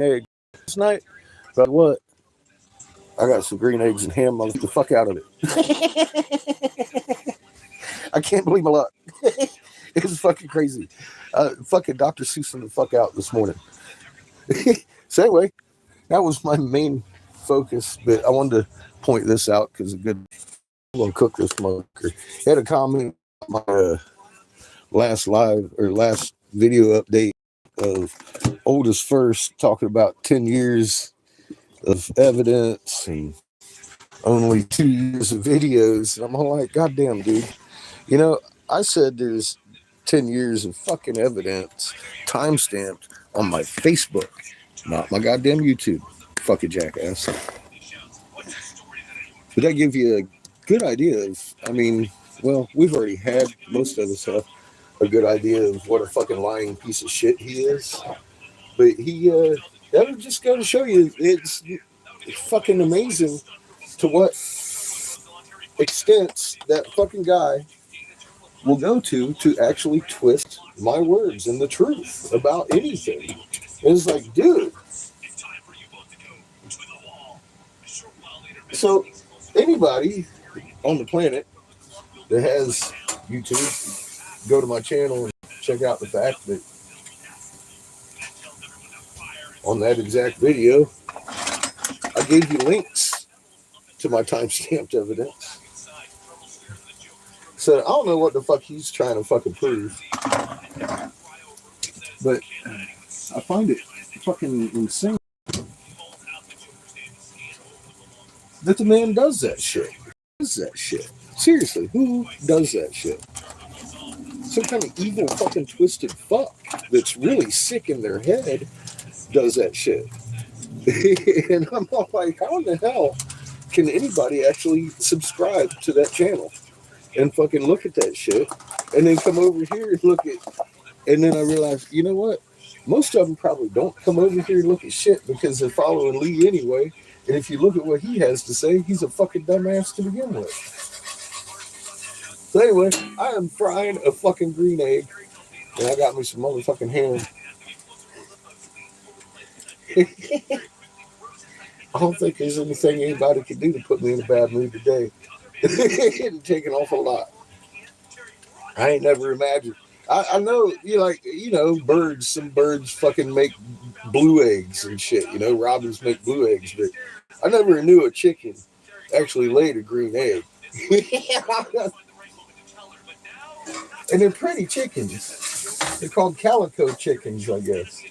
egg tonight. But what? I got some green eggs and ham. I'll get the fuck out of it. I can't believe my luck. It's fucking crazy. Fucking Dr. Seussing the fuck out this morning. So anyway, that was my main focus. But I wanted to point this out because I'm gonna cook this motherfucker. Had a comment on my last video update of oldest first talking about 10 years of evidence and only 2 years of videos. And I'm all like, goddamn, dude. You know, I said there's 10 years of fucking evidence timestamped on my Facebook, not my goddamn YouTube. Fucking jackass. But that gives you a good idea of, well, we've already had, most of us have a good idea of what a fucking lying piece of shit he is. But that would just go to show you it's fucking amazing to what extents that fucking guy will go to actually twist my words and the truth about anything. And it's like, dude. So anybody on the planet that has YouTube, go to my channel and check out the fact that on that exact video, I gave you links to my timestamped evidence. So I don't know what the fuck he's trying to fucking prove, but I find it fucking insane that the man does that shit. Seriously, who does that shit? Some kind of evil fucking twisted fuck that's really sick in their head does that shit. And I'm all like, how in the hell can anybody actually subscribe to that channel and fucking look at that shit and then come over here and look at, and then I realized, you know what? Most of them probably don't come over here and look at shit because they're following Lee anyway. And if you look at what he has to say, he's a fucking dumbass to begin with. So anyway, I am frying a fucking green egg, and I got me some motherfucking ham. I don't think there's anything anybody can do to put me in a bad mood today. It'd take an awful lot. I ain't never imagined. I know, birds, some birds fucking make blue eggs and shit. Robins make blue eggs, but I never knew a chicken actually laid a green egg. And they're pretty chickens. They're called calico chickens, I guess.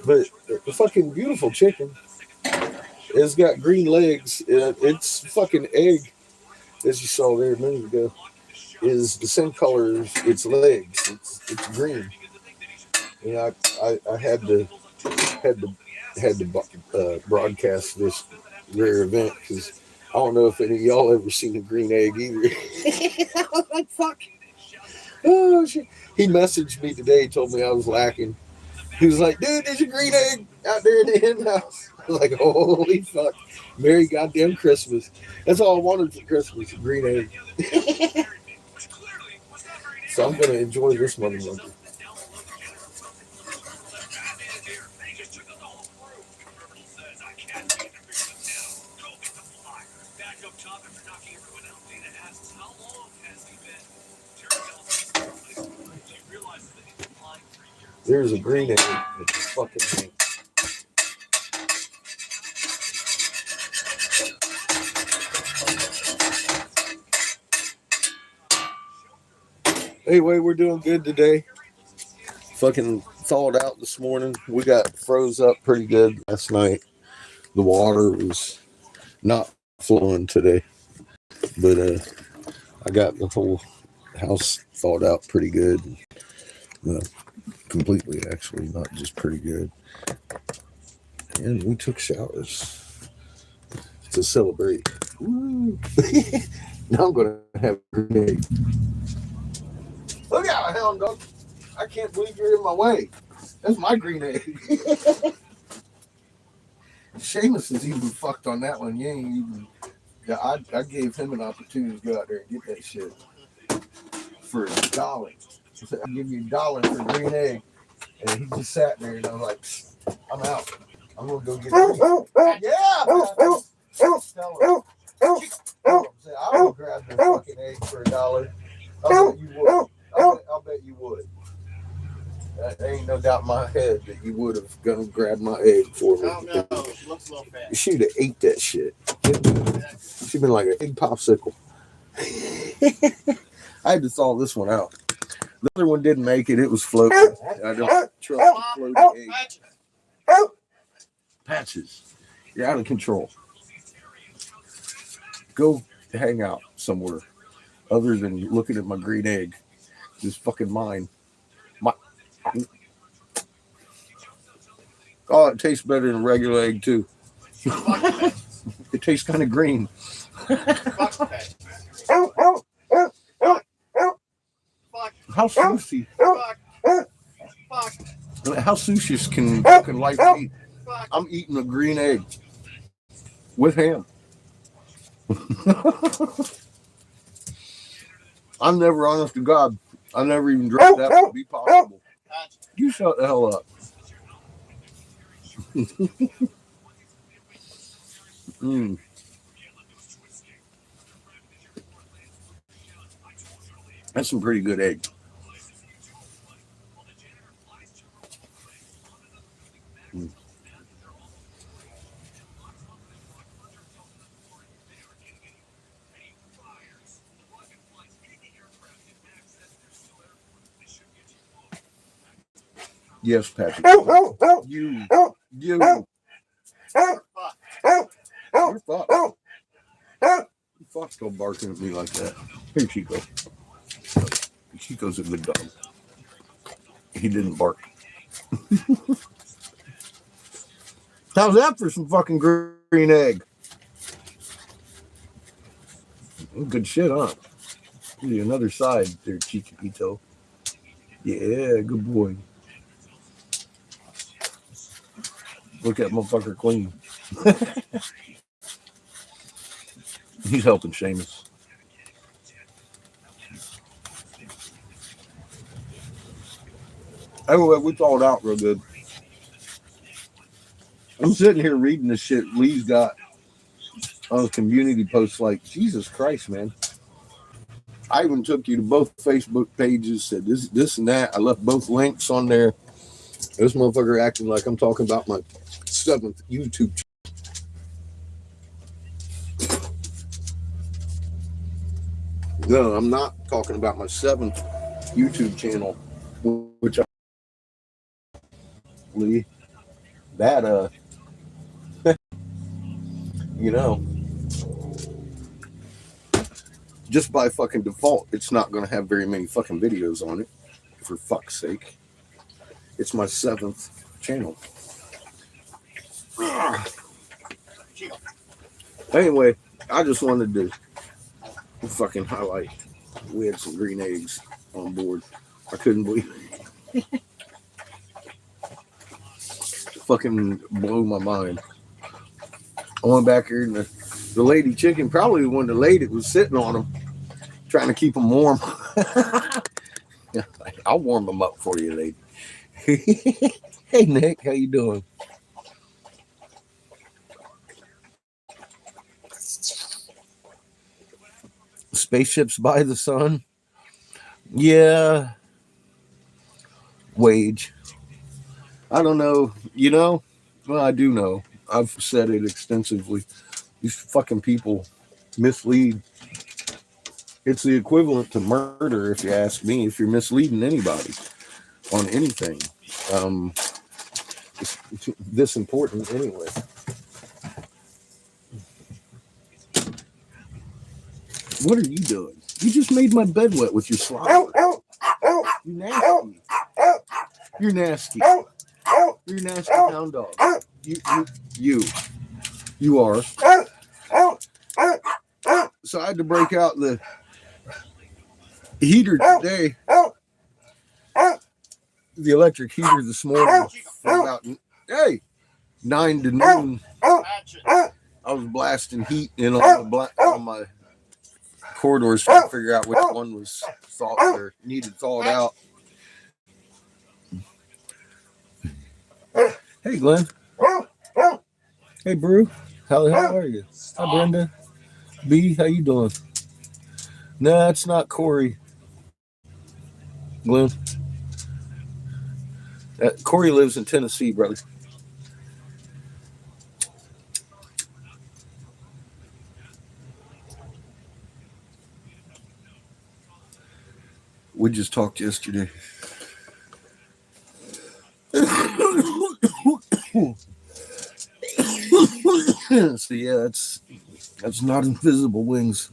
But the fucking beautiful chicken has got green legs. Its fucking egg, as you saw there a minute ago, is the same color as its legs. It's green. And I had to broadcast this rare event because I don't know if any of y'all ever seen a green egg either. I was like, fuck. Oh shit. He messaged me today, told me I was lacking. He was like, dude, there's a green egg out there in the hen house. I was like, holy fuck. Merry goddamn Christmas. That's all I wanted for Christmas, a green egg. So I'm going to enjoy this motherfucker. There's a green egg. It's fucking thing. Anyway, we're doing good today. Fucking thawed out this morning. We got froze up pretty good last night. The water was not flowing today. But I got the whole house thawed out pretty good. Completely, actually, not just pretty good. And we took showers to celebrate. Woo. Now I'm going to have a green egg. Look out, hound dog. I can't believe you're in my way. That's my green egg. Seamus is even fucked on that one. You ain't even. Yeah, I gave him an opportunity to go out there and get that shit for $1. I'll give you $1 for a green egg. And he just sat there and I'm like, I'm out. I'm gonna go get it. Yeah, tell her. I would grab the fucking egg for $1. I bet you would. I bet you would. There ain't no doubt in my head that you would have gonna grab my egg for me. I don't know. She looks a little fat. She'd have ate that shit. She'd been like an egg popsicle. I had to thaw this one out. The other one didn't make it. It was floating. I don't trust the floating egg. Patches. You're out of control. Go hang out somewhere other than looking at my green egg. Just fucking mine. Oh, it tastes better than regular egg too. It tastes kind of green. How sushi? How sushi can fucking life eat? I'm eating a green egg with ham. I'm never, honest to God, I never even dreamt that would be possible. You shut the hell up. That's some pretty good egg. Yes, Patrick. You. You're fucked. Fuck's gonna barking at me like that. Here, Chico. Chico's a good dog. He didn't bark. How's that for some fucking green egg? Good shit, huh? Give you another side there, Chiquito. Yeah, good boy. Look at motherfucker clean. He's helping Seamus. Anyway, we thawed out real good. I'm sitting here reading the shit Lee's got on his community posts like, Jesus Christ, man. I even took you to both Facebook pages, said this and that. I left both links on there. This motherfucker acting like I'm talking about my 7th YouTube channel. No, I'm not talking about my 7th YouTube channel, which I Lee, that you know, just by fucking default, it's not going to have very many fucking videos on it. For fuck's sake, it's my 7th channel. Anyway, I just wanted to fucking highlight we had some green eggs on board. I couldn't believe it. Fucking blew my mind. I went back here and the lady chicken, probably the one that laid it, was sitting on them, trying to keep them warm. I'll warm them up for you, lady. Hey, Nick, how you doing? Spaceships by the sun. Yeah. Wage. I don't know. You know? Well, I do know. I've said it extensively. These fucking people mislead. It's the equivalent to murder, if you ask me, if you're misleading anybody on anything. It's this important anyway. What are you doing? You just made my bed wet with your slobber. You nasty. You're nasty. You're a nasty hound dog. You are. So I had to break out the heater today. The electric heater this morning from about 9 to noon. I was blasting heat in on my corridors trying to figure out which one was thawed or needed thawed out. Hey, Glenn. Hey, Brew. How are you? Hi, Brenda. B, how you doing? Nah, it's not Corey. Glenn. Corey lives in Tennessee, brother. We just talked yesterday. So yeah, that's not invisible wings.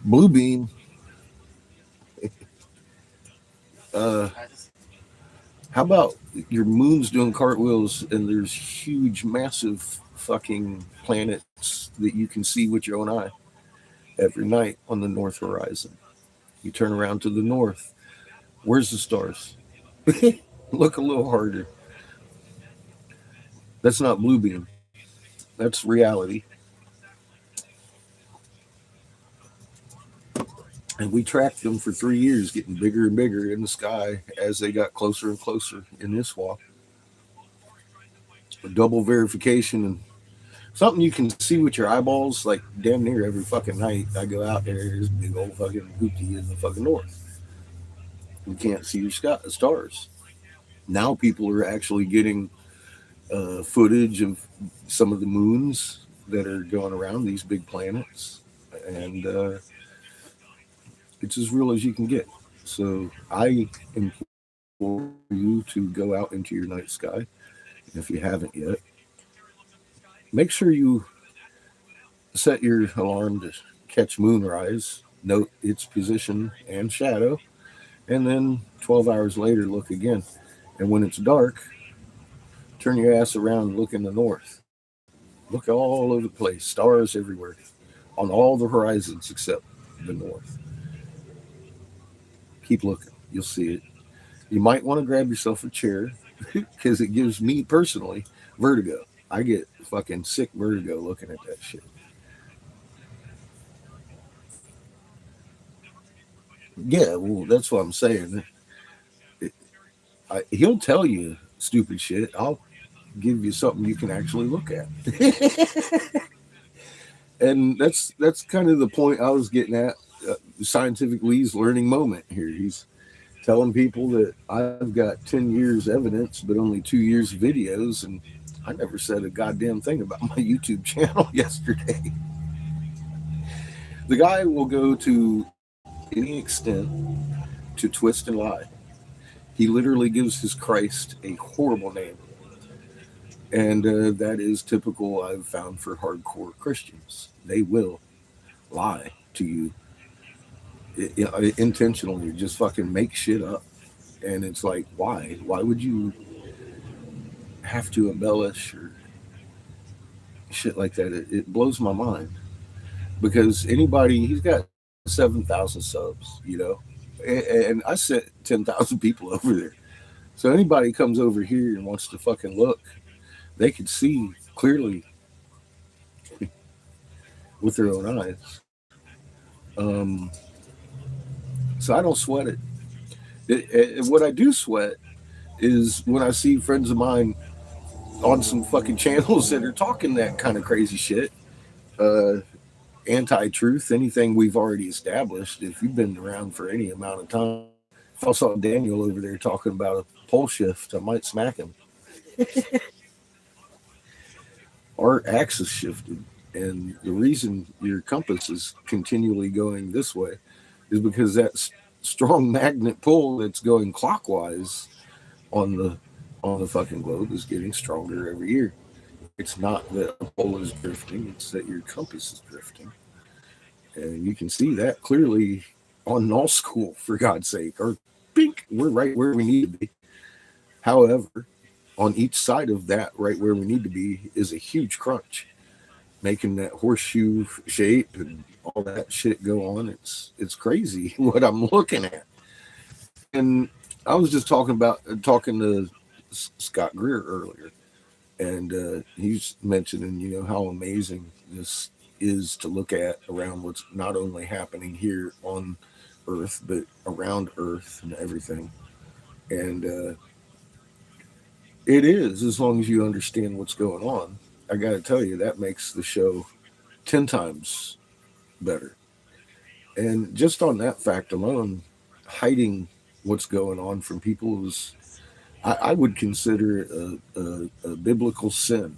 Blue beam. Uh, how about your moon's doing cartwheels and there's huge, massive fucking planets that you can see with your own eye every night on the north horizon? You turn around to the north. Where's the stars? Look a little harder. That's not blue beam. That's reality. And we tracked them for 3 years, getting bigger and bigger in the sky as they got closer and closer in this walk. Double verification and something you can see with your eyeballs, like damn near every fucking night. I go out there, there's a big old fucking hoopty in the fucking north. You can't see your stars. Now people are actually getting footage of some of the moons that are going around these big planets, and it's as real as you can get. So I implore you to go out into your night sky. If you haven't yet, make sure you set your alarm to catch moonrise, note its position and shadow, and then 12 hours later, look again. And when it's dark, turn your ass around and look in the north. Look all over the place, stars everywhere, on all the horizons except the north. Keep looking, you'll see it. You might want to grab yourself a chair because it gives me personally vertigo. I get fucking sick vertigo looking at that shit. Yeah, well, that's what I'm saying. He'll tell you stupid shit. I'll give you something you can actually look at. And that's kind of the point I was getting at. Scientific Lee's learning moment here. He's telling people that I've got 10 years evidence, but only 2 years of videos, and I never said a goddamn thing about my YouTube channel yesterday. The guy will go to any extent to twist and lie. He literally gives his Christ a horrible name. And that is typical, I've found, for hardcore Christians. They will lie to you intentionally, just fucking make shit up. And it's like, why? Why would you have to embellish or shit like that? It blows my mind. Because anybody, he's got 7,000 subs, and I sent 10,000 people over there. So anybody comes over here and wants to fucking look, they can see clearly with their own eyes. Um, so I don't sweat it. What I do sweat is when I see friends of mine on some fucking channels that are talking that kind of crazy shit, uh, anti-truth, anything we've already established. If you've been around for any amount of time, if I saw Daniel over there talking about a pole shift, I might smack him. Our axis shifted, and the reason your compass is continually going this way is because that strong magnet pull that's going clockwise on the fucking globe is getting stronger every year. It's not that a pole is drifting; it's that your compass is drifting, and you can see that clearly on null school. For God's sake, or pink, we're right where we need to be. However, on each side of that, right where we need to be, is a huge crunch, making that horseshoe shape and all that shit go on. It's crazy what I'm looking at. And I was just talking to Scott Greer earlier, and he's mentioning how amazing this is to look at around what's not only happening here on Earth, but around Earth and everything. And it is, as long as you understand what's going on. I got to tell you, that makes the show 10 times better. And just on that fact alone, hiding what's going on from people is, I would consider it a biblical sin,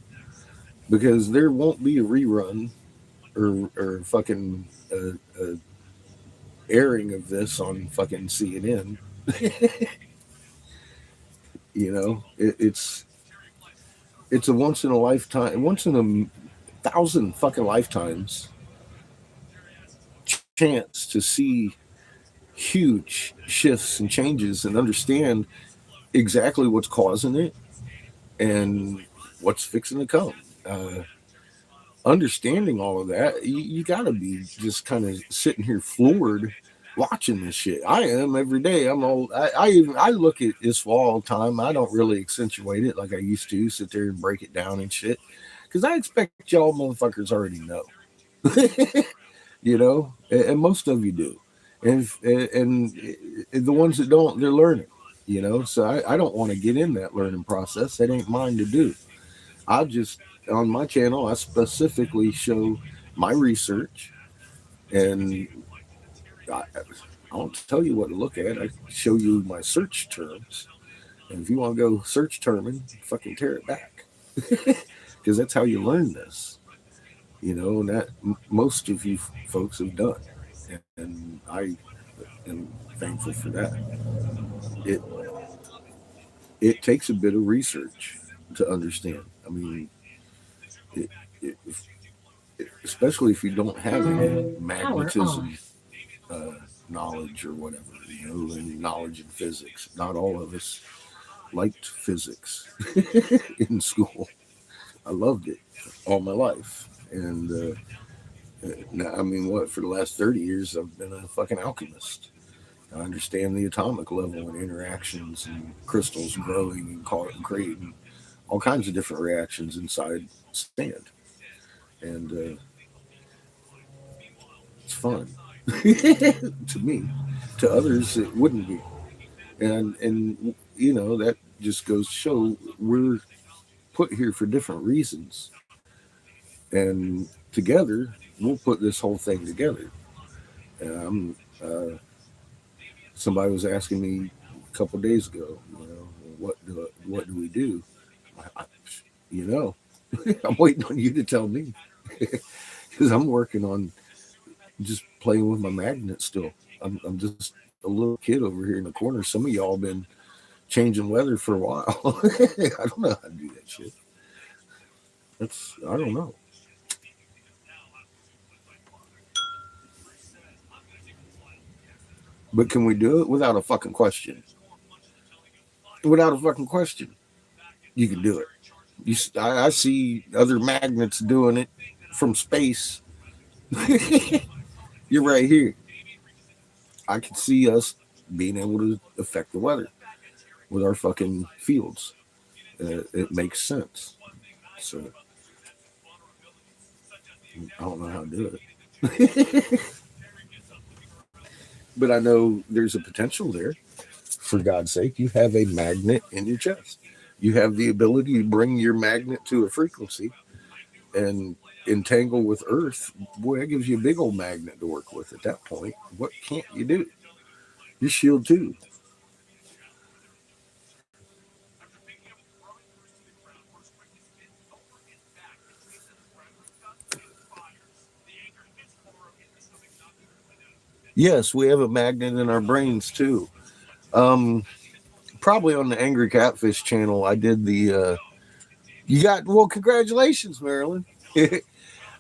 because there won't be a rerun or fucking airing of this on fucking CNN. You know, it's a once in a lifetime, once in a thousand fucking lifetimes chance to see huge shifts and changes and understand exactly what's causing it and what's fixing to come. Uh, Understanding all of that, you got to be just kind of sitting here floored watching this shit. I am every day. I look at this all the time. I don't really accentuate it like I used to, sit there and break it down and shit, because I expect y'all motherfuckers already know. You know, and most of you do, and the ones that don't, they're learning. You know, so I don't want to get in that learning process. That ain't mine to do. I just, on my channel, I specifically show my research, and I, I won't tell you what to look at. I show you my search terms, and if you want to go search terming, fucking tear it back, because that's how you learn this. You know, and that most of you folks have done, and I am thankful for that. It it takes a bit of research to understand. I mean, it, especially if you don't have any magnetism knowledge or whatever, you know, and knowledge in physics. Not all of us liked physics in school. I loved it all my life, and now, I mean, what, for the last 30 years, I've been a fucking alchemist. I understand the atomic level and interactions and crystals growing and creating all kinds of different reactions inside sand, and it's fun to me. To others, it wouldn't be, and you know, that just goes to show we're put here for different reasons, and together we'll put this whole thing together. Um, uh, Somebody was asking me a couple days ago, you know, what do we do? I, you know, I'm waiting on you to tell me, because I'm working on just playing with my magnet still. I'm just a little kid over here in the corner. Some of y'all been changing weather for a while. I don't know how to do that shit. I don't know. But can we do it without a fucking question? Without a fucking question, you can do it. I see other magnets doing it from space. You're right here. I can see us being able to affect the weather with our fucking fields. It makes sense. So I don't know how to do it. But I know there's a potential there. For God's sake, you have a magnet in your chest. You have the ability to bring your magnet to a frequency and entangle with Earth. Boy, that gives you a big old magnet to work with at that point. What can't you do? You shield too. Yes, we have a magnet in our brains too. Um, Probably on the Angry Catfish channel, I did the. You got, well, congratulations, Marilyn.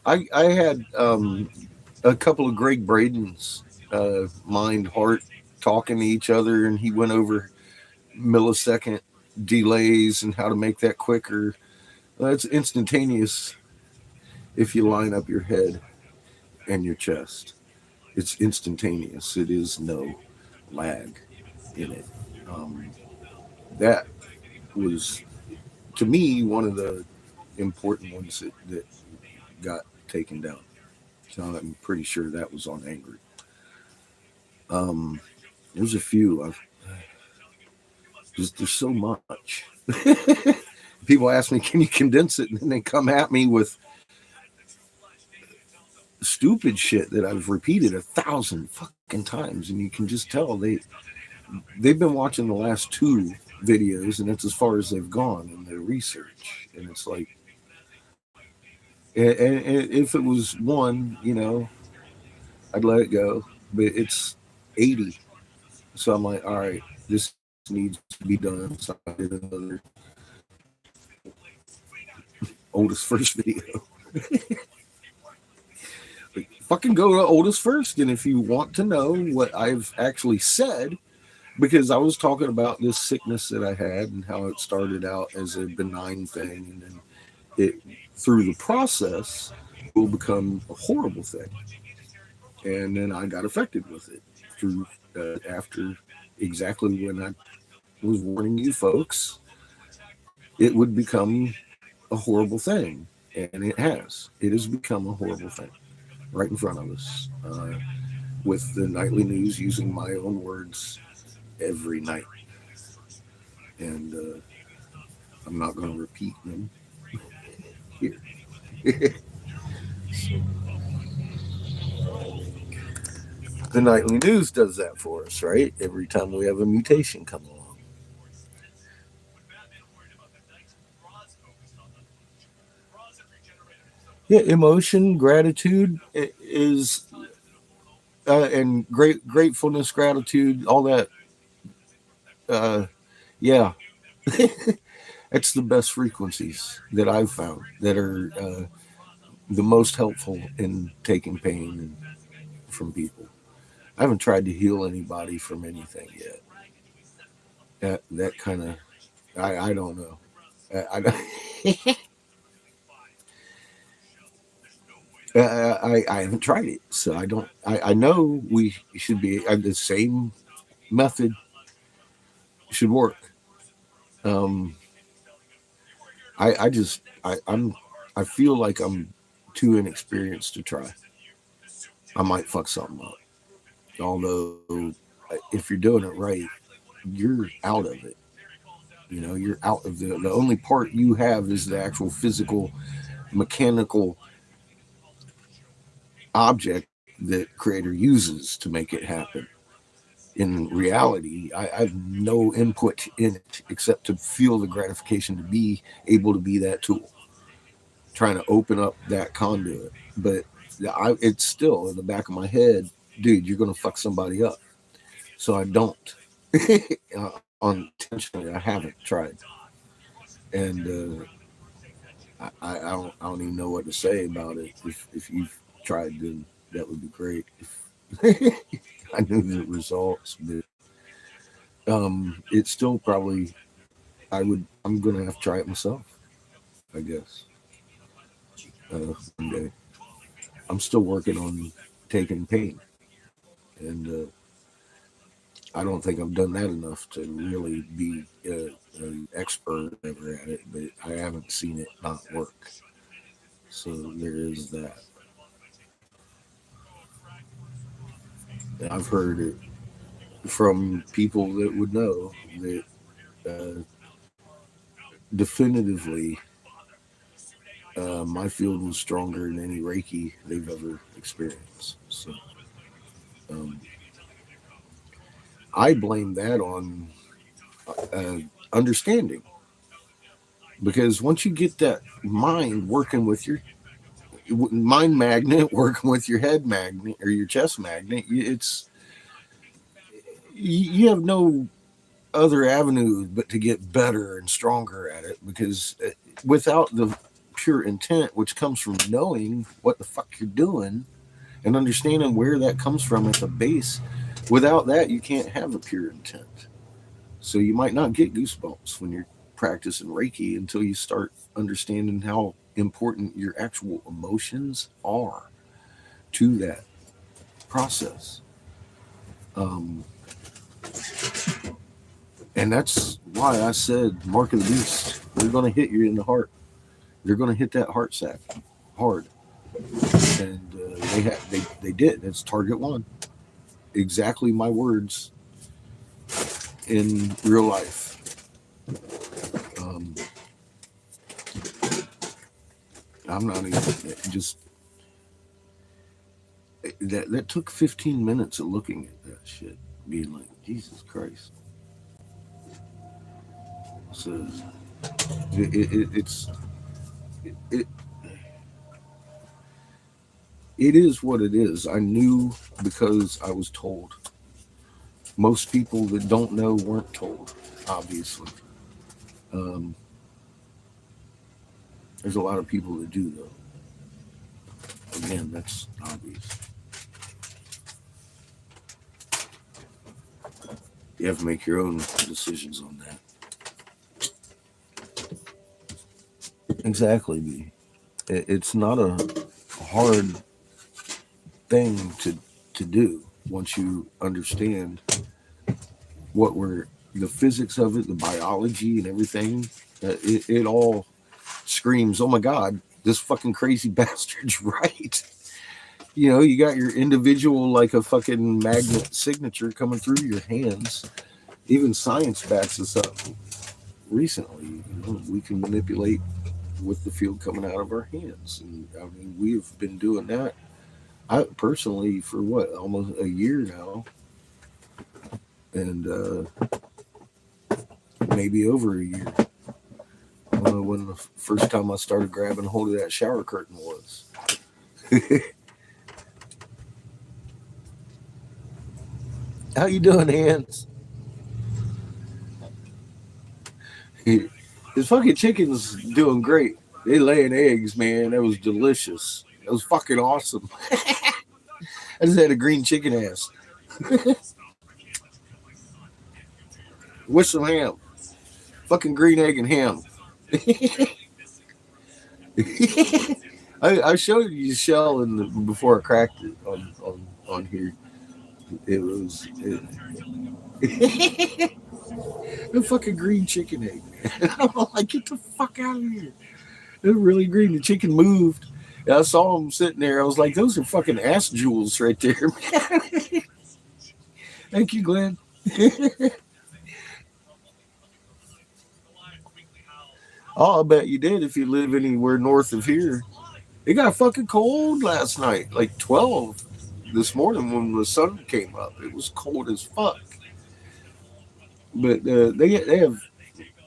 I had a couple of Greg Braden's mind heart talking to each other, and he went over millisecond delays and how to make that quicker. It's instantaneous if you line up your head and your chest. It's instantaneous. It is no lag in it. Um, that was, to me, one of the important ones that got taken down. So I'm pretty sure that was on Angry. There's a few. There's so much. People ask me, "Can you condense it?" And then they come at me with stupid shit that I've repeated 1,000 fucking times, and you can just tell they've been watching the last two videos, and that's as far as they've gone in their research. And it's like, and if it was one, I'd let it go. But it's 80, so I'm like, all right, this needs to be done. So I did another oldest first video. Fucking go to oldest first, and if you want to know what I've actually said, because I was talking about this sickness that I had and how it started out as a benign thing, and then it, through the process, will become a horrible thing. And then I got affected with it through after exactly when I was warning you folks, it would become a horrible thing, and it has. It has become a horrible thing right in front of us, with the nightly news using my own words every night, and I'm not going to repeat them here. The nightly news does that for us, right? Every time we have a mutation come along. Yeah, emotion, gratitude is, and gratefulness, gratitude, all that. Yeah, it's the best frequencies that I've found that are the most helpful in taking pain from people. I haven't tried to heal anybody from anything yet. That kind of, I don't know. I don't. I haven't tried it, so I don't. I know we should be the same method should work. Um, I feel like I'm too inexperienced to try. I might fuck something up. Although, if you're doing it right, you're out of it. You're out of the only part you have is the actual physical, mechanical object that creator uses to make it happen. In reality, I have no input in it except to feel the gratification to be able to be that tool, trying to open up that conduit. But it's still in the back of my head, dude, you're going to fuck somebody up. So I don't. Unintentionally, I haven't tried. And I don't even know what to say about it. If you've tried, then that would be great. I knew the results, but it's still probably I'm gonna have to try it myself, I guess. One day. I'm still working on taking pain, and I don't think I've done that enough to really be an expert ever at it. But I haven't seen it not work, so there is that. And I've heard it from people that would know that uh, definitively my field was stronger than any Reiki they've ever experienced. So um, I blame that on uh, understanding, because once you get that mind working with your mind magnet working with your head magnet or your chest magnet, you have no other avenue but to get better and stronger at it, because without the pure intent, which comes from knowing what the fuck you're doing and understanding where that comes from at the base, without that you can't have a pure intent. So you might not get goosebumps when you're practicing Reiki until you start understanding how important your actual emotions are to that process. um, and that's why I said mark of the beast, they're going to hit you in the heart. They're going to hit that heart sac hard, and they did. That's target one. exactly my words in real life. Um, I'm not even just that took 15 minutes of looking at that shit, being like, Jesus Christ. So it's it, it is what it is. I knew because I was told. Most people that don't know weren't told, obviously. Um, there's a lot of people that do, though. Again, that's obvious. You have to make your own decisions on that. Exactly, B. It's not a hard thing to do once you understand what we're the physics of it, the biology and everything. It all screams, oh my God, this fucking crazy bastard's right. You know, you got your individual, like a fucking magnet signature coming through your hands. Even science backs us up recently. You know, we can manipulate with the field coming out of our hands. And I mean, we've been doing that. I personally, for what, almost a year now, and maybe over a year. When the first time I started grabbing hold of that shower curtain was. How you doing, Hans? His fucking chicken's doing great. They laying eggs, man. That was delicious. That was fucking awesome. I just had a green chicken ass with some ham. Fucking green egg and ham. I showed you the shell before I cracked it on here. It was a fucking green chicken egg. I'm like, get the fuck out of here. It was really green. The chicken moved. And I saw him sitting there. I was like, those are fucking ass jewels right there, man. Thank you, Glenn. Oh, I bet you did if you live anywhere north of here. It got fucking cold last night, like 12 this morning when the sun came up. It was cold as fuck. But they have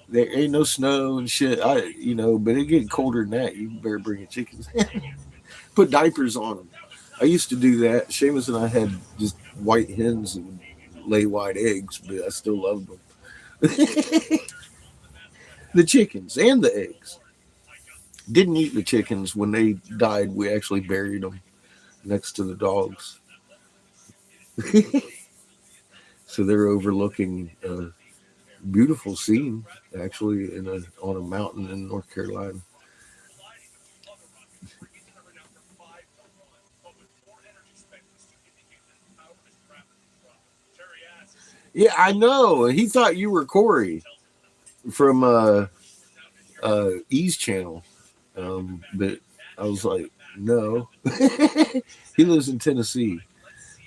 there ain't no snow and shit. But it get colder than that. You better bring your chickens. Put diapers on them. I used to do that. Seamus and I had just white hens and lay white eggs, but I still loved them. The chickens and the eggs. Didn't eat the chickens when they died. We actually buried them next to the dogs. So they're overlooking a beautiful scene, actually, on a mountain in North Carolina. Yeah, I know. He thought you were Corey from E's channel, but I was like, no. He lives in Tennessee.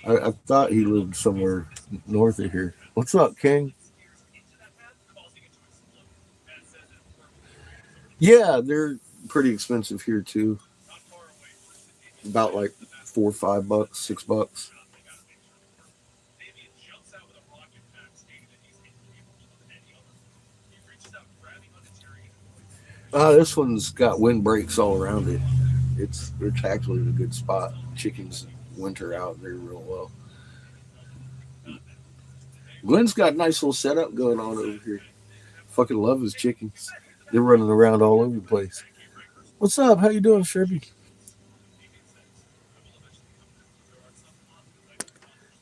I thought he lived somewhere north of here. What's up, King? Yeah, they're pretty expensive here too. About like $4 or $5, $6. This one's got windbreaks all around it. It's actually in a good spot. Chickens winter out there real well. Glenn's got a nice little setup going on over here. Fucking love his chickens. They're running around all over the place. What's up? How you doing, Sherby?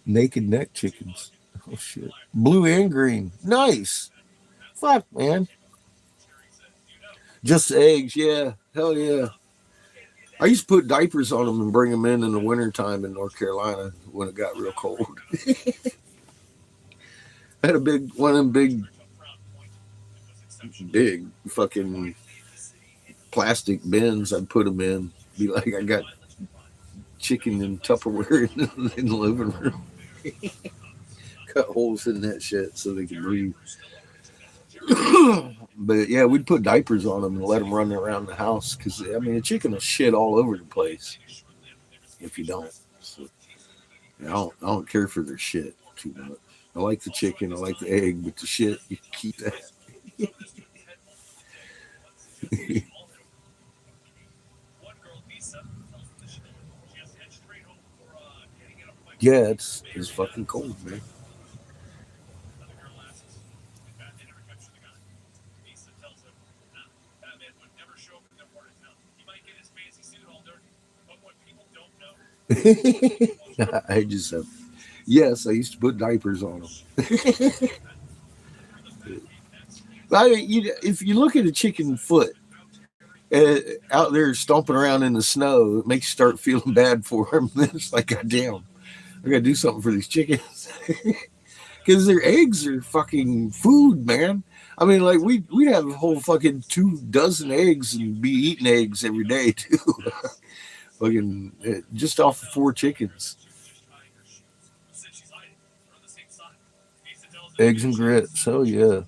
Naked neck chickens. Oh shit. Blue and green. Nice. Fuck, man. Just eggs, yeah. Hell yeah. I used to put diapers on them and bring them in the wintertime in North Carolina when it got real cold. I had a big one of them big fucking plastic bins. I'd put them in. Be like, I got chicken and Tupperware in the living room. Cut holes in that shit so they can breathe. But yeah, we'd put diapers on them and let them run around the house because I mean, a chicken will shit all over the place if you don't. So, I don't care for their shit too much. I like the chicken, I like the egg, but the shit you can keep that. Yeah, it's fucking cold, man. I just have yes, I used to put diapers on them. If you look at a chicken foot out there stomping around in the snow, it makes you start feeling bad for them. It's like, God damn, I gotta do something for these chickens because their eggs are fucking food, man. I mean, like we'd have a whole fucking 2 dozen eggs and be eating eggs every day too. Fucking just off of 4 chickens, eggs and grits. Oh yeah.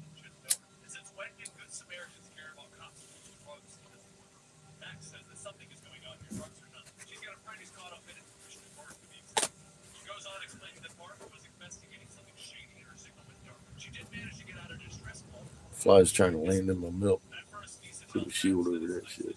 Flies trying to land in my milk. Put a shield over that shit.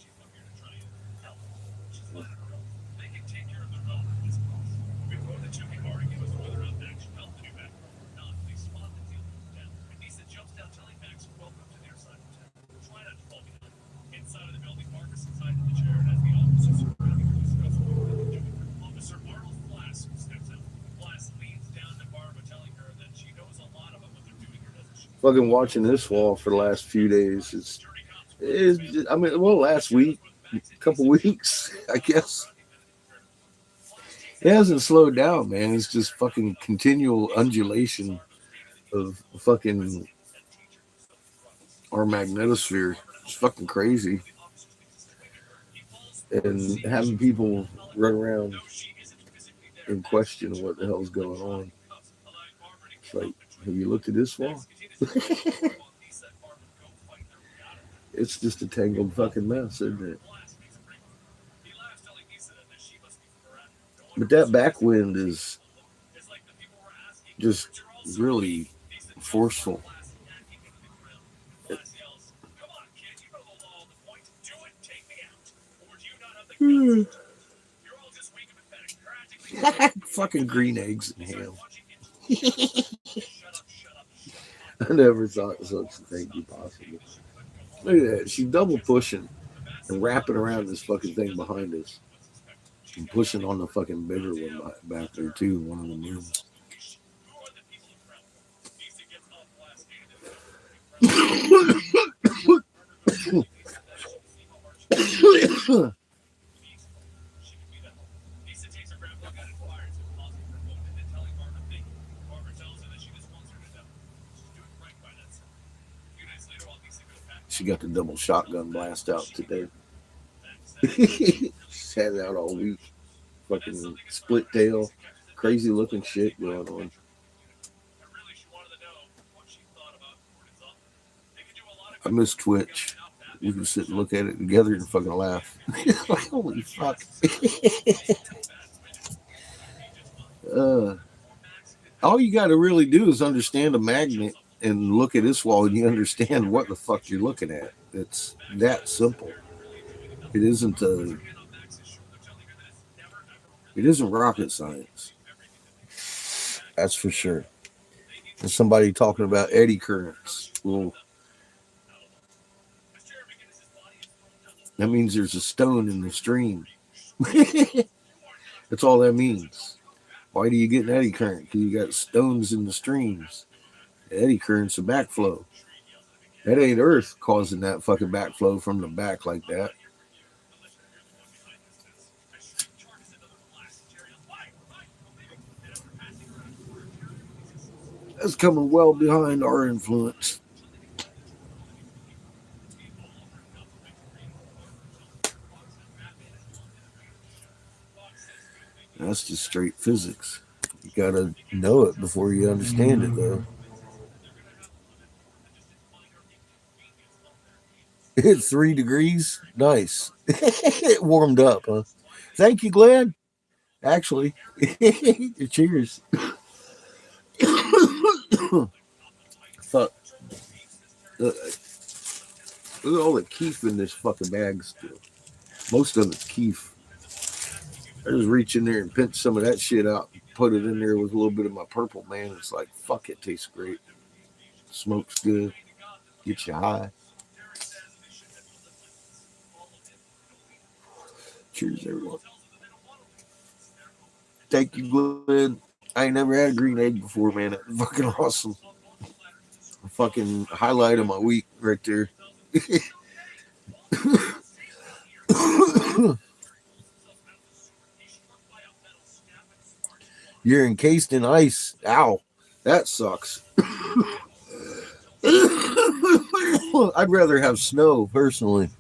Fucking watching this wall for the last few days. I mean, well, last week, couple weeks, I guess. It hasn't slowed down, man. It's just fucking continual undulation of fucking our magnetosphere. It's fucking crazy. And having people run around and question what the hell's going on. It's like, have you looked at this wall? It's just a tangled fucking mess, isn't it? But that backwind is just really forceful. Fucking green eggs and ham. I never thought such a thing be possible. Look at that. She's double pushing and wrapping around this fucking thing behind us. And pushing on the fucking bigger one back there too, one of the moons. She got the double shotgun blast out today. She's had it out all week. Fucking split tail, crazy looking shit going on. I miss Twitch. We can sit and look at it together and fucking laugh. Like, holy fuck. uh, all you got to really do is understand a magnet and look at this wall, and you understand what the fuck you're looking at. It's that simple. It isn't it isn't rocket science. That's for sure. There's somebody talking about eddy currents. Well, that means there's a stone in the stream. That's all that means. Why do you get an eddy current? Because you got stones in the streams. The eddy current's a backflow. That ain't Earth causing that fucking backflow from the back like that. That's coming well behind our influence. That's just straight physics. You gotta know it before you understand it, though. It's 3 degrees. Nice. It warmed up, huh? Thank you, Glenn. Actually, cheers. Fuck. Look at all the keef in this fucking bag still. Most of it's keef. I just reach in there and pinch some of that shit out, and put it in there with a little bit of my purple, man. It's like, fuck, it tastes great. Smokes good. Get you high. Cheers, everyone. Thank you, Glenn. I ain't never had a green egg before, man. It's fucking awesome. Fucking highlight of my week right there. You're encased in ice. Ow. That sucks. I'd rather have snow, personally.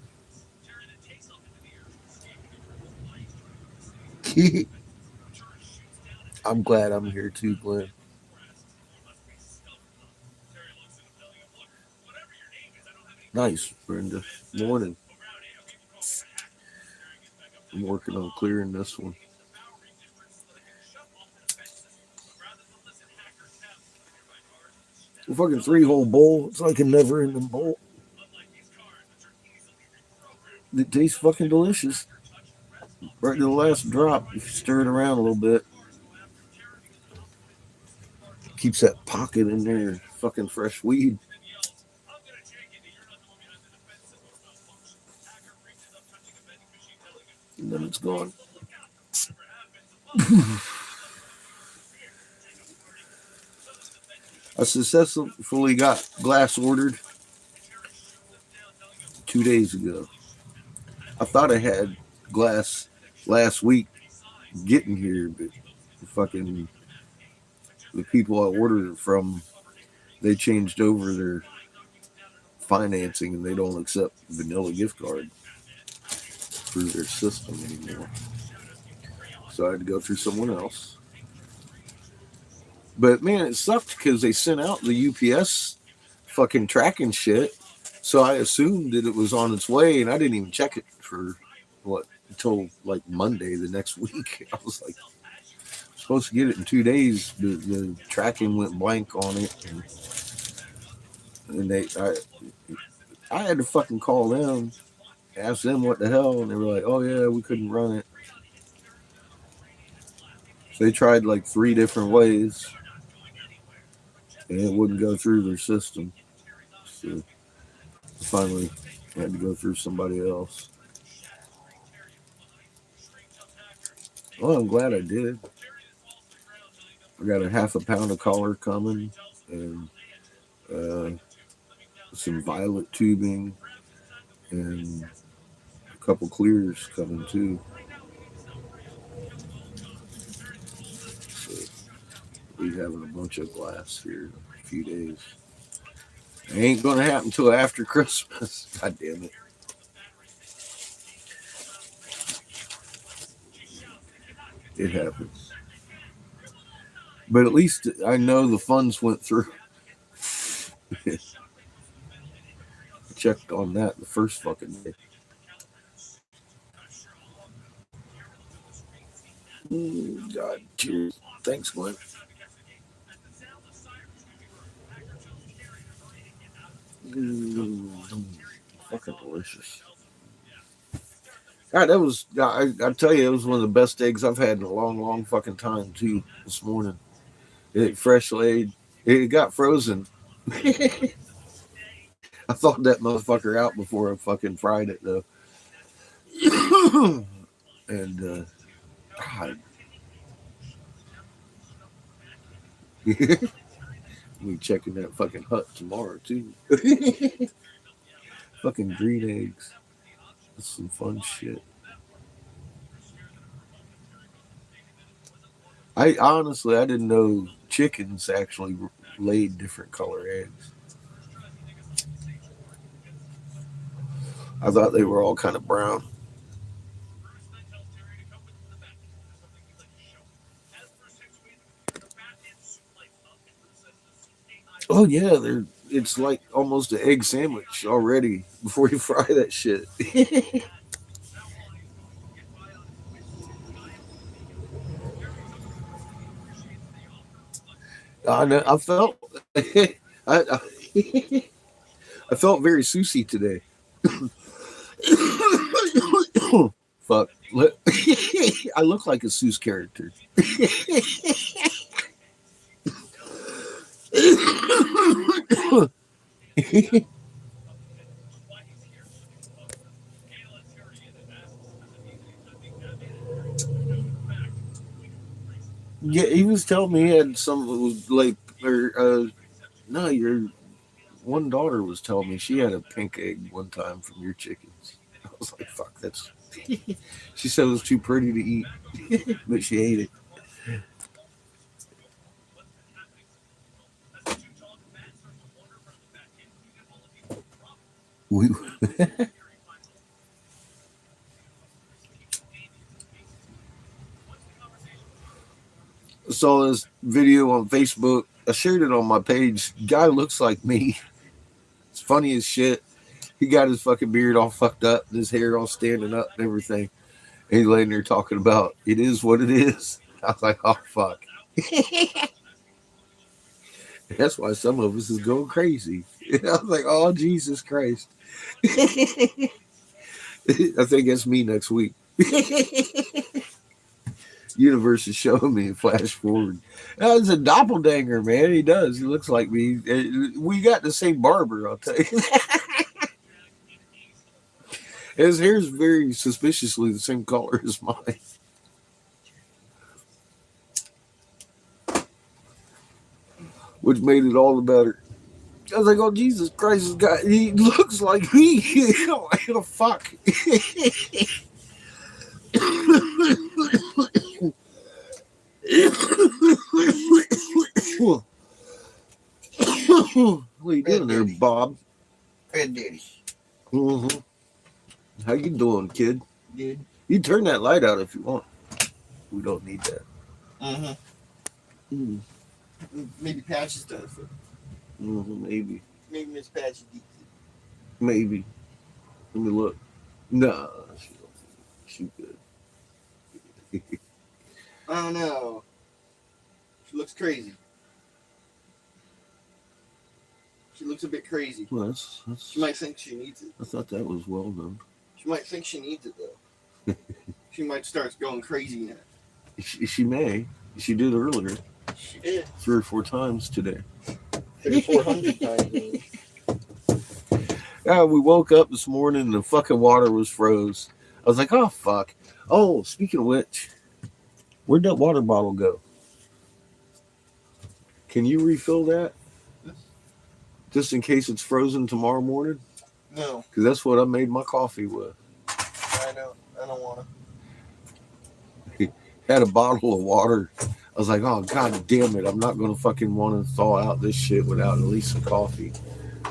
I'm glad I'm here too, Glenn. Nice, Brenda. Morning. I'm working on clearing this one. A fucking 3-hole bowl. It's like a never ending bowl. It tastes fucking delicious. Right to the last drop, if you stir it around a little bit. Keeps that pocket in there. Fucking fresh weed. And then it's gone. I successfully got glass ordered 2 days ago. I thought I had glass last week getting here, but fucking the people I ordered it from, they changed over their financing and they don't accept vanilla gift card through their system anymore. So I had to go through someone else. But man, it sucked because they sent out the UPS fucking tracking shit. So I assumed that it was on its way, and I didn't even check it for what until like Monday the next week. I was like, supposed to get it in 2 days, but the tracking went blank on it, and I had to fucking call them, ask them what the hell, and they were like, "Oh yeah, we couldn't run it." So they tried like 3 different ways, and it wouldn't go through their system. So finally, I had to go through somebody else. Well, I'm glad I did. I got a half a pound of collar coming, and uh, some violet tubing, and a couple clears coming too. So we having a bunch of glass here in a few days. It ain't gonna happen until after Christmas. God damn it. It happens. But at least I know the funds went through. Checked on that the first fucking day. God, cheers. Thanks, Glenn. Mm, fucking delicious. God, that was, I tell you, it was one of the best eggs I've had in a long, long fucking time, too, this morning. It fresh laid. It got frozen. I thought that motherfucker out before I fucking fried it, though. And, God. We checking that fucking hut tomorrow, too. Fucking green eggs. That's some fun shit. I didn't know chickens actually laid different color eggs. I thought they were all kind of brown. Oh yeah, it's like almost an egg sandwich already before you fry that shit. I know. I felt. I I felt very Susie today. Fuck. I look like a Seuss character. Yeah, he was telling me he had some like, or no, your one daughter was telling me she had a pink egg one time from your chickens. I was like, fuck, that's. She said it was too pretty to eat, but she ate it. We saw this video on Facebook. I shared it on my page. Guy looks like me. It's funny as shit. He got his fucking beard all fucked up, and his hair all standing up and everything. And he's laying there talking about it is what it is. I was like, oh fuck. That's why some of us is going crazy. I was like, oh Jesus Christ. I think that's me next week. Universe is showing me a flash forward. It's a doppelganger, man. He does. He looks like me. We got the same barber, I'll tell you. His hair's very suspiciously the same color as mine. Which made it all the better. I was like, oh, Jesus Christ, this guy, he looks like me. Oh, fuck. What are you doing there, Bob? Granddaddy. Mm-hmm. How you doing, kid? Good. You turn that light out if you want. We don't need that. Mm-hmm. Maybe Patches does it. Maybe. Maybe Miss Patches eats it. Maybe. Let me look. Nah, she good. I don't know. She looks crazy. She looks a bit crazy. Well, that's, She might think she needs it. I thought that was well done. She might think she needs it, though. She might start going crazy now. She may. She did earlier. She did. 3 or 4 times today. 300-400 times. Maybe. Yeah, we woke up this morning and the fucking water was froze. I was like, oh, fuck. Oh, speaking of which, where'd that water bottle go? Can you refill that? Just in case it's frozen tomorrow morning? No. Because that's what I made my coffee with. I don't want to. Had a bottle of water. I was like, oh, god damn it. I'm not going to fucking want to thaw out this shit without at least some coffee.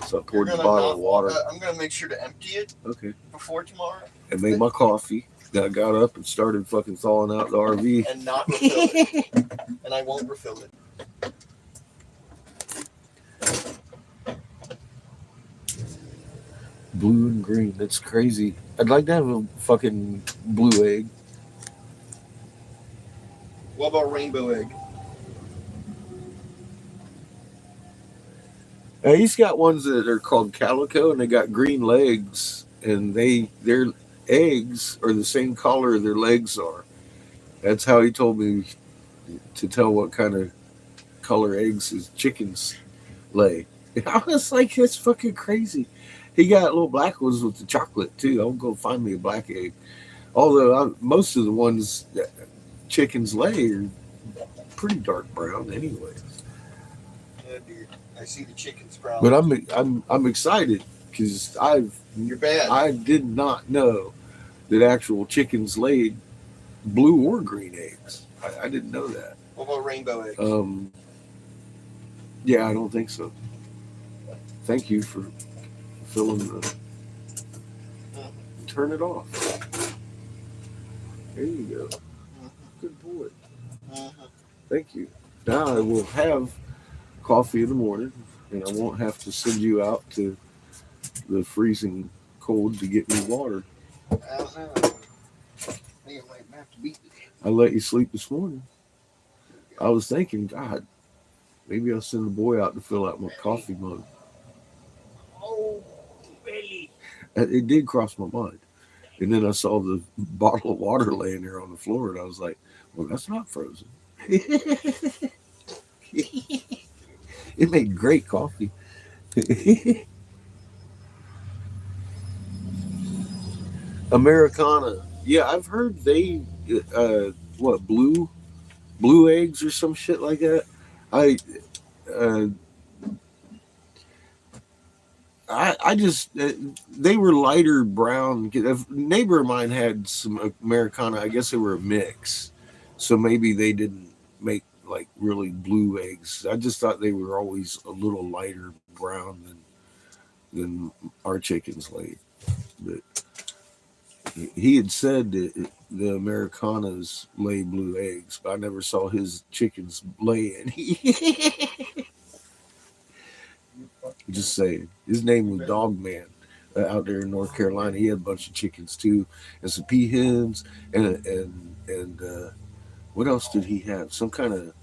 So I poured the bottle of water. I'm going to make sure to empty it before tomorrow. And made my coffee. Then I got up and started fucking thawing out the RV. And not refill it. And I won't refill it. Blue and green. That's crazy. I'd like to have a fucking blue egg. What about rainbow egg? He's got ones that are called calico, and they got green legs, and their eggs are the same color their legs are. That's how he told me to tell what kind of color eggs his chickens lay. And I was like, that's fucking crazy. He got little black ones with the chocolate too. I'll go find me a black egg. Although most of the ones that chickens lay are pretty dark brown anyway. Yeah, dude. I see the chickens brown. But I'm excited because You're bad. I did not know that actual chickens laid blue or green eggs. I didn't know that. What about rainbow eggs? Yeah, I don't think so. Thank you for filling the. Turn it off. There you go. Good boy. Thank you. Now I will have coffee in the morning. and I won't have to send you out to the freezing cold to get me water. I let you sleep this morning. I was thinking, God, maybe I'll send the boy out to fill out my coffee mug. Oh, really? It did cross my mind. And then I saw the bottle of water laying there on the floor, and I was like, well, that's not frozen. It made great coffee. Americana. Yeah, I've heard they, what, blue eggs or some shit like that. I, uh, I just they were lighter brown. A neighbor of mine had some Americana. I guess they were a mix, so maybe they didn't make like really blue eggs. I just thought they were always a little lighter brown than our chickens laid. But he had said that the Americanas lay blue eggs, but I never saw his chickens lay any. Just saying. His name was Dog Man. Out there in North Carolina, he had a bunch of chickens too, and some peahens, and what else did he have? Some kind of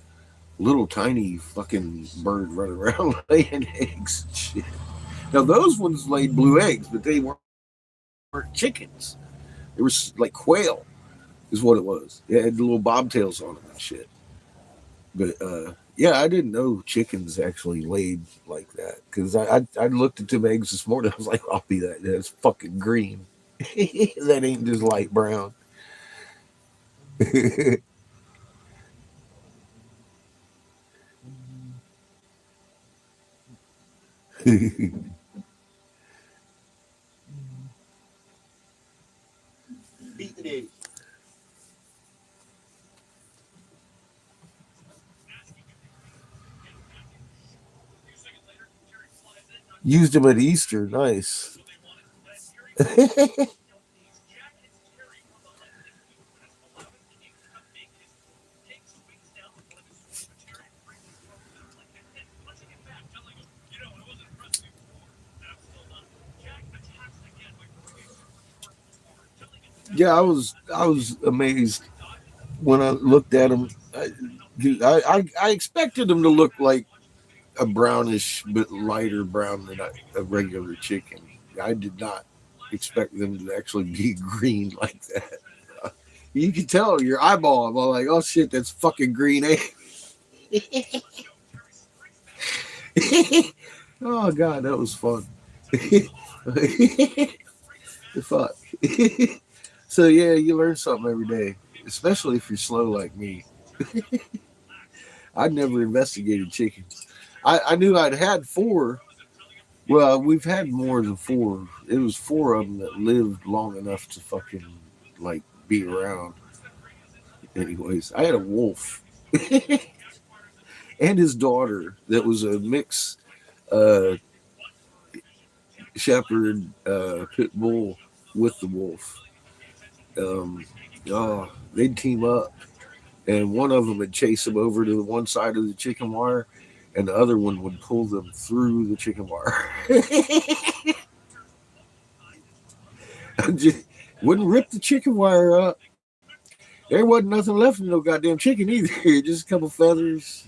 little tiny fucking bird running around laying eggs. Shit. Now those ones laid blue eggs, but they weren't chickens. They were like quail, is what it was. It had the little bobtails on them and shit. But yeah, I didn't know chickens actually laid like that because I looked at them eggs this morning. I was like, I'll be that. That's fucking green. That ain't just light brown. Beat the day. Used them at Easter. Nice. Yeah, I was amazed when I looked at them. I expected them to look like a brownish but lighter brown than a regular chicken. I did not expect them to actually be green like that. You can tell your eyeball. I'm all like, oh shit, that's fucking green egg. Oh god, that was fun. Fuck. So yeah, you learn something every day, especially if you're slow like me. I'd never investigated chickens. I knew I'd had four. Well, we've had more than four. It was four of them that lived long enough to fucking like be around. Anyways, I had a wolf and his daughter that was a mix uh, shepherd pit bull with the wolf. Um, oh, they'd team up, and one of them would chase them over to the one side of the chicken wire, and the other one would pull them through the chicken wire. Just, wouldn't rip the chicken wire up. There wasn't nothing left of no goddamn chicken either. Just a couple feathers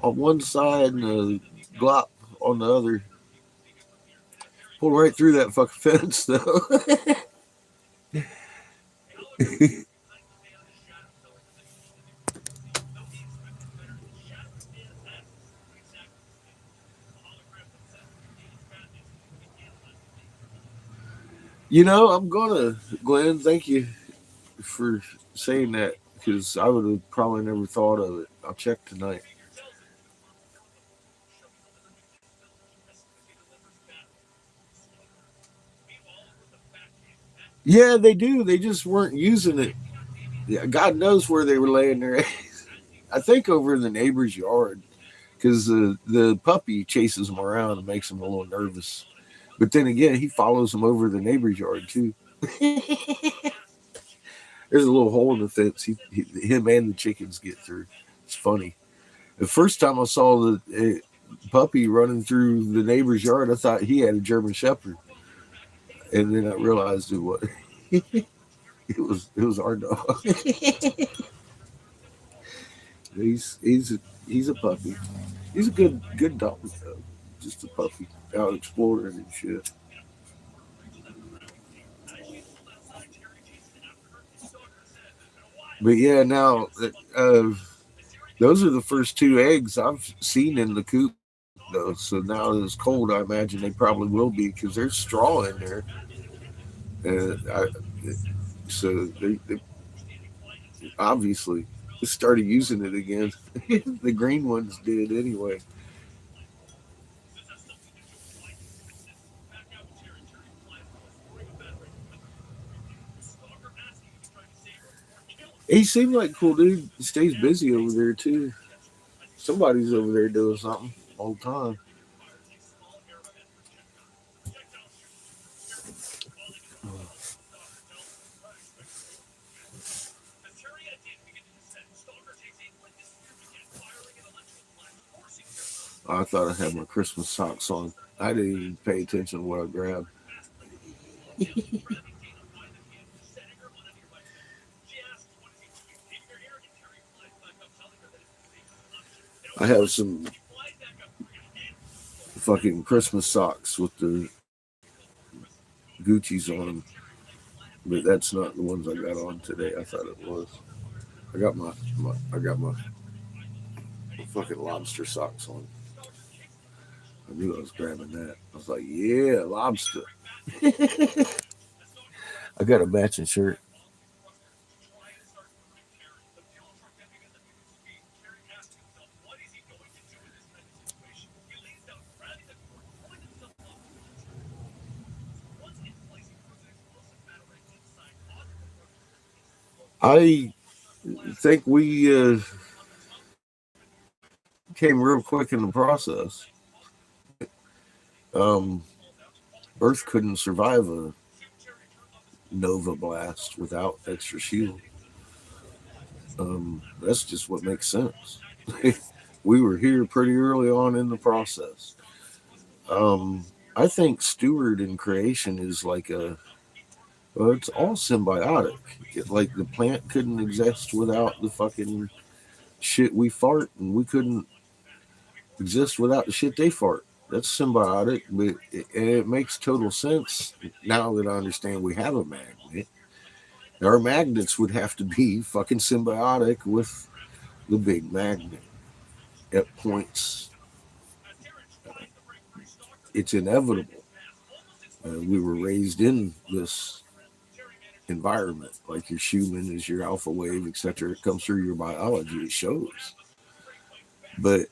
on one side and a glop on the other. Pulled right through that fucking fence though. I'm gonna, Glenn, thank you for saying that because I would have probably never thought of it. I'll check tonight. Yeah, they do. They just weren't using it. Yeah, God knows where they were laying their eggs. I think over in the neighbor's yard because the puppy chases them around and makes them a little nervous. But then again, he follows them over the neighbor's yard too. There's a little hole in the fence. Him and the chickens get through. It's funny. The first time I saw puppy running through the neighbor's yard. I thought he had a German Shepherd, and then I realized it was it was our dog. He's a puppy. He's a good dog though. Just a puppy out exploring and shit. But yeah, now those are the first two eggs I've seen in the coop though. So now that it's cold, I imagine they probably will be because there's straw in there. I, so they obviously started using it again. The green ones did anyway. He seemed like a cool dude. He stays busy over there too. Somebody's over there doing something all the time. I thought I had my Christmas socks on. I didn't even pay attention to what I grabbed. I have some fucking Christmas socks with the Gucci's on them, but that's not the ones I got on today. I thought it was. I got my fucking lobster socks on. I knew I was grabbing that. I was like, yeah, lobster. I got a matching shirt. I think we came real quick in the process. Um, Earth couldn't survive a Nova blast without extra shield. That's just what makes sense. We were here pretty early on in the process. Um, I think steward in creation is like well, it's all symbiotic. Like the plant couldn't exist without the fucking shit we fart, and we couldn't exist without the shit they fart. That's symbiotic, but it makes total sense now that I understand we have a magnet. Our magnets would have to be fucking symbiotic with the big magnet at points. It's inevitable. We were raised in this environment, like your Schumann is your alpha wave, etc. It comes through your biology, it shows. But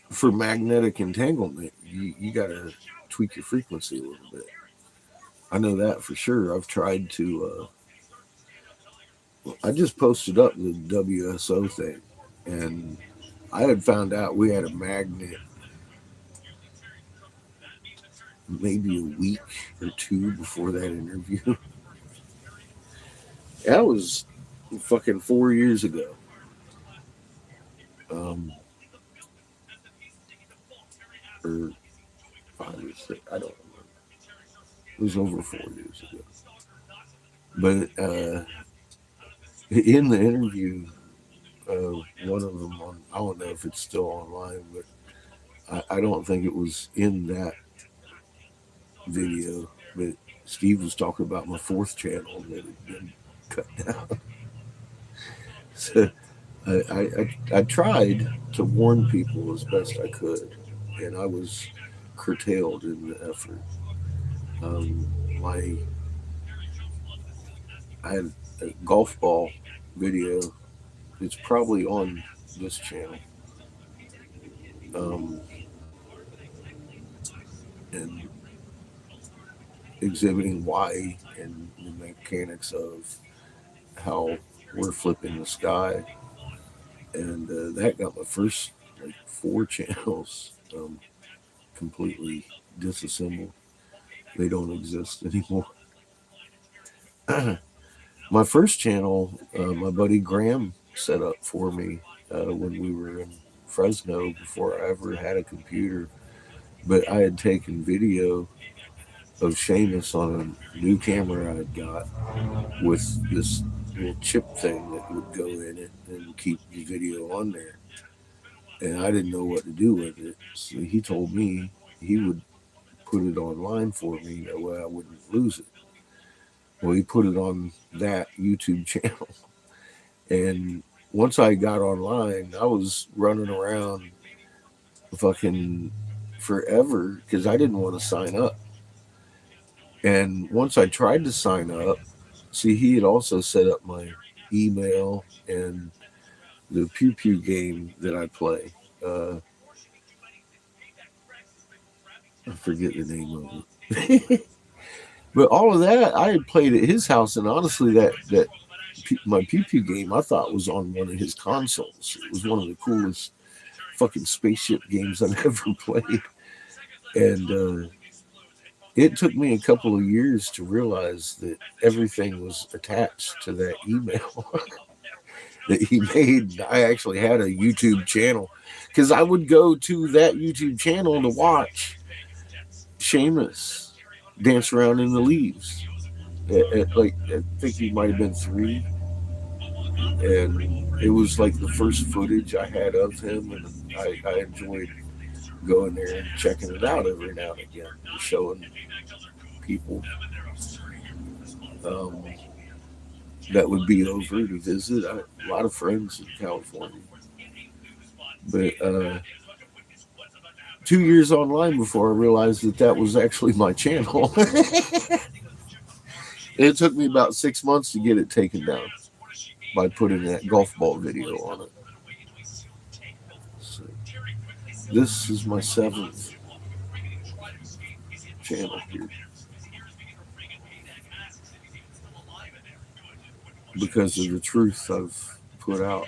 for magnetic entanglement, you got to tweak your frequency a little bit. I know that for sure. I've tried to. I just posted up the WSO thing, and I had found out we had a magnet maybe a week or two before that interview. That was fucking 4 years ago. Um, or 5 or 6. I don't remember. It was over 4 years ago. But in the interview, one of them on, I don't know if it's still online, but I don't think it was in that video. But Steve was talking about my fourth channel that had been cut down. So I tried to warn people as best I could, and I was curtailed in the effort. My I had a golf ball video. It's probably on this channel, um, and exhibiting why and the mechanics of how we're flipping the sky, and that got my first like four channels completely disassembled. They don't exist anymore. My first channel, my buddy Graham set up for me when we were in Fresno before I ever had a computer, but I had taken video of Seamus on a new camera I had got with this little chip thing that would go in it and keep the video on there. And I didn't know what to do with it. So he told me he would put it online for me, that way I wouldn't lose it. Well, he put it on that YouTube channel. And once I got online, I was running around fucking forever because I didn't want to sign up. And once I tried to sign up, see, he had also set up my email and the Pew Pew game that I play. I forget the name of it. But all of that, I had played at his house, and honestly, that my Pew Pew game I thought was on one of his consoles. It was one of the coolest fucking spaceship games I've ever played. And it took me a couple of years to realize that everything was attached to that email that he made. I actually had a YouTube channel because I would go to that YouTube channel to watch Seamus dance around in the leaves. Like, I think he might have been 3, and it was like the first footage I had of him, and I enjoyed going there and checking it out every now and again, showing people that would be over to visit. I had a lot of friends in California, but 2 years online before I realized that was actually my channel. It took me about 6 months to get it taken down by putting that golf ball video on it. So, this is my 7th channel here. Because of the truth I've put out.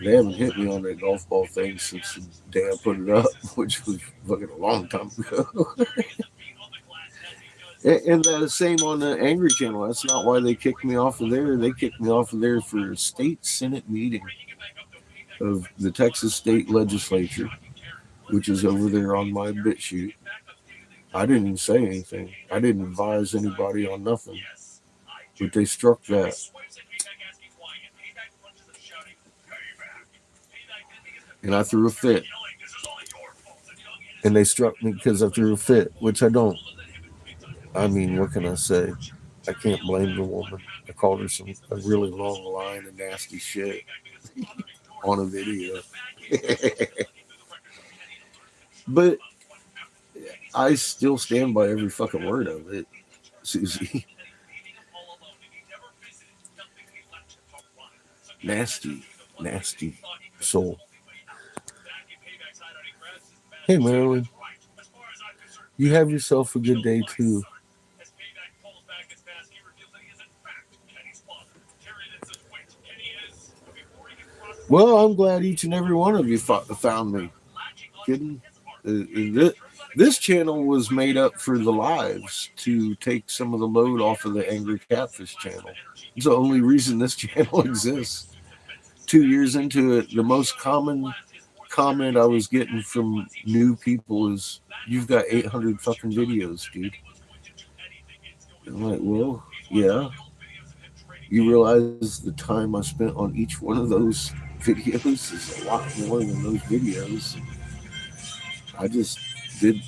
They haven't hit me on that golf ball thing since the day I put it up, which was fucking a long time ago. And the same on the Angry channel. That's not why they kicked me off of there. They kicked me off of there for a state Senate meeting of the Texas State Legislature, which is over there on my BitChute. I didn't even say anything. I didn't advise anybody on nothing. But they struck that. And I threw a fit. And they struck me because I threw a fit, which I don't. I mean, what can I say? I can't blame the woman. I called her a really long line of nasty shit on a video. But I still stand by every fucking word of it, Susie. Nasty soul. Hey, Marilyn. You have yourself a good day, too. Well, I'm glad each and every one of you found me. Kidding? This channel was made up for the lives to take some of the load off of the Angry Catfish channel. It's the only reason this channel exists. 2 years into it, the most common comment I was getting from new people is, "You've got 800 fucking videos, dude." I'm like, well, yeah. You realize the time I spent on each one of those videos is a lot more than those videos. I just did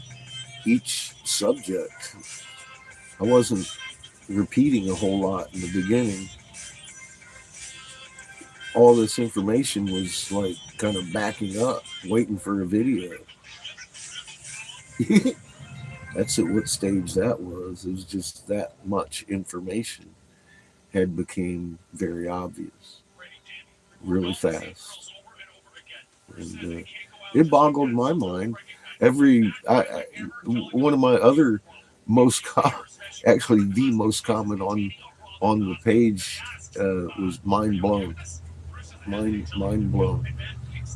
each subject. I wasn't repeating a whole lot in the beginning. All this information was like kind of backing up, waiting for a video. That's at what stage that was. It was just that much information had became very obvious really fast. And it boggled my mind. One of my other actually the most common on the page was mind blown. Mind blown.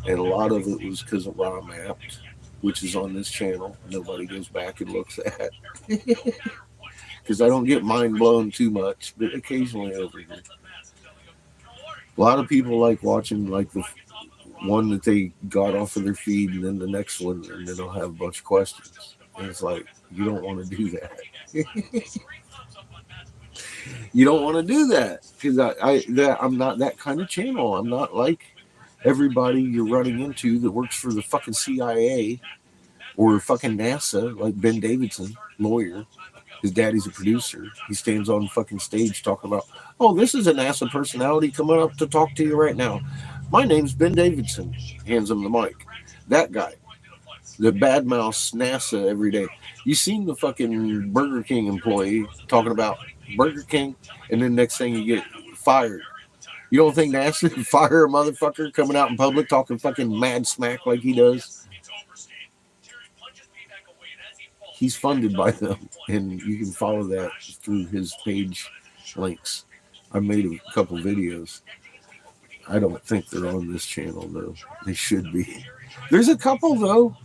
And a lot of it was because of Raw Mapped, which is on this channel. Nobody goes back and looks at. Because I don't get mind blown too much, but occasionally over here. A lot of people like watching like the one that they got off of their feed, and then the next one, and then they'll have a bunch of questions. And it's like, you don't want to do that. You don't want to do that because I'm not that kind of channel. I'm not like everybody you're running into that works for the fucking CIA or fucking NASA, like Ben Davidson, lawyer. His daddy's a producer. He stands on fucking stage talking about, oh, this is a NASA personality coming up to talk to you right now. My name's Ben Davidson. Hands him the mic. That guy, the badmouths NASA every day. You seen the fucking Burger King employee talking about Burger King, and then next thing you get fired. You don't think NASA would fire a motherfucker coming out in public talking fucking mad smack like he does? He's funded by them, and you can follow that through his page links. I made a couple videos. I don't think they're on this channel though. They should be. There's a couple though.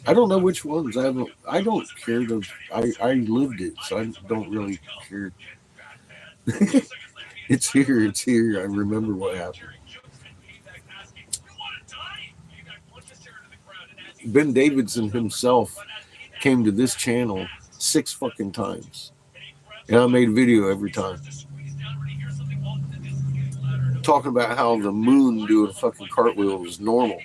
I don't know which ones. I don't care to. I lived it, so I don't really care. It's here. It's here. I remember what happened. Ben Davidson himself came to this channel 6 fucking times, and I made a video every time talking about how the moon doing fucking cartwheels is normal.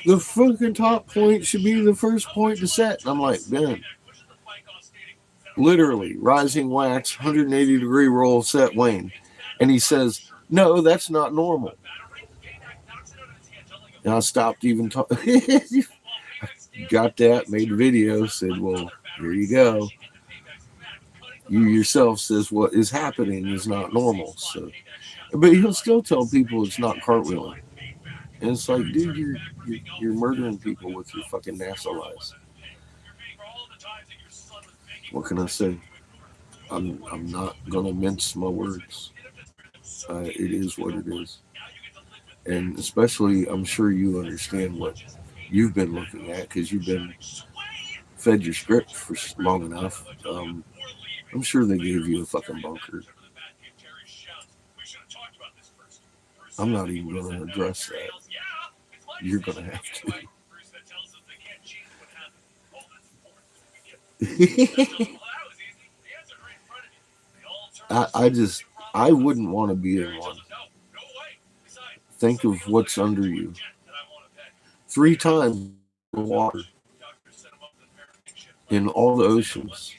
The fucking top point should be the first point to set. And I'm like, Ben, literally, rising wax, 180 degree roll, set, wane. And he says, no, that's not normal. And I stopped even talking. Got that, made a video, said, well, here you go. You yourself says what is happening is not normal. So, but he'll still tell people it's not cartwheeling. And it's like, dude, you're murdering people with your fucking NASA lies. What can I say? I'm not gonna mince my words. It is what it is. And especially, I'm sure you understand what you've been looking at because you've been fed your script for long enough. I'm sure they gave you a fucking bunker. I'm not even going to address that. You're going to have to. I wouldn't want to be in one. Think of what's under you. 3 times the water in all the oceans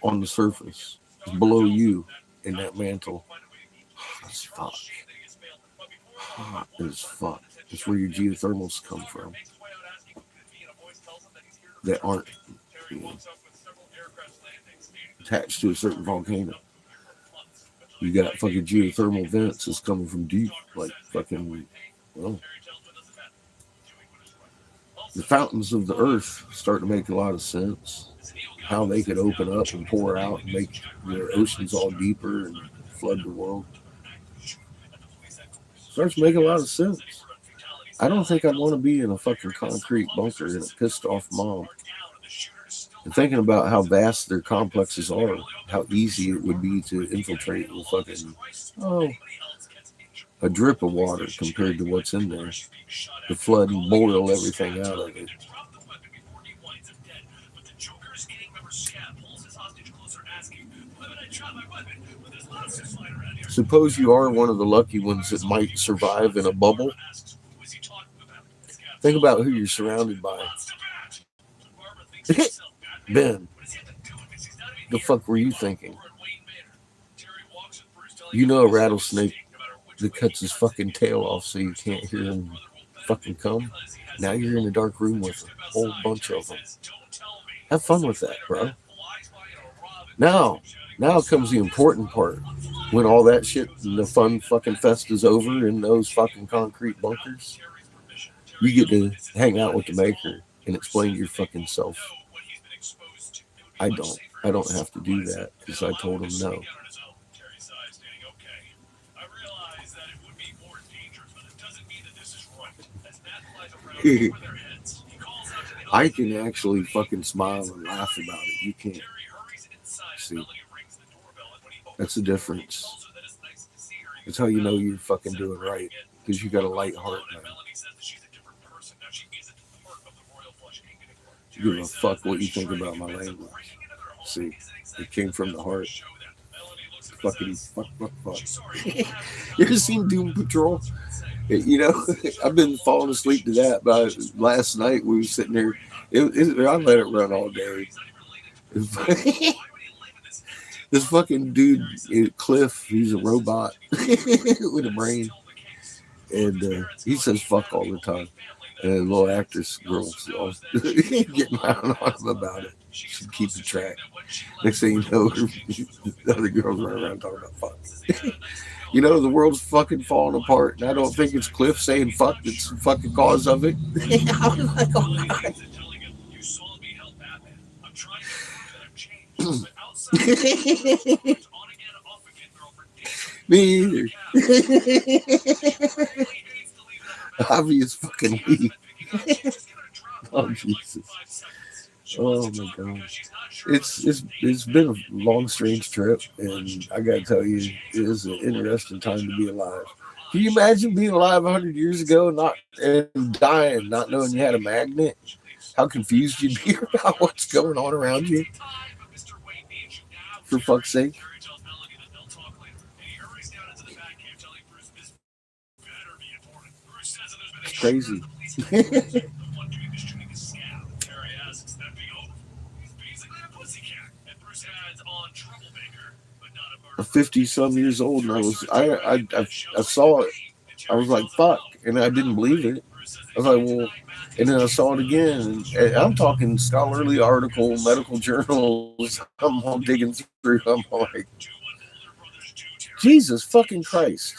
on the surface is below you in that mantle. Hot as fuck. Hot as fuck. That's where your geothermals come from. That aren't attached to a certain volcano. You got fucking geothermal vents that's coming from deep, like fucking, well, the fountains of the earth start to make a lot of sense. How they could open up and pour out and make their oceans all deeper and flood the world. Starts making a lot of sense. I don't think I'd want to be in a fucking concrete bunker in a pissed off mom. And thinking about how vast their complexes are, how easy it would be to infiltrate with fucking, a drip of water compared to what's in there. To flood and boil everything out of it. Suppose you are one of the lucky ones that might survive in a bubble. Think about who you're surrounded by. Ben, the fuck were you thinking? You know a rattlesnake that cuts his fucking tail off so you can't hear him fucking come? Now you're in a dark room with a whole bunch of them. Have fun with that, bro. Now comes the important part. When all that shit, the fun fucking fest is over in those fucking concrete bunkers, you get to hang out with the maker and explain your fucking self. I don't have to do that because I told him no. I can actually fucking smile and laugh about it. You can't. See, that's the difference. That's how you know you're fucking doing right, because you got a light heart, man. You give a fuck what you think about my language. See, it came from the heart. Fuckity fuck. You ever seen Doom Patrol? You know, I've been falling asleep to that. But last night we were sitting there. I let it run all day. This fucking dude, Cliff, he's a robot with a brain, and he says fuck all the time. And the little actress girls all getting around on him about it. She's keeping track. Next thing you know, the other girls run around talking about fuck. You know, the world's fucking falling apart, and I don't think it's Cliff saying fuck that's the fucking cause of it. I was like, oh god. Me either. Obvious fucking weed. Oh Jesus. Oh my god. It's been a long, strange trip, and I gotta tell you, it is an interesting time to be alive. Can you imagine being alive 100 years ago and dying, not knowing you had a magnet? How confused you'd be about what's going on around you? For fuck's sake. It's crazy. I'm 50 some years old, and I saw it. I was like, fuck, and I didn't believe it. I was like, well, and then I saw it again. And I'm talking scholarly article, medical journals. I'm all digging through. I'm like, Jesus fucking Christ.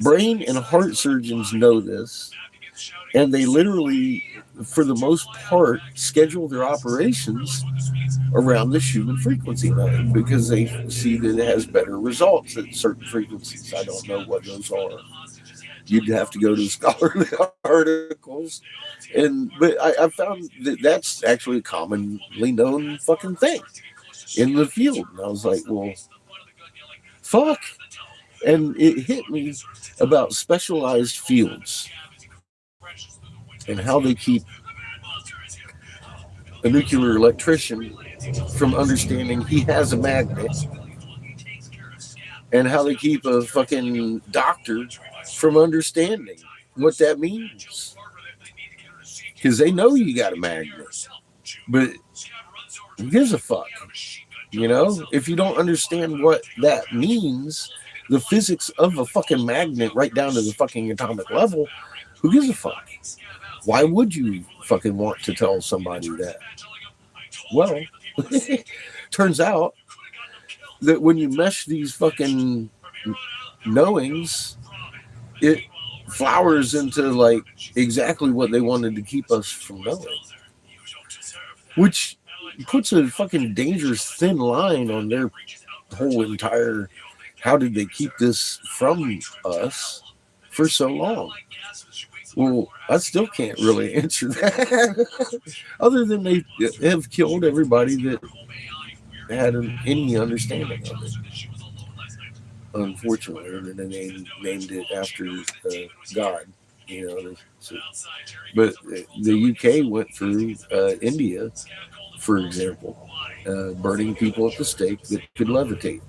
Brain and heart surgeons know this, and they literally, for the most part, schedule their operations around this human frequency because they see that it has better results at certain frequencies. I don't know what those are. You'd have to go to scholarly articles, but I found that that's actually a commonly known fucking thing in the field. And I was like, well, fuck. And it hit me about specialized fields and how they keep a nuclear electrician from understanding he has a magnet, and how they keep a fucking doctor from understanding what that means. Because they know you got a magnet, but who gives a fuck? You know, if you don't understand what that means, the physics of a fucking magnet right down to the fucking atomic level, who gives a fuck? Why would you fucking want to tell somebody that? Well, turns out that when you mesh these fucking knowings, it flowers into like exactly what they wanted to keep us from knowing, which puts a fucking dangerous thin line on their whole entire how did they keep this from us for so long. Well, I still can't really answer that other than they have killed everybody that had any understanding of it, unfortunately, and then they named it after God. You know, so, but the UK went through India, for example, burning people at the stake that could levitate,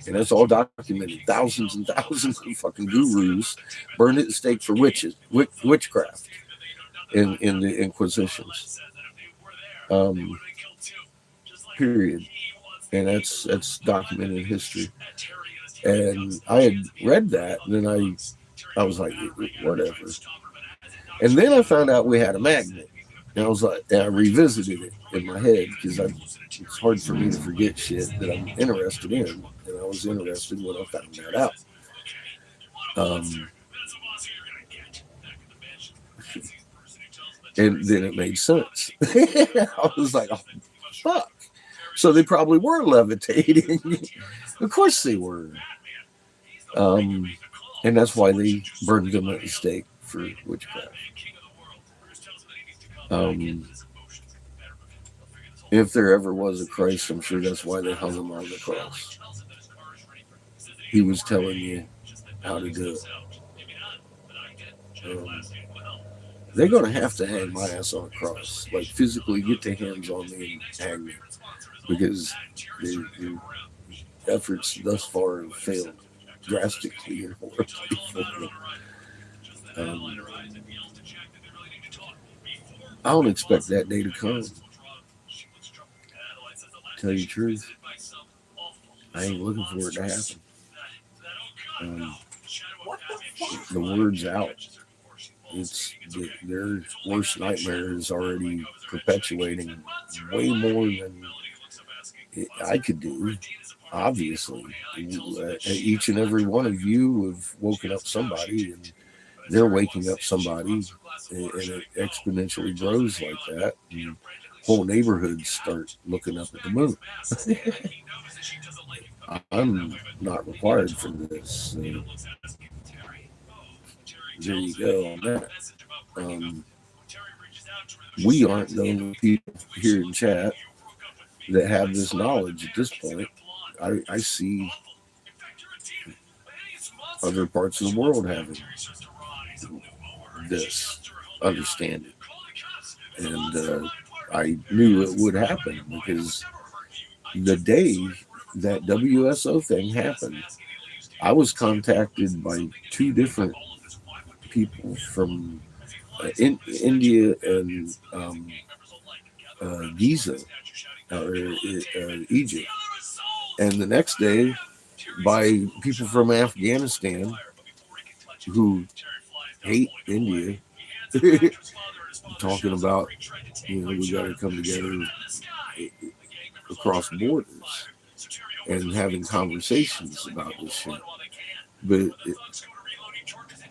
and that's all documented. Thousands and thousands of fucking gurus burned at the stake for witchcraft in the Inquisitions. Period, and that's documented history. And I had read that, and then I was like, whatever. And then I found out we had a magnet. And I was like, and I revisited it in my head because it's hard for me to forget shit that I'm interested in. And I was interested when I found that out. And then it made sense. I was like, oh, fuck. So they probably were levitating. Of course they were. And that's why they burned them at the stake for witchcraft. If there ever was a Christ, I'm sure that's why they hung him on the cross. He was telling you how to do it. They're going to have to hang my ass on a cross. Like, physically get their hands on me and hang me. Because their efforts thus far have failed drastically and horribly for me. I don't expect that day to come. Tell you the truth, I ain't looking for it to happen. The word's out. It's their worst nightmare is already perpetuating way more than I could do. Obviously, each and every one of you have woken up somebody, and they're waking up somebody, and it exponentially grows like that. And whole neighborhoods start looking up at the moon. I'm not required for this. So there you go on that. We aren't the only people here in chat that have this knowledge at this point. I see other parts of the world having this understanding. And I knew it would happen because the day that WSO thing happened, I was contacted by two different people from India and Giza, or Egypt. And the next day, by people from Afghanistan who hate India, talking about, we got to come together across borders and having conversations about this shit.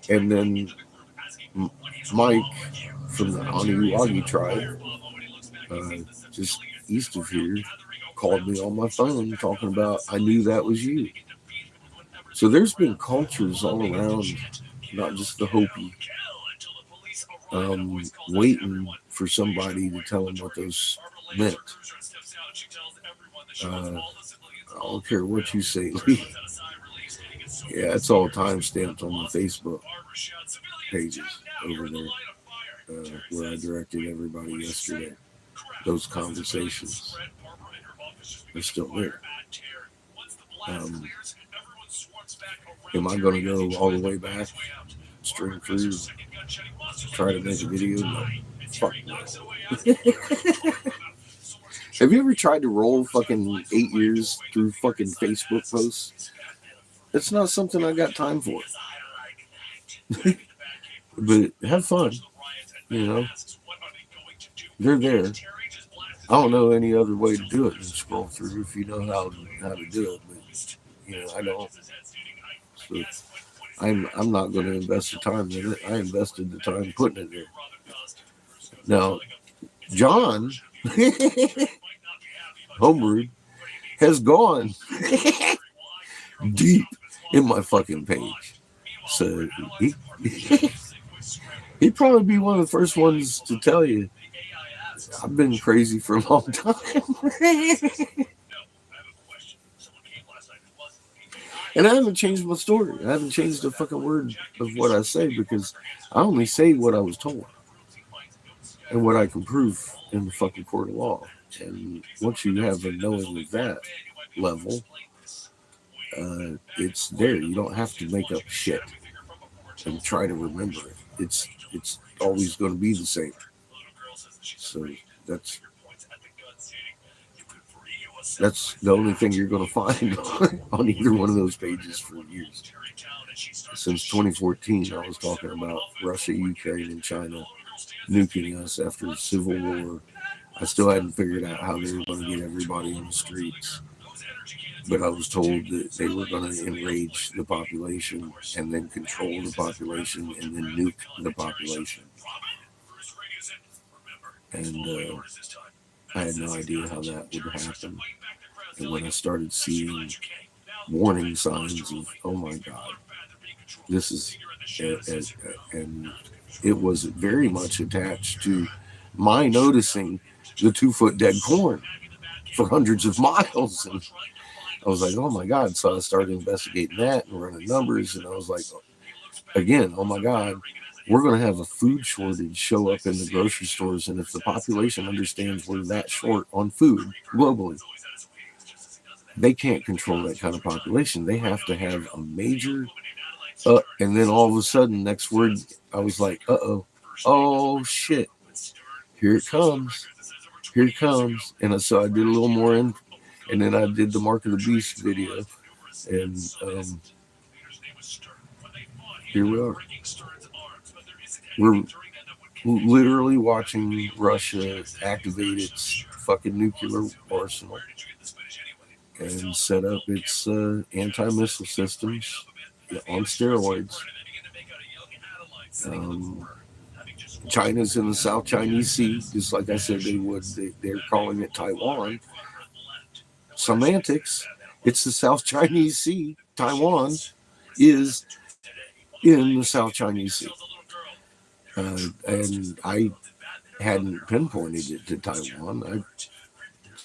And then Mike from the Aniwagi tribe, just east of here, called me on my phone talking about, I knew that was you. So there's been cultures all around, not just the Hopi, waiting for somebody to tell them what those meant. I don't care what you say, Lee. Yeah, it's all time stamped on my Facebook pages over there, where I directed everybody yesterday. Those conversations are still there. Am I going to go all the way back, string through, try to make a video? No. Fuck no. Have you ever tried to roll fucking 8 years through fucking Facebook posts? It's not something I got time for. But have fun, They're there. I don't know any other way to do it than scroll through if you know how to do it, but I don't. So I'm not going to invest the time in it. I invested the time putting it there. Now, John Homebrewed has gone deep in my fucking page. So he'd probably be one of the first ones to tell you I've been crazy for a long time. And I haven't changed my story. I haven't changed a fucking word of what I say because I only say what I was told and what I can prove in the fucking court of law. And once you have a knowing of that level, it's there. You don't have to make up shit and try to remember it. It's always going to be the same. So that's the only thing you're going to find on either one of those pages for years. Since 2014, I was talking about Russia, Ukraine, and China nuking us after the Civil War. I still hadn't figured out how they were going to get everybody on the streets. But I was told that they were going to enrage the population and then control the population and then nuke the population. And I had no idea how that would happen. And when I started seeing warning signs of, oh my God, this is, and it was very much attached to my noticing the 2-foot dead corn for hundreds of miles. And I was like, oh my God. So I started investigating that and running numbers. And I was like, again, oh my God, we're going to have a food shortage show up in the grocery stores. And if the population understands we're that short on food globally, they can't control that kind of population. They have to have a major, and then all of a sudden, next word, I was like, oh shit, here it comes. Here it comes. And so I did a little more in, and then I did the Mark of the Beast video. And here we are. We're literally watching Russia activate its fucking nuclear arsenal and set up its anti-missile systems on steroids. China's in the South Chinese Sea, just like I said they would. They're calling it Taiwan. Semantics. It's the South Chinese Sea. Taiwan is in the South Chinese Sea. And I hadn't pinpointed it to Taiwan.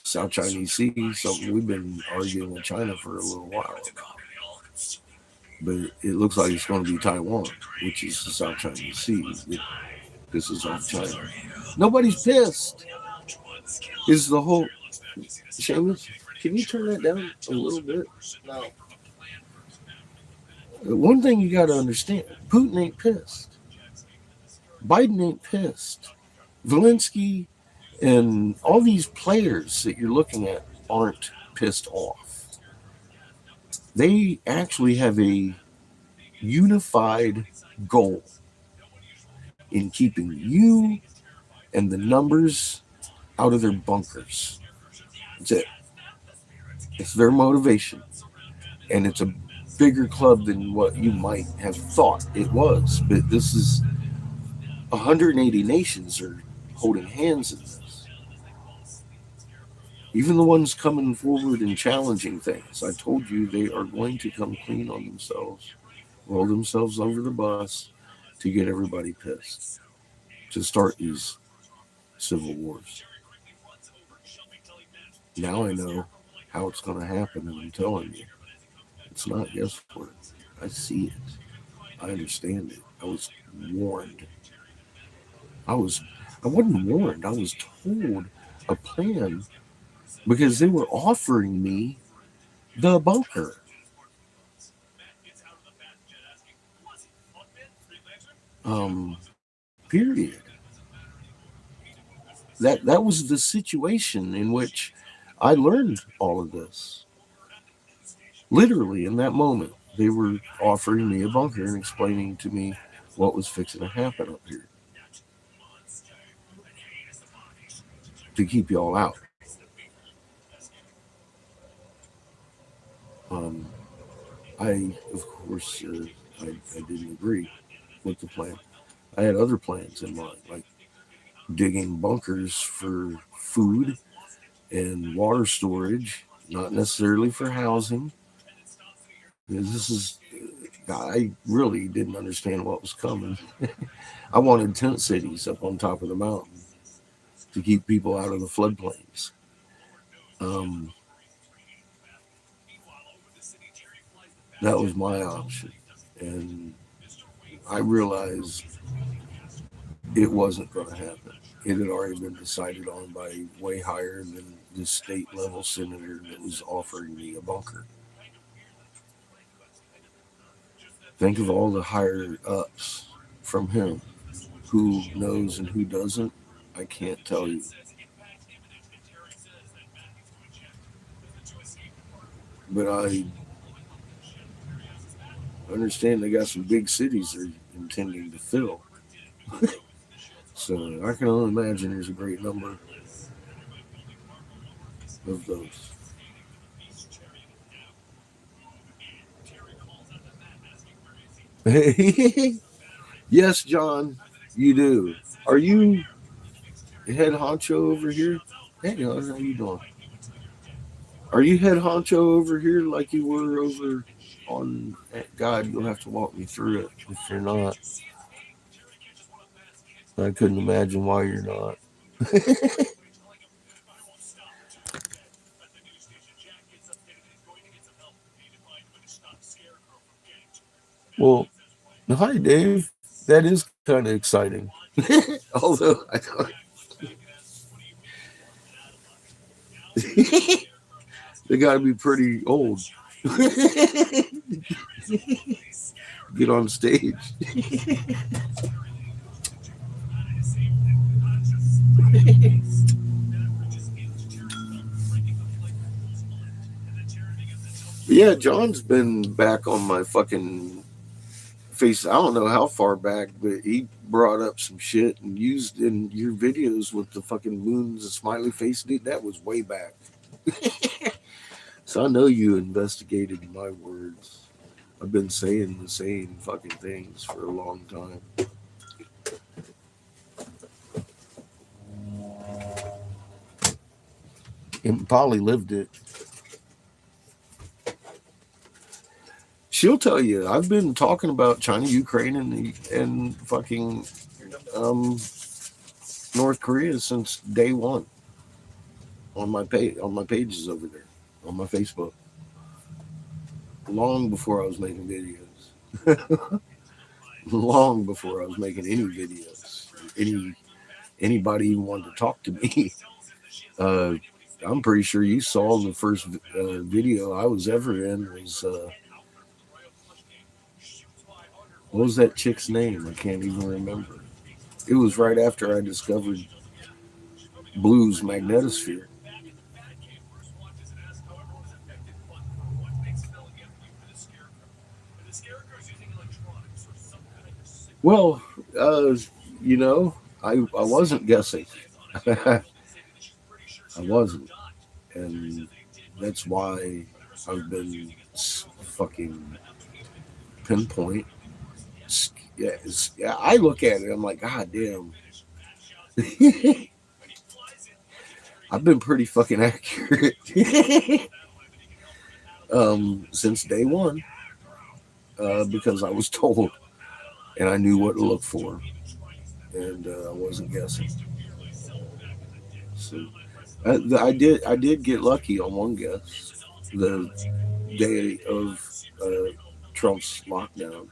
South Chinese Sea, something we've been arguing with China for a little while about. But it looks like it's going to be Taiwan, which is the South Chinese Sea. This is off China. Nobody's pissed. Is the whole... Seamus, can you turn that down a little bit? No. One thing you got to understand, Putin ain't pissed. Biden ain't pissed. Zelensky and all these players that you're looking at aren't pissed off. They actually have a unified goal in keeping you and the numbers out of their bunkers. That's it. It's their motivation. And it's a bigger club than what you might have thought it was. But this is 180 nations are holding hands in this. Even the ones coming forward and challenging things. I told you they are going to come clean on themselves, roll themselves over the bus to get everybody pissed, to start these civil wars. Now I know how it's going to happen, and I'm telling you, it's not guesswork. I see it. I understand it. I was warned. I wasn't warned. I was told a plan because they were offering me the bunker. Period. That was the situation in which I learned all of this. Literally in that moment, they were offering me a bunker and explaining to me what was fixing to happen up here to keep y'all out. I, of course, I didn't agree with the plan. I had other plans in mind, like digging bunkers for food and water storage, not necessarily for housing. This is, I really didn't understand what was coming. I wanted tent cities up on top of the mountain to keep people out of the floodplains. That was my option. And I realized it wasn't going to happen. It had already been decided on by way higher than the state level senator that was offering me a bunker. Think of all the higher ups from him. Who knows and who doesn't, I can't tell you. But I understand they got some big cities they're intending to fill. So I can only imagine there's a great number of those. Yes, John, you do. Are you head honcho over here? Hey, John, how you doing? Are you head honcho over here like you were over on God? You'll have to walk me through it if you're not. I couldn't imagine why you're not. Well, hi, Dave. That is kind of exciting. Although I don't. They got to be pretty old. Get on stage. Yeah, John's been back on my fucking face. I don't know how far back, but he brought up some shit and used in your videos with the fucking moons and smiley face. Dude, that was way back. So I know you investigated my words. I've been saying the same fucking things for a long time. And Polly lived it. She'll tell you. I've been talking about China, Ukraine, and fucking um, North Korea since day one on my pages over there on my Facebook. Long before I was making videos. Long before I was making any videos. Anybody even wanted to talk to me. Uh, I'm pretty sure you saw the first video I was ever in was what was that chick's name? I can't even remember. It was right after I discovered Blue's magnetosphere. Well, uh, you know, I wasn't guessing. I wasn't, and that's why I've been fucking pinpoint. Yeah, yeah, I look at it. I'm like, God damn. I've been pretty fucking accurate since day one because I was told and I knew what to look for, and I wasn't guessing. So I did get lucky on one guess. The day of Trump's lockdown,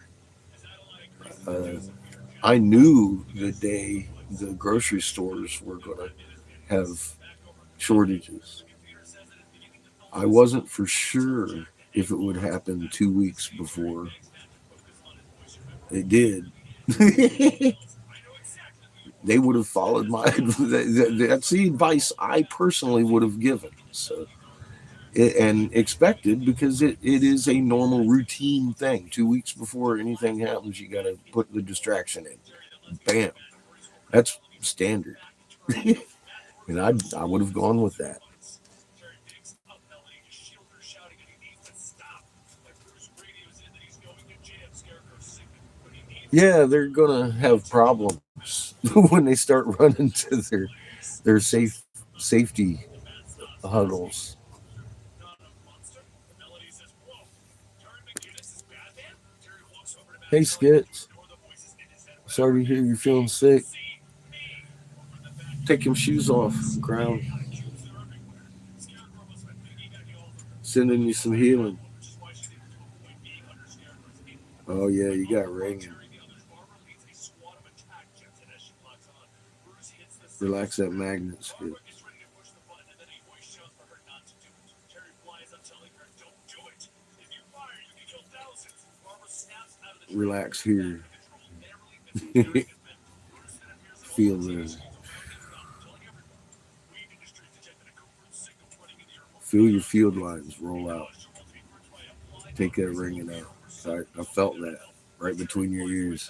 uh, I knew the day the grocery stores were going to have shortages. I wasn't for sure if it would happen 2 weeks before it did. They would have followed my. That's the advice I personally would have given. So and expected because it is a normal routine thing. 2 weeks before anything happens, you got to put the distraction in. Bam, that's standard. And I would have gone with that. Yeah, they're gonna have problems when they start running to their safety huddles. Hey Skits, sorry to hear you're feeling sick. Take your shoes off, ground. Sending you some healing. Oh yeah, you got ringing. Relax that magnet, Skit. Relax here. Feel the feel your field lines roll out. Take that ringing out. I felt that right between your ears.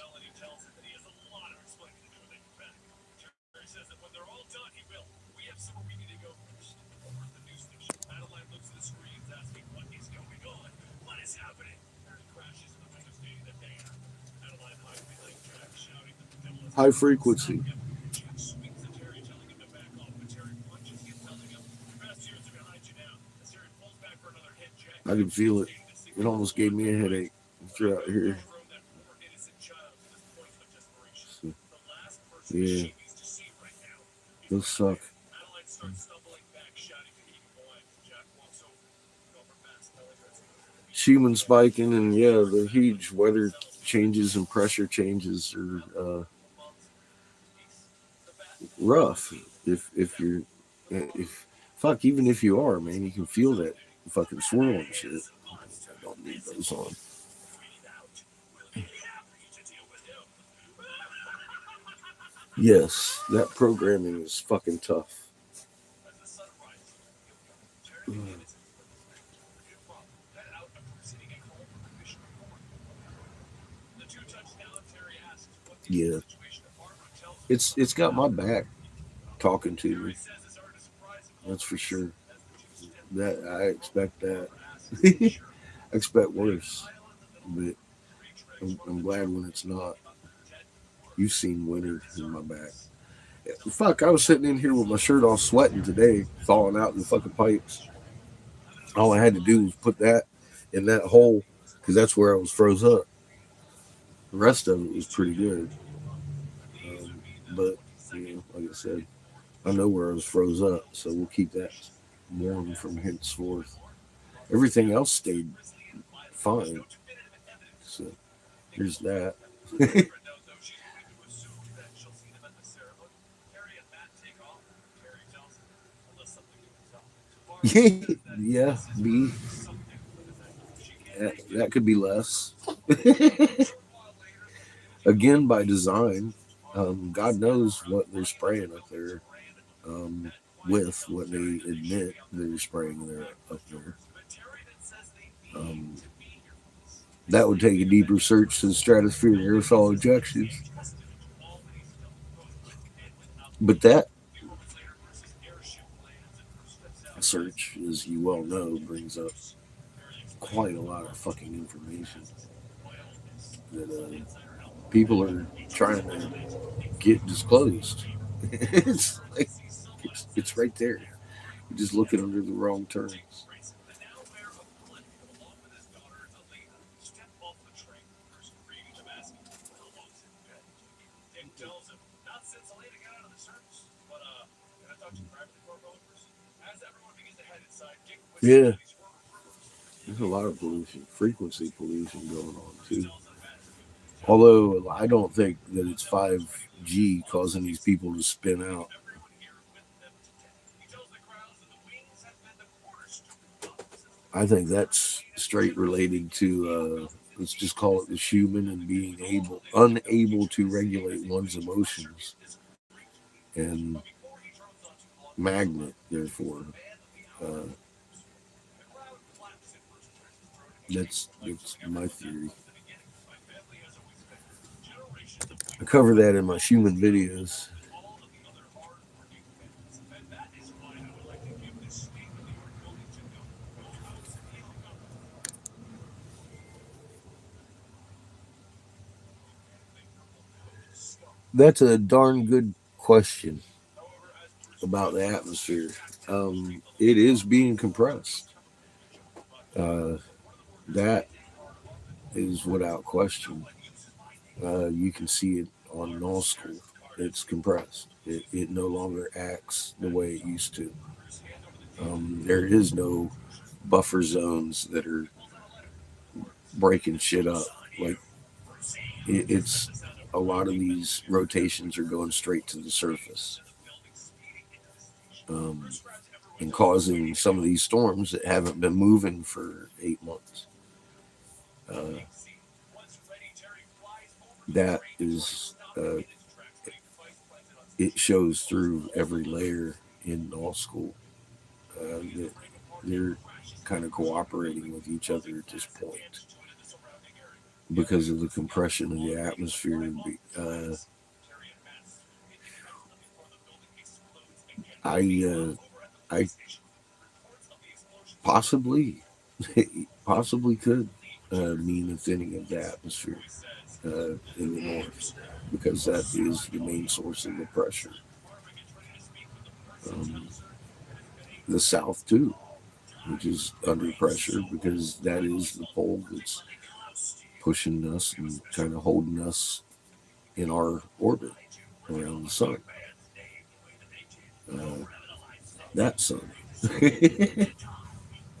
High frequency. I can feel it. It almost gave me a headache throughout here. So, yeah, it'll suck. human spiking, and yeah, the huge weather changes and pressure changes are rough. If you're if fuck, even if you are, man, you can feel that fucking swirl and shit. I don't need those on. Yes, that programming is fucking tough. Yeah, it's got my back talking to me. That's for sure. That I expect that. I expect worse, but I'm glad when it's not. You've seen winter in my back. Fuck, I was sitting in here with my shirt all sweating today, falling out in the fucking pipes. All I had to do was put that in that hole because that's where I was froze up. The rest of it was pretty good. But, like I said, I know where I was froze up, so we'll keep that warm from henceforth. Everything else stayed fine. So here's that. Yeah, B. That could be less. Again, by design. God knows what they're spraying up there with, what they admit they're spraying there up there. Um, that would take a deeper search to the stratosphere and aerosol ejections. But that search, as you well know, brings up quite a lot of fucking information that people are trying to get disclosed. It's right there. You just look at it under the wrong terms. Yeah, there's a lot of pollution, frequency pollution going on too. Although I don't think that it's 5G causing these people to spin out. I think that's straight related to let's just call it the human and being unable to regulate one's emotions and magnet. Therefore, uh, that's my theory. I cover that in my human videos. That's a darn good question about the atmosphere. It is being compressed. Uh, that is without question. You can see it on null school. It's compressed. It no longer acts the way it used to. There is no buffer zones that are breaking shit up. Like it's a lot of these rotations are going straight to the surface, um, and causing some of these storms that haven't been moving for 8 months. Uh, that is it shows through every layer in all school. That they're kind of cooperating with each other at this point because of the compression of the atmosphere. I I possibly possibly could mean a thinning of the atmosphere in the north because that is the main source of the pressure. Um, the south too, which is under pressure because that is the pole that's pushing us and kind of holding us in our orbit around the sun. Uh, that sun that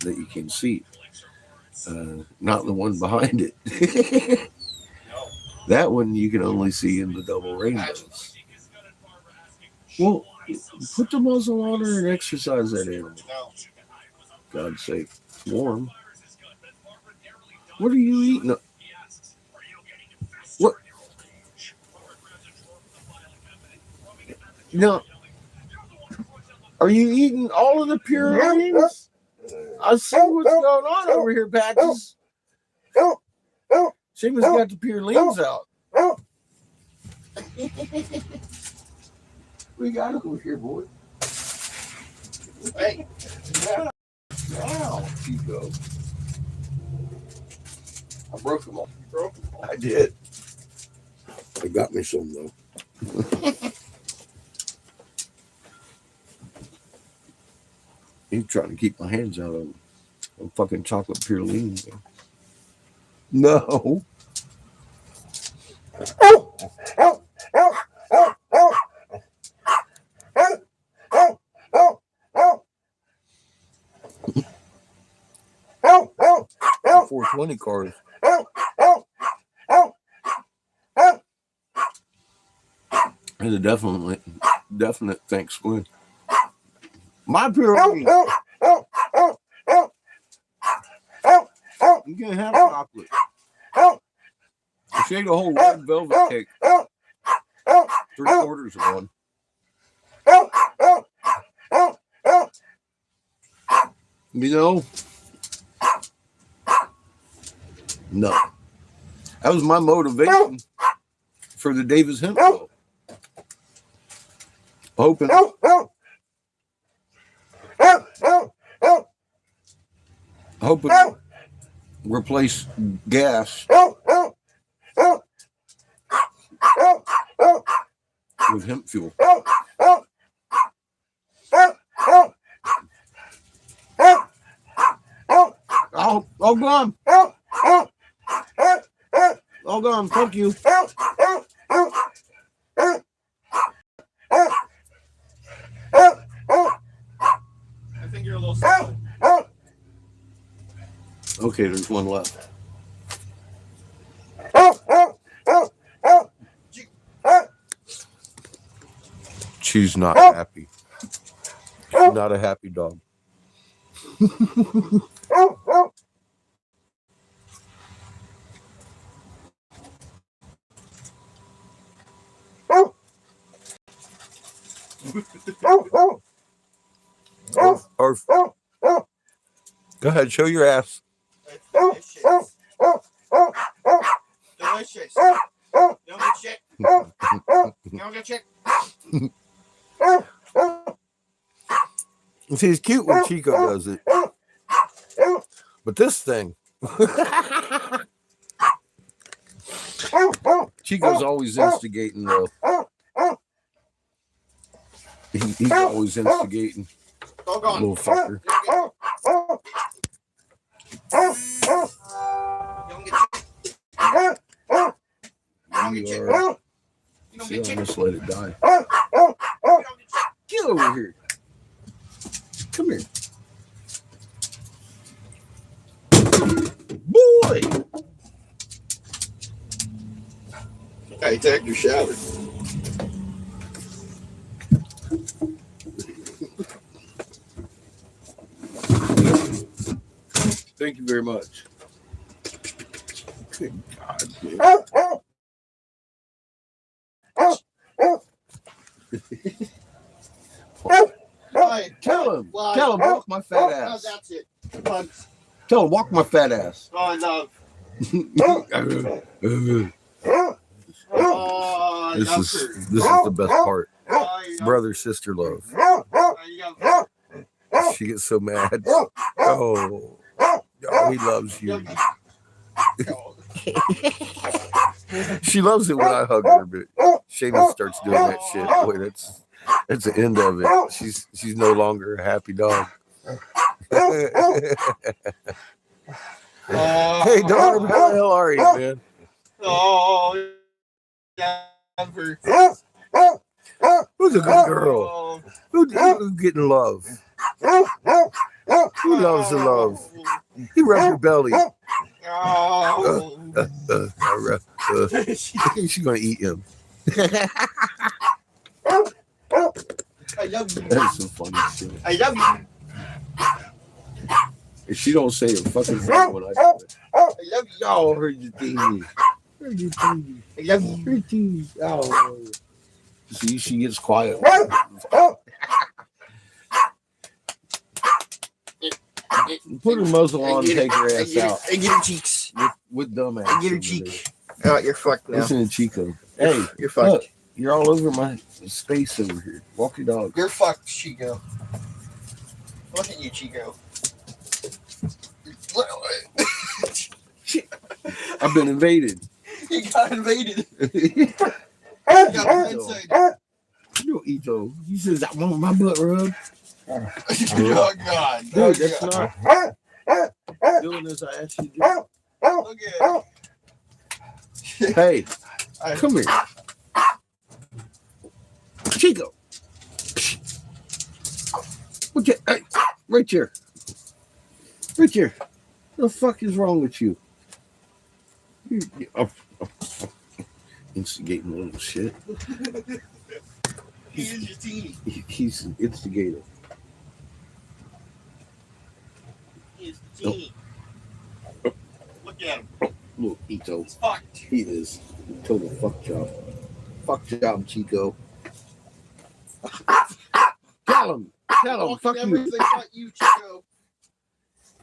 you can see. Not the one behind it. That one you can only see in the double rainbows. Well, put the muzzle on her and exercise that animal. No. God's sake, it's warm. What are you eating? What? No. Are you eating all of the purines? I see what's going on over here, Patches. Seamus got the purines out. We got it over here, boy. Hey. Wow, Chico. I broke them all. You broke them all. I did. They got me some, though. He's trying to keep my hands out of fucking chocolate purine. No. $420 cars. It's a definite thanks, Glenn. My purine. You can have chocolate. Shade a whole red velvet cake. 3/4 of one. You know? No. That was my motivation for the Davis Hemp Show. Hoping replace gas with hemp fuel. All gone. All gone. Thank you. I think you're a little slow. Okay, there's one left. She's not happy. She's not a happy dog. Arf. Go ahead, show your ass. Delicious. Delicious. You don't get shit. You don't get shit. See, it's cute when Chico does it. But this thing. Chico's always instigating, though. He's always instigating. Little fucker. See, I almost let it die. Get over here. Come here. Boy! Hey, take your shower. Thank you very much. Good God, dude. Tell him, walk my fat ass. That's it. Bugs. Tell him, walk my fat ass. Oh, I love. This is the best part. Brother sister love. She gets so mad. Oh, he loves you. She loves it when I hug her, but Seamus starts doing that shit. Boy, that's the end of it. She's no longer a happy dog. Hey, daughter, how the hell are you, man? Oh, never. Who's a good girl? Who's getting love? Who loves the love? He rubs your belly. Oh. She's gonna eat him. I love you. That's some funny shit. I love you. If she don't say a fucking thing when I do it. I love you. Oh, heard you teeny. Heard you teeny. I love you. Heard teeny. Oh. See, she gets quiet. Put her muzzle on and take her ass out. I get her cheeks. With dumb ass. I get her cheek. Oh, you're fucked now. Listen to Chico. Hey, You're fucked. look, you're all over my space over here. Walk your dog. You're fucked, Chico. Look at you, Chico. I've been invaded. He got invaded. You Got inside. know, Ito. He says, I want my butt rubbed. Oh, God. Dude, that's not doing as I asked you to do. Look at it. Hey, come here. Chico. What you, hey, right here. Right here. The fuck is wrong with you? Instigating little shit. He is your team. He's an instigator. He is the team. Look at him. Look, Ito. He's fucked. He is total fuck job. Fuck job, Chico. Tell him. Walking Fuck you. everything but you, Chico.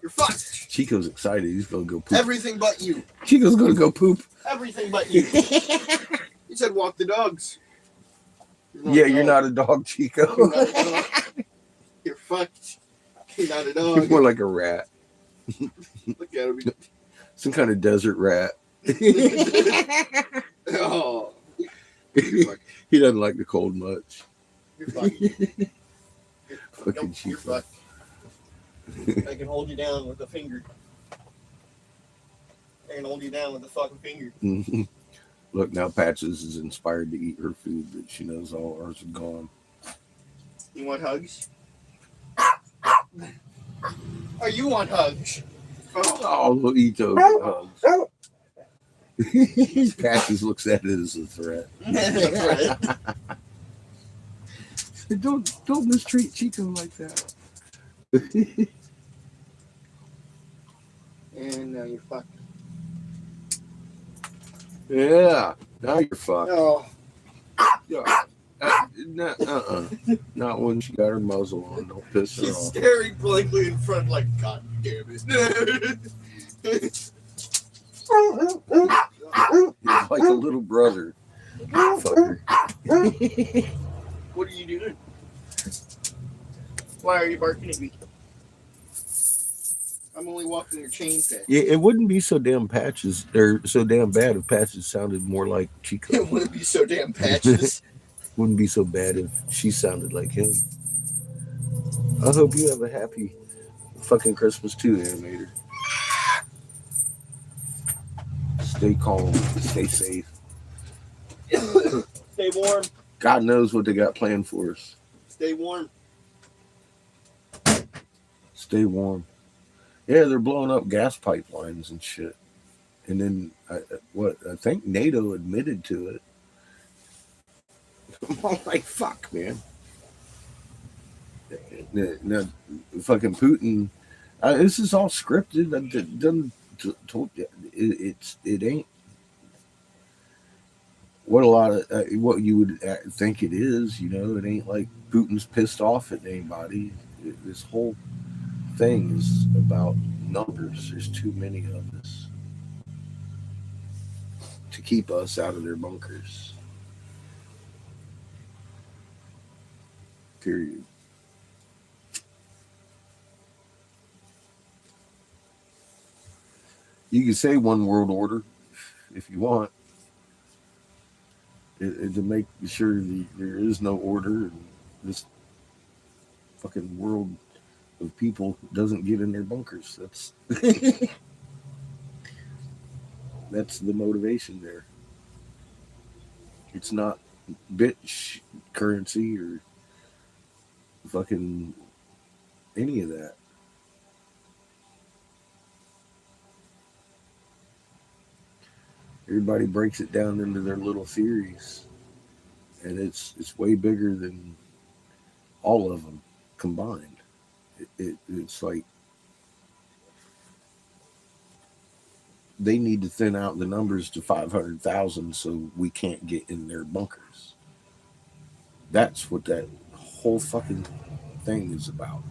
You're fucked. Chico's excited. He's gonna go poop. Everything but you. Chico's gonna go poop. Everything but you. He said walk the dogs. Yeah, you're not a dog, Chico. You're not a dog. You're fucked. You're not a You're dog. more like a rat. Look at him. Some kind of desert rat. Oh. He doesn't like the cold much. You're fucked. Fucking You're Chico. fucked. I can hold you down with a finger. I can hold you down with a fucking finger. Mhm. Look, now Patches is inspired to eat her food, but she knows all ours are gone. You want hugs? Oh, you want hugs? Oh. Oh, little Ito hugs. Patches looks at it as a threat. Don't mistreat Chico like that. And now you're fucked. Yeah, now you're fucked. Oh. Yeah. Not when she got her muzzle on. Don't piss her She's off. staring blankly in front like, God damn it. He's like a little brother. Fucker. What are you doing? Why are you barking at me? I'm only walking your chain pet. Yeah, it wouldn't be so damn Patches or so damn bad if Patches sounded more like Chico. It wouldn't be so damn Patches. Wouldn't be so bad if she sounded like him. I hope you have a happy fucking Christmas too, animator. Stay calm, stay safe. Stay warm. God knows what they got planned for us. Stay warm. Stay warm. Yeah, they're blowing up gas pipelines and shit. And then, I think NATO admitted to it. I'm like, fuck, man. Now, fucking Putin. This is all scripted. I done told you it ain't what a lot of what you would think it is. You know, it ain't like Putin's pissed off at anybody. This whole thing is about numbers. There's too many of us to keep us out of their bunkers. Period. You can say one world order if you want, to make sure there is no order and this fucking world of people doesn't get in their bunkers. That's the motivation there. It's not currency or fucking any of that. Everybody breaks it down into their little theories, and it's way bigger than all of them combined. It's like they need to thin out the numbers to 500,000 so we can't get in their bunkers. That's what that whole fucking thing is about.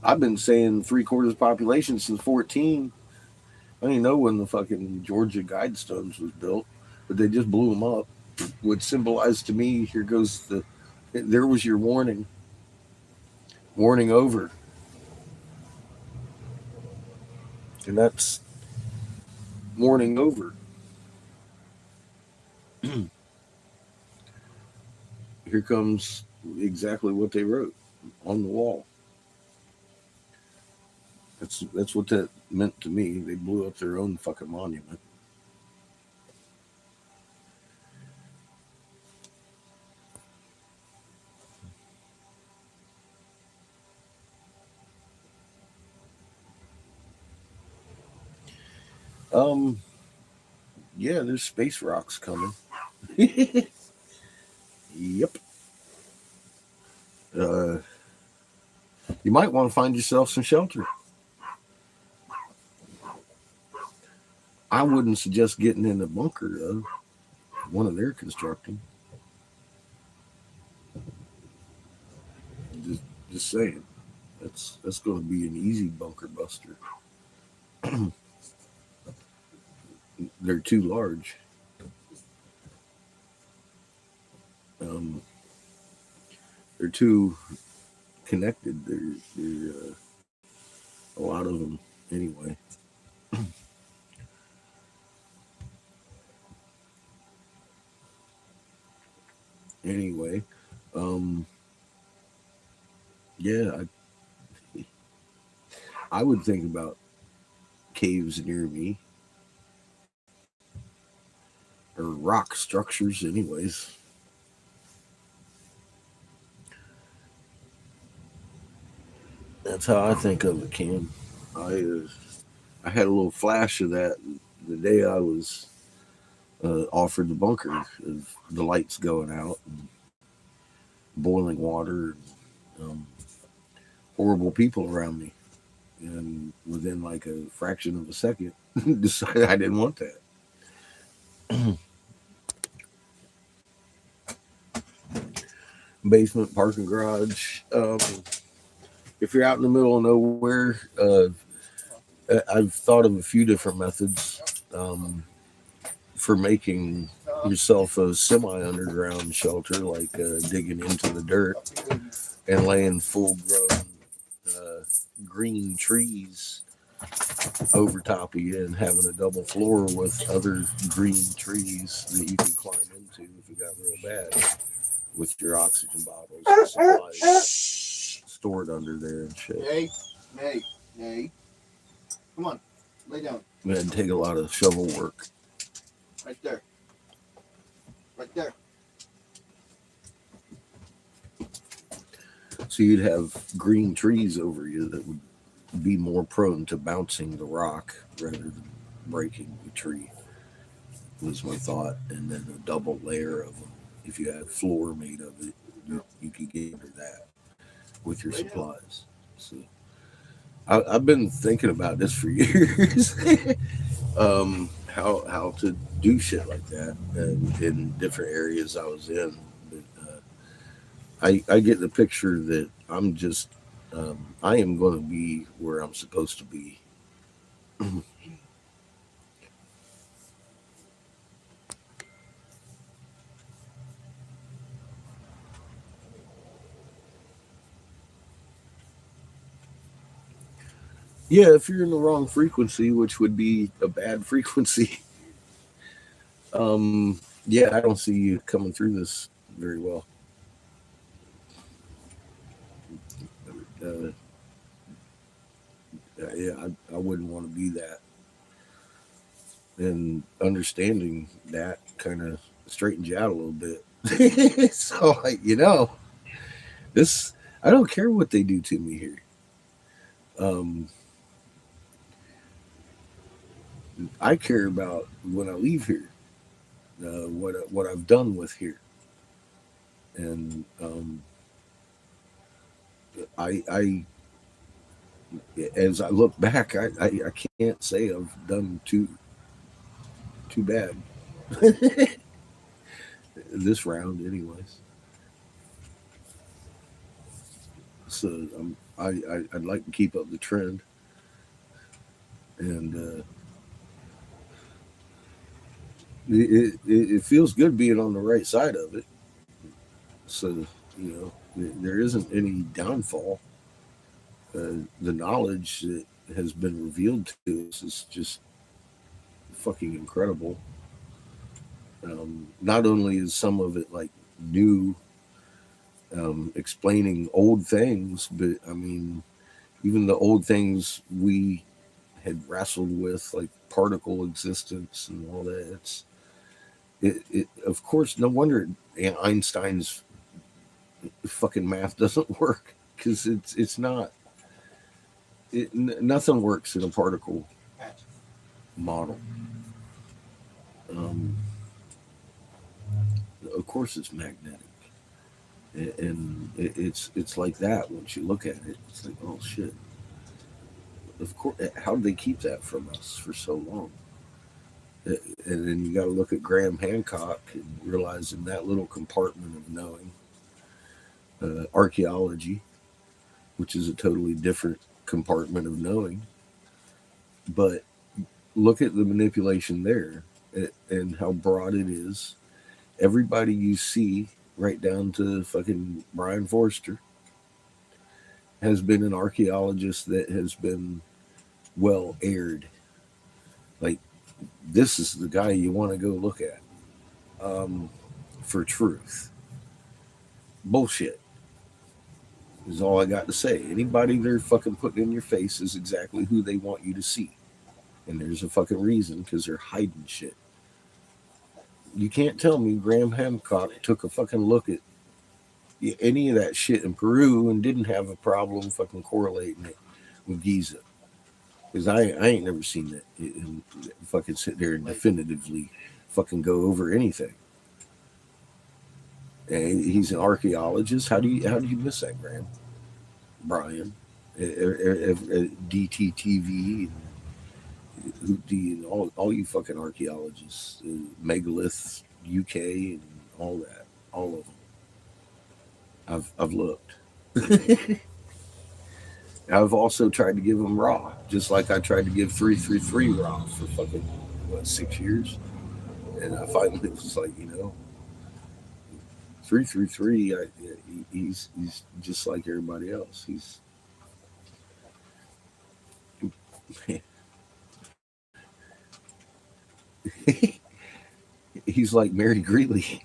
I've been saying 3/4 population since 14. I didn't know when the fucking Georgia Guidestones was built, but they just blew them up, which symbolized to me, here goes the, there was your warning. Warning over. And that's warning over. Here comes exactly what they wrote on the wall. That's what that meant to me. They blew up their own fucking monument. Um, yeah, there's space rocks coming. Yep. You might want to find yourself some shelter. I wouldn't suggest getting in a bunker though. One of they're constructing. Just saying. That's going to be an easy bunker buster. They're too large. They're too connected. They're a lot of them anyway. Anyway, um, yeah, I would think about caves near me or rock structures, anyways. That's how I think of it, Cam. I had a little flash of that the day I was offered the bunker of the lights going out, and boiling water, and, horrible people around me, and within like a fraction of a second, decided I didn't want that. Basement, parking garage. If you're out in the middle of nowhere, I've thought of a few different methods for making yourself a semi-underground shelter, like digging into the dirt and laying full-grown green trees over top of you, and having a double floor with other green trees that you can climb into if you got real bad, with your oxygen bottles and supplies stored under there and shit. Hey. Come on, lay down. It'd take a lot of shovel work. Right there. Right there. So you'd have green trees over you that would be more prone to bouncing the rock rather than breaking the tree, was my thought. And then a double layer of them. If you had floor made of it, you could get under that with your supplies. So I've been thinking about this for years. How to do shit like that, and in different areas I was in. But I get the picture that I'm just I am going to be where I'm supposed to be. Yeah, if you're in the wrong frequency, which would be a bad frequency, yeah, I don't see you coming through this very well. Uh, yeah, I wouldn't want to be that. And understanding that kind of straightens you out a little bit. So, like, this, I don't care what they do to me here. I care about when I leave here, what I've done with here, and I as I look back, I can't say I've done too bad this round, anyways. So I'd like to keep up the trend, and it feels good being on the right side of it. So there isn't any downfall. The knowledge that has been revealed to us is just fucking incredible. Not only is some of it like new, explaining old things, but I mean, even the old things we had wrestled with, like particle existence and all that. It of course, no wonder Einstein's fucking math doesn't work because it's not. Nothing works in a particle model. Um, of course, it's magnetic, and it's like that. Once you look at it, it's like, oh shit. Of course, how did they keep that from us for so long? And then you got to look at Graham Hancock and realize in that little compartment of knowing, archaeology, which is a totally different compartment of knowing, but look at the manipulation there and how broad it is. Everybody you see, right down to fucking Brian Forster, has been an archaeologist that has been well aired. Like, this is the guy you want to go look at, for truth. Bullshit is all I got to say. Anybody they're fucking putting in your face is exactly who they want you to see. And there's a fucking reason, because they're hiding shit. You can't tell me Graham Hancock took a fucking look at any of that shit in Peru and didn't have a problem fucking correlating it with Giza. Because I ain't never seen that and fucking sit there and definitively fucking go over anything. And he's an archaeologist. How do you miss that, Graham? Brian, DTTV, all you fucking archaeologists, Megalith UK and all that, all of them. I've looked. I've also tried to give them raw, just like I tried to give 333 raw for fucking 6 years, and I finally was like, 333. He's just like everybody else. He's like Mary Greeley,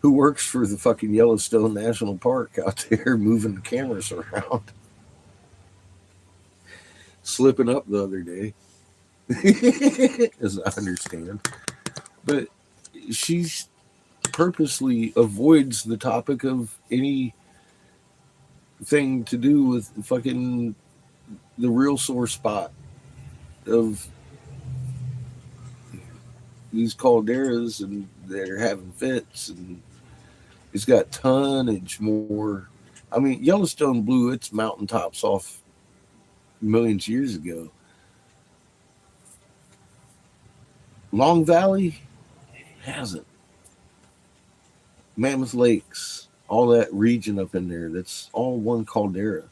who works for the fucking Yellowstone National Park out there moving the cameras around. Slipping up the other day, as I understand. But she's purposely avoids the topic of anything to do with fucking the real sore spot of these calderas, and they're having fits, and it's got tonnage more. I mean, Yellowstone blew its mountaintops off millions of years ago. Long Valley hasn't. Mammoth Lakes, all that region up in there, that's all one caldera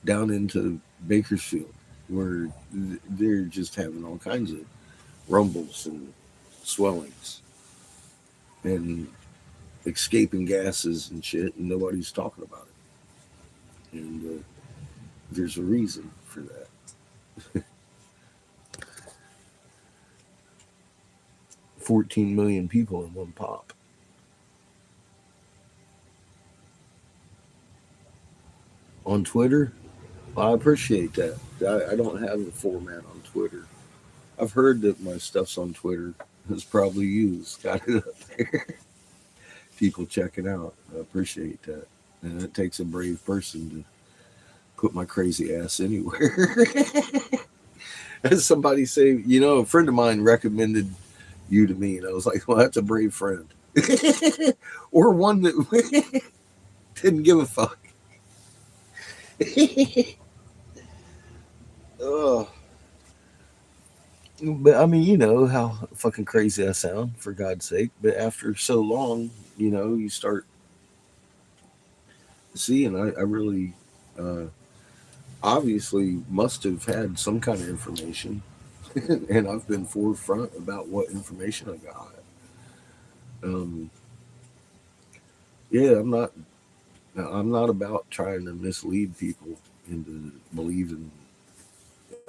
down into Bakersfield, where they're just having all kinds of rumbles and swellings and escaping gases and shit, and nobody's talking about it. And there's a reason for that. 14 million people in one pop. On Twitter, I appreciate that. I don't have a format on Twitter. I've heard that my stuff's on Twitter. It's probably you that's got it up there. people checking out. I appreciate that. And it takes a brave person to put my crazy ass anywhere. As somebody say, a friend of mine recommended you to me, and I was like, well, that's a brave friend. Or one that didn't give a fuck. Ugh. But I mean, you know how fucking crazy I sound, for God's sake. But after so long, you start seeing I really uh, obviously must have had some kind of information. And I've been forefront about what information I got. Um, yeah, I'm not about trying to mislead people into believing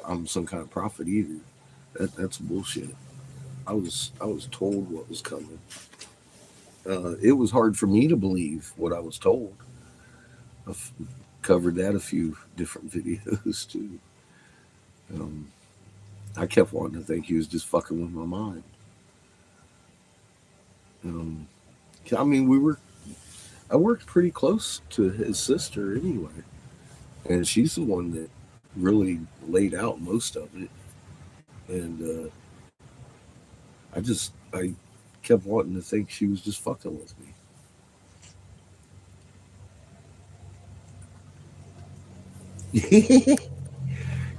I'm some kind of prophet either. That's bullshit. I was told what was coming. It was hard for me to believe what I was told. I've covered that a few different videos too. Um, I kept wanting to think he was just fucking with my mind. Um, I mean, I worked pretty close to his sister anyway, and she's the one that really laid out most of it. And I kept wanting to think she was just fucking with me.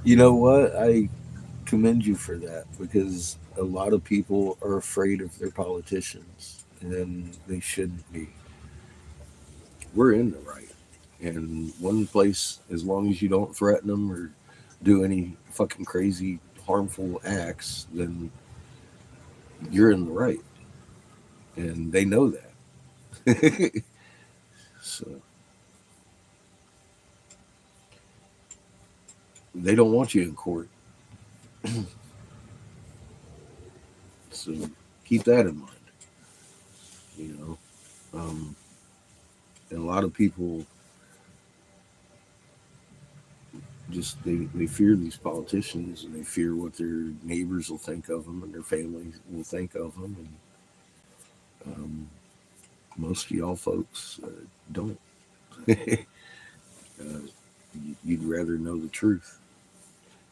You know what? I commend you for that because a lot of people are afraid of their politicians, and they shouldn't be. We're in the right. And one place, as long as you don't threaten them or do any fucking crazy, harmful acts, then you're in the right. And they know that. So they don't want you in court. So keep that in mind, you know. Um, and a lot of people they fear these politicians and they fear what their neighbors will think of them and their families will think of them. And most of y'all folks don't. You'd rather know the truth,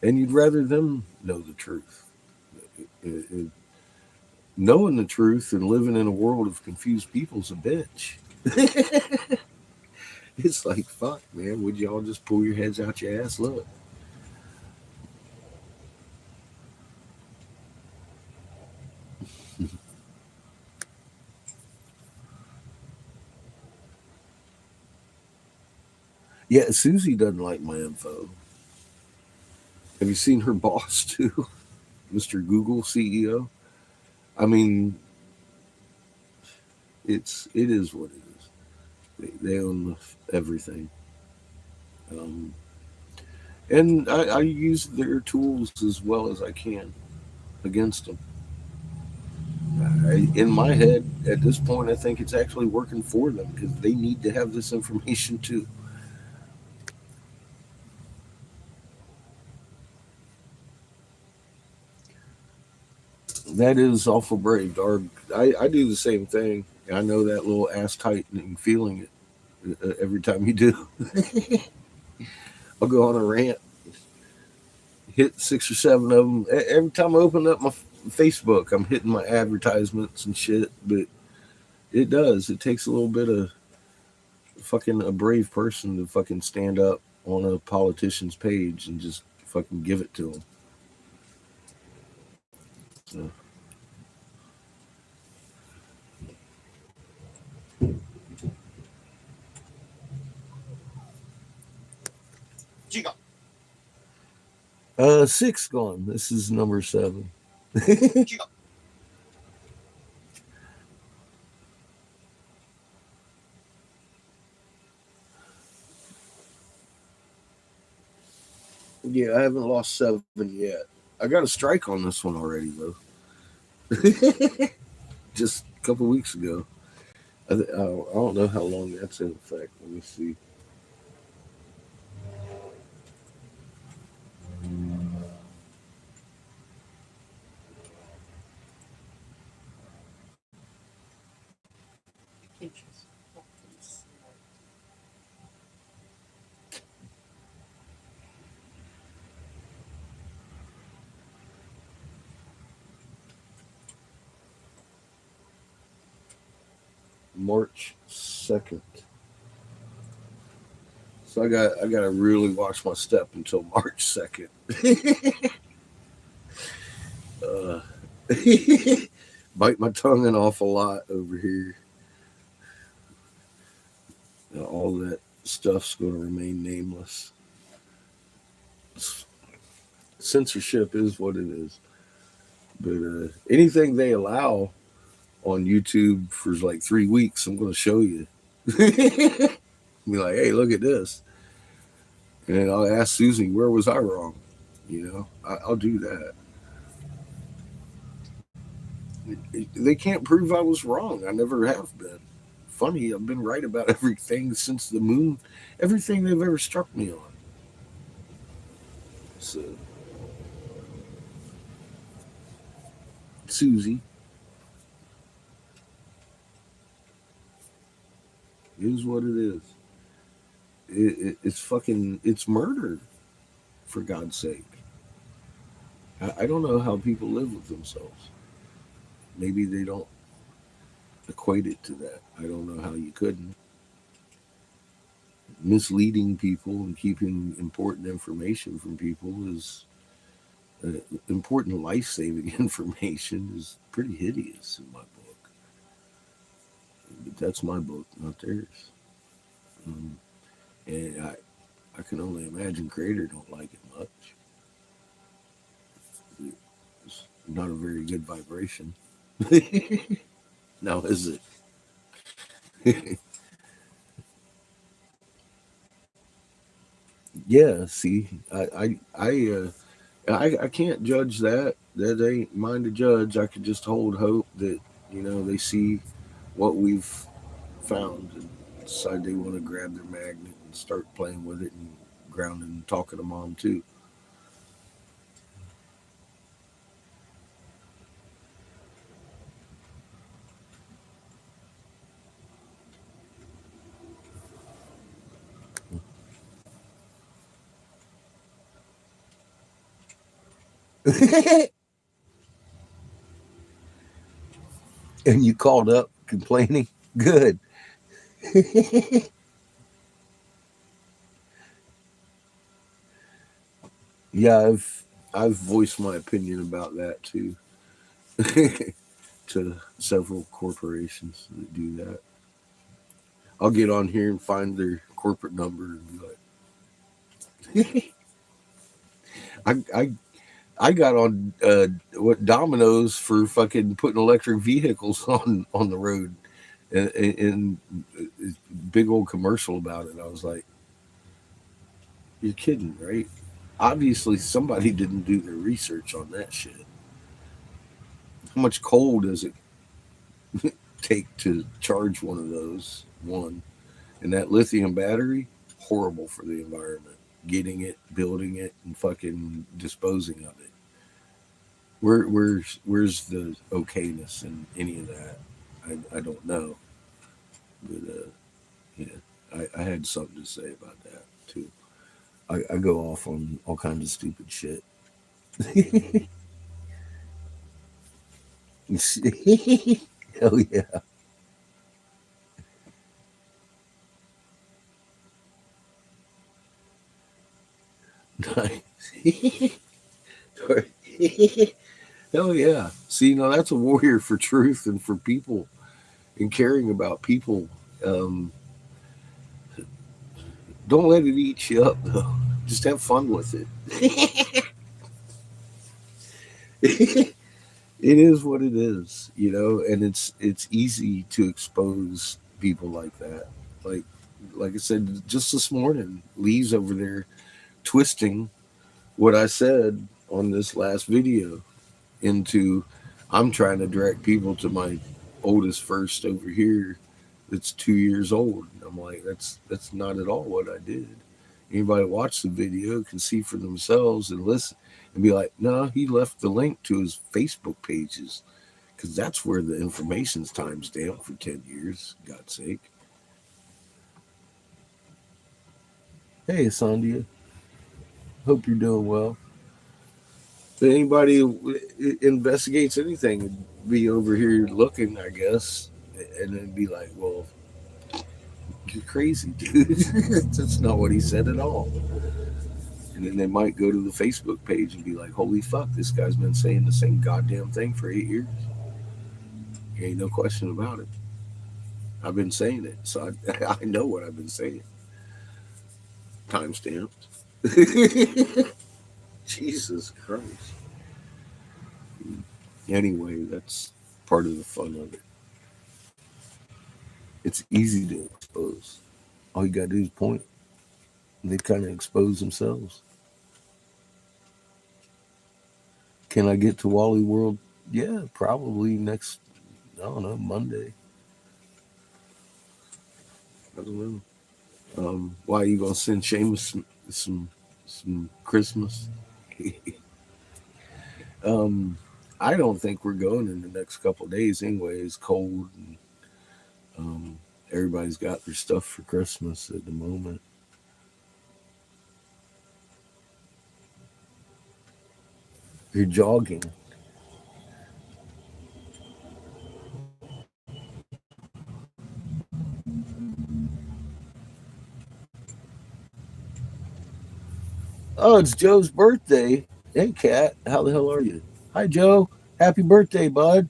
and you'd rather them know the truth. Knowing the truth and living in a world of confused people's a bitch. It's like, fuck, man. Would y'all just pull your heads out your ass? Look. Yeah, Susie doesn't like my info. Have you seen her boss too, Mr. Google CEO? I mean, it is what it is. They own everything, um, and I use their tools as well as I can against them. In my head, at this point, I think it's actually working for them because they need to have this information too. That is awful brave, dog. I do the same thing. I know that little ass tightening feeling every time you do. I'll go on a rant, hit 6 or 7 of them. Every time I open up my Facebook, I'm hitting my advertisements and shit. But it does. It takes a little bit of fucking a brave person to fucking stand up on a politician's page and just fucking give it to them. So, Chica. six gone. This is number seven. Chica. Yeah, I haven't lost seven yet. I got a strike on this one already, though. Just a couple weeks ago. I don't know how long that's in effect. Let me see. March 2nd. So I gotta really watch my step until March 2nd. uh, bite my tongue an awful lot over here. All that stuff's going to remain nameless. Censorship is what it is. But anything they allow on YouTube for like 3 weeks, I'm going to show you. Be like, hey, look at this. And I'll ask Susie, where was I wrong? I'll do that. They can't prove I was wrong. I never have been. Funny, I've been right about everything since the moon, everything they've ever struck me on. So, Susie, is what it is. It's murder, for God's sake. I don't know how people live with themselves. Maybe they don't equate it to that. I don't know how you couldn't. Misleading people and keeping important information from people is important life-saving information is pretty hideous in my book. But that's my book, not theirs. And I can only imagine Creator don't like it much. It's not a very good vibration. Now is it? Yeah, see, I can't judge that. That ain't mine to judge. I could just hold hope that they see what we've found and decide they want to grab their magnet and start playing with it and grounding and talking to mom too. And you called up complaining? Good. Yeah, I've voiced my opinion about that too. To several corporations that do that. I'll get on here and find their corporate number and be like, I got on what Domino's for fucking putting electric vehicles on the road, and big old commercial about it. I was like, you're kidding, right? Obviously, somebody didn't do their research on that shit. How much coal does it take to charge one of those? One, and that lithium battery, horrible for the environment. Getting it, building it, and fucking disposing of it. Where's the okayness in any of that? I don't know, but yeah, I had something to say about that too. I go off on all kinds of stupid shit. Hell yeah. Nice. Hell yeah. See, now that's a warrior for truth and for people and caring about people. Um, don't let it eat you up, though. Just have fun with it. It is what it is, and it's easy to expose people like that. Like like I said just this morning, Lee's over there twisting what I said on this last video into I'm trying to direct people to my oldest first over here that's 2 years old. I'm like, that's not at all what I did. Anybody watch the video can see for themselves and listen and be like, no, he left the link to his Facebook pages Because that's where the information's timestamped for 10 years, God's sake. Hey, Sandia. Hope you're doing well. If anybody investigates anything, it'd be over here looking, I guess, and then be like, well, you're crazy, dude. That's not what he said at all. And then they might go to the Facebook page and be like, holy fuck, this guy's been saying the same goddamn thing for 8 years. Ain't no question about it. I've been saying it, so I know what I've been saying. Timestamped. Jesus Christ. Anyway, that's part of the fun of it. It's easy to expose. All you gotta do is point. They kind of expose themselves. Can I get to Wally World? Yeah, probably next, I don't know, Monday. I don't know. Why are you gonna send Seamus some Christmas? I don't think we're going in the next couple of days anyway. It's cold and everybody's got their stuff for Christmas at the moment. You're jogging. Oh, it's Joe's birthday. Hey, Kat, how the hell are you? Hi, Joe. Happy birthday, bud.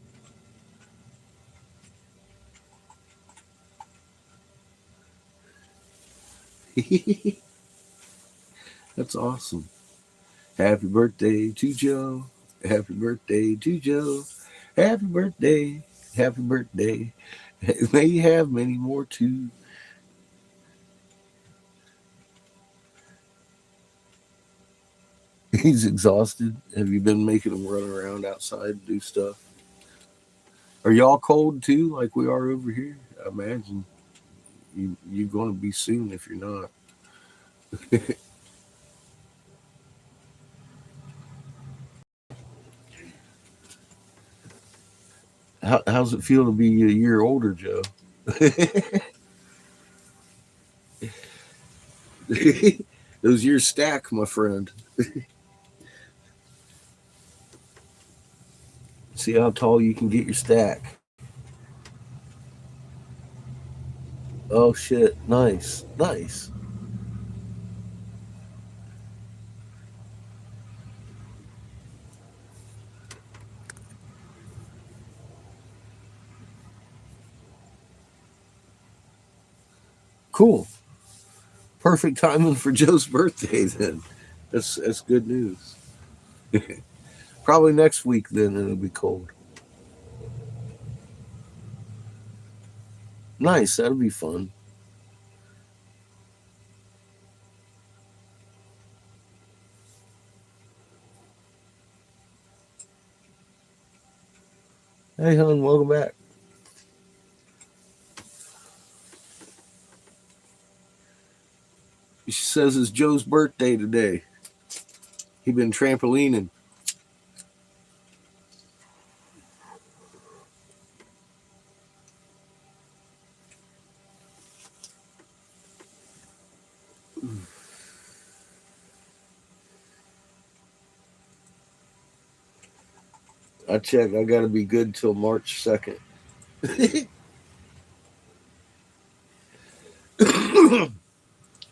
That's awesome. Happy birthday to Joe. Happy birthday to Joe. Happy birthday. Happy birthday. May you have many more too. He's exhausted. Have you been making him run around outside and do stuff? Are y'all cold too, like we are over here? I imagine you're going to be soon if you're not. How's it feel to be a year older, Joe? Those years stack, my friend. See how tall you can get your stack. Oh shit! Nice, nice. Cool. Perfect timing for Joe's birthday then. That's good news. Probably next week then it'll be cold. Nice, that'll be fun. Hey hon, welcome back. She says it's Joe's birthday today. He been trampolining. I check. I got to be good till March 2nd.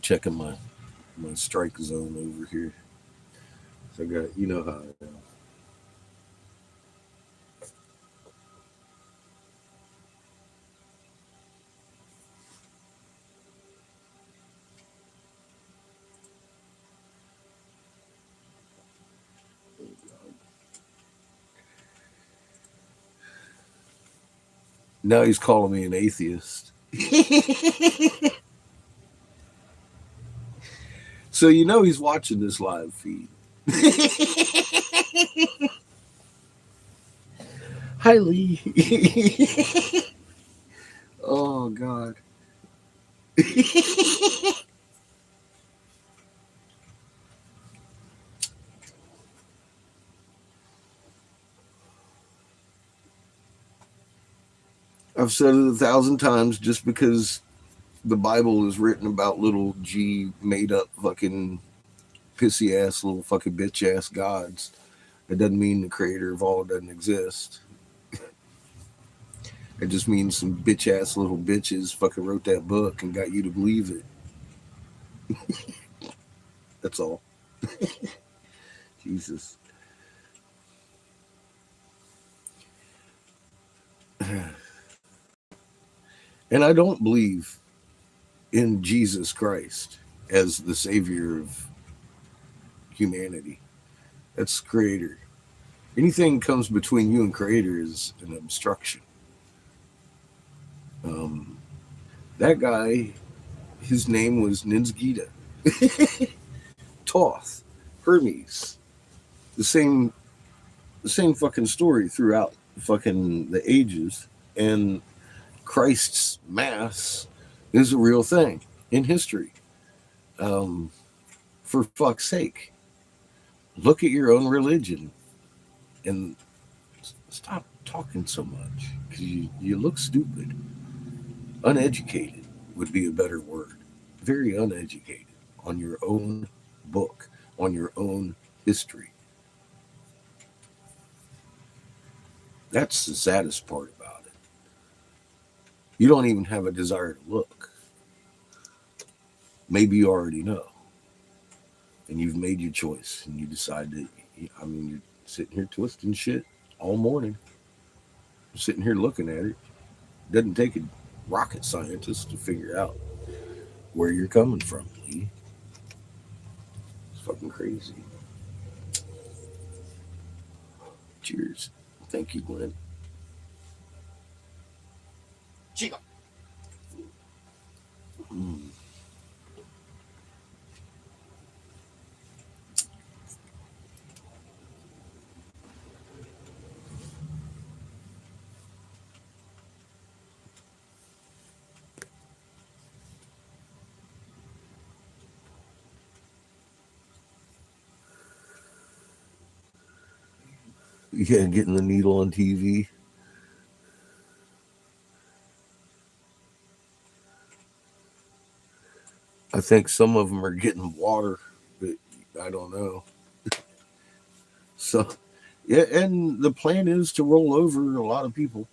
Checking my strike zone over here. So I got, you know how I am. Now he's calling me an atheist. So you know he's watching this live feed. Hi, Lee. Oh, God. I've said it 1,000 times. Just because the Bible is written about little G made up fucking pissy ass little fucking bitch ass gods, it doesn't mean the creator of all doesn't exist. It just means some bitch ass little bitches fucking wrote that book and got you to believe it. That's all. Jesus. And I don't believe in Jesus Christ as the savior of humanity. That's creator. Anything comes between you and creator is an obstruction. Um, that guy, his name was Ninsgita, Toth, Hermes. The same fucking story throughout fucking the ages. And Christ's mass is a real thing in history. Um, for fuck's sake, look at your own religion and stop talking so much because you look stupid. Uneducated would be a better word. Very uneducated on your own book, on your own history. That's the saddest part about it. You don't even have a desire to look. Maybe you already know. And you've made your choice and you decide that, I mean, you're sitting here twisting shit all morning. You're sitting here looking at it. Doesn't take a rocket scientist to figure out where you're coming from, Lee. It's fucking crazy. Cheers. Thank you, Glenn. Chico. Mm. Yeah, getting the needle on TV. I think some of them are getting water, but I don't know. So, yeah, and the plan is to roll over a lot of people.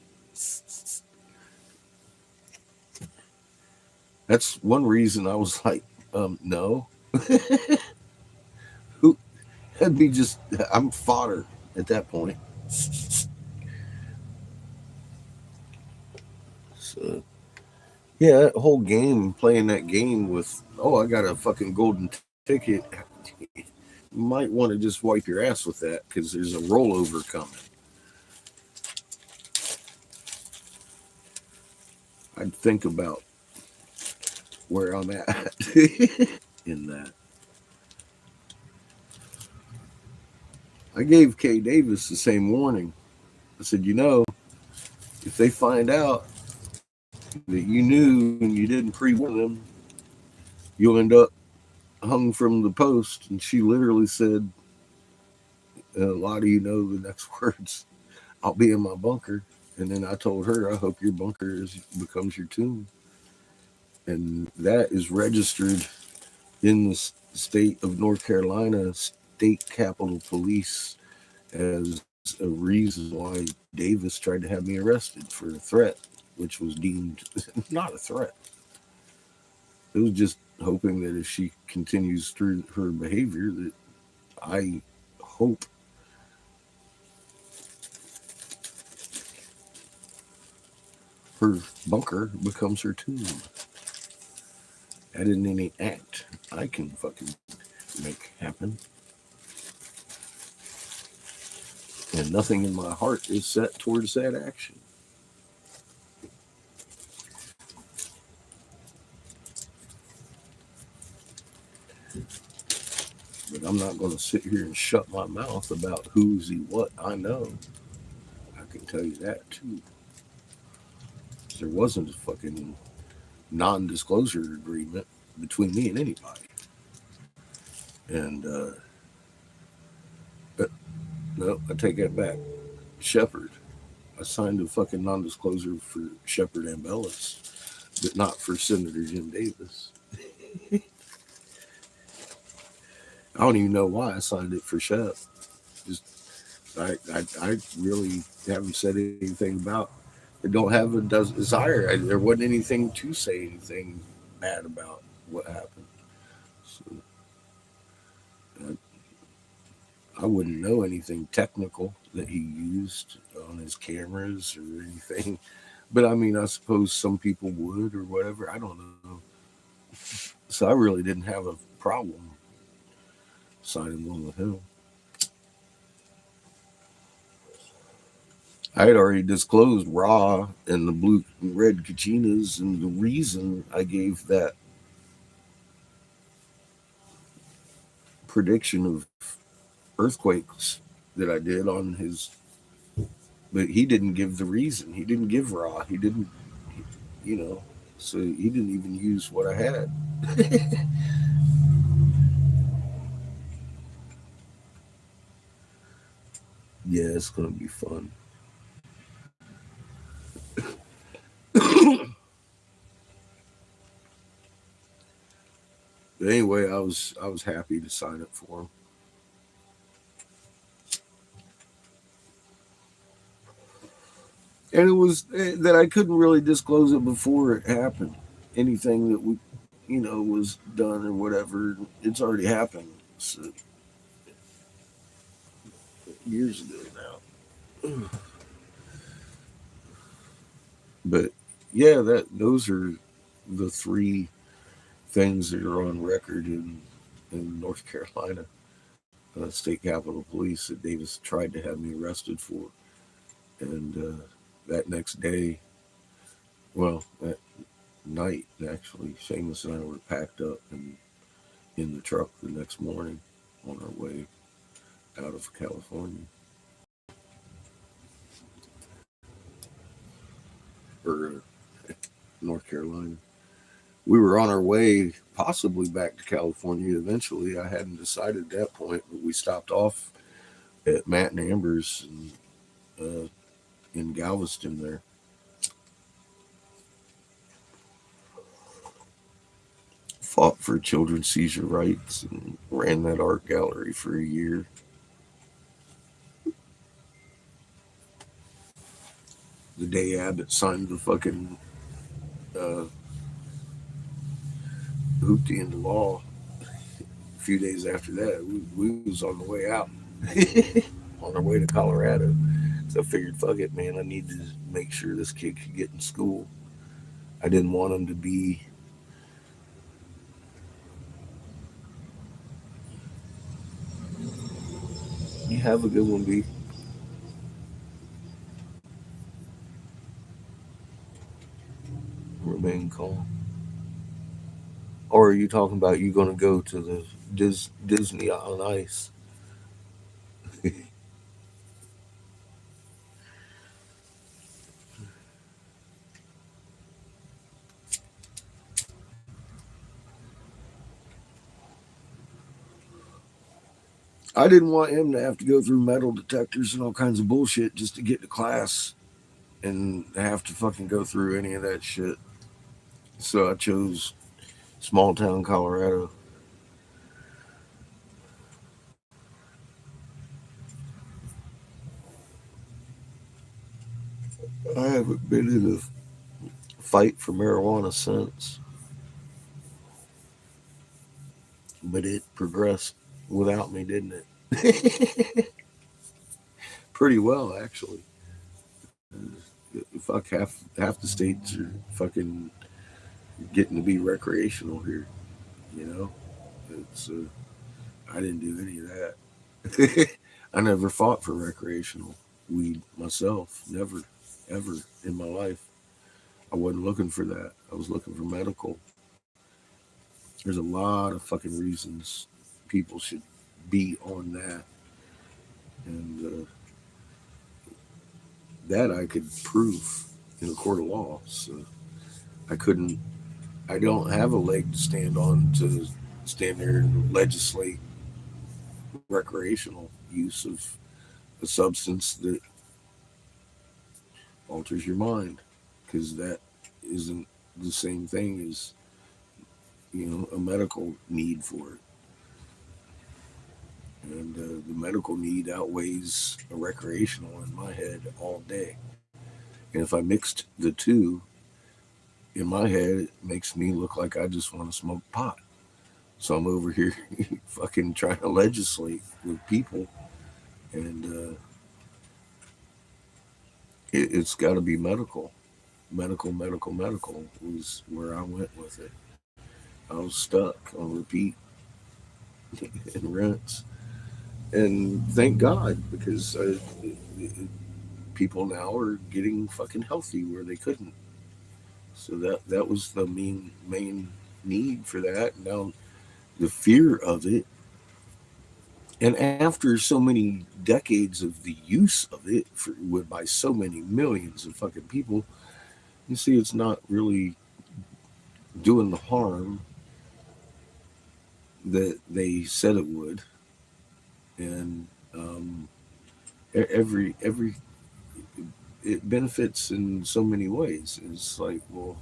That's one reason I was like, no. Who? That'd be just, I'm fodder at that point. So, yeah, that whole game, playing that game with, oh, I got a fucking golden ticket. You might want to just wipe your ass with that because there's a rollover coming. I'd think about where I'm at in that. I gave Kay Davis the same warning. I said, if they find out that you knew and you didn't pre-warn them, you'll end up hung from the post. And she literally said, a lot of you know the next words. I'll be in my bunker. And then I told her, I hope your bunker becomes your tomb. And that is registered in the state of North Carolina State Capitol Police as a reason why Davis tried to have me arrested for a threat, which was deemed not a threat. It was just hoping that if she continues through her behavior, that I hope her bunker becomes her tomb. That isn't any act I can fucking make happen. And nothing in my heart is set towards that action. But I'm not going to sit here and shut my mouth about who's he what I know. I can tell you that too. There wasn't a fucking non-disclosure agreement between me and anybody. And but no, I take that back. Shepard, I signed a fucking non-disclosure for Shepard Ambellis, but not for Senator Jim Davis. I don't even know why I signed it for Shep. Just I really haven't said anything about. I don't have a desire. There wasn't anything to say anything bad about what happened. So I wouldn't know anything technical that he used on his cameras or anything. But I mean, I suppose some people would or whatever. I don't know. So I really didn't have a problem signing one with him. I had already disclosed Ra and the blue and red Kachinas, and the reason I gave that prediction of earthquakes that I did on his, but he didn't give the reason. He didn't give Ra. He didn't, you know, so he didn't even use what I had. Yeah, it's gonna be fun. But anyway, I was happy to sign up for him. And it was that I couldn't really disclose it before it happened. Anything that we, was done or whatever, it's already happened. So, years ago now. But yeah, those are the three things that are on record in North Carolina State Capitol Police that Davis tried to have me arrested for. And that next day, well, that night actually, Seamus and I were packed up and in the truck the next morning on our way out of California or North Carolina. We were on our way possibly back to California eventually. I hadn't decided at that point, but we stopped off at Matt and Amber's in Galveston there. Fought for children's seizure rights and ran that art gallery for a year. The day Abbott signed the fucking uh, hoopty into law, a few days after that, we was on the way out, on our way to Colorado. So I figured, fuck it, man. I need to make sure this kid could get in school. I didn't want him to be. You have a good one, B. Remain calm. Or are you talking about you going to go to the Disney on Ice? I didn't want him to have to go through metal detectors and all kinds of bullshit just to get to class and have to fucking go through any of that shit. So I chose small town Colorado. I haven't been in a fight for marijuana since, but it progressed without me, didn't it? Pretty well, actually. Fuck, half the states are fucking getting to be recreational here. You know, it's I didn't do any of that. I never fought for recreational weed myself. Never, ever in my life. I wasn't looking for that. I was looking for medical. There's a lot of fucking reasons people should be on that, and that I could prove in a court of law. So I couldn't. I don't have a leg to stand on to stand there and legislate recreational use of a substance that alters your mind, because that isn't the same thing as a medical need for it, and the medical need outweighs a recreational in my head all day. And if I mixed the two in my head, it makes me look like I just want to smoke pot. So I'm over here fucking trying to legislate with people, and it's got to be medical. Medical was where I went with it. I was stuck on repeat and rinse. And thank God, because people now are getting fucking healthy where they couldn't. So that was the main need for that. Now the fear of it, and after so many decades of the use of it by so many millions of fucking people, you see it's not really doing the harm that they said it would, and every it benefits in so many ways. It's like, well,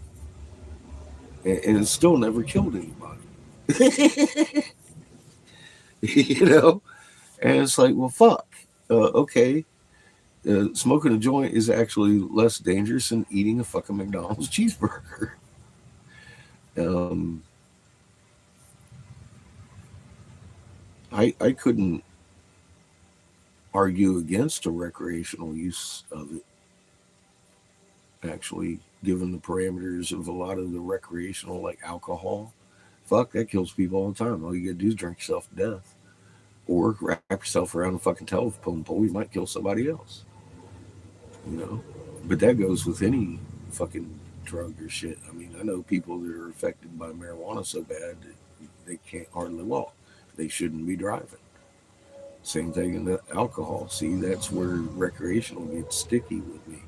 and it still never killed anybody. you know, and it's like, well, fuck. Okay, smoking a joint is actually less dangerous than eating a fucking McDonald's cheeseburger. Um, I couldn't argue against a recreational use of it. Actually, given the parameters of a lot of the recreational, like alcohol, fuck, that kills people all the time. All you gotta do is drink yourself to death, or wrap yourself around a fucking telephone pole. You might kill somebody else. You know, but that goes with any fucking drug or shit. I mean, I know people that are affected by marijuana so bad that they can't hardly walk. They shouldn't be driving. Same thing in the alcohol. See, that's where recreational gets sticky with me.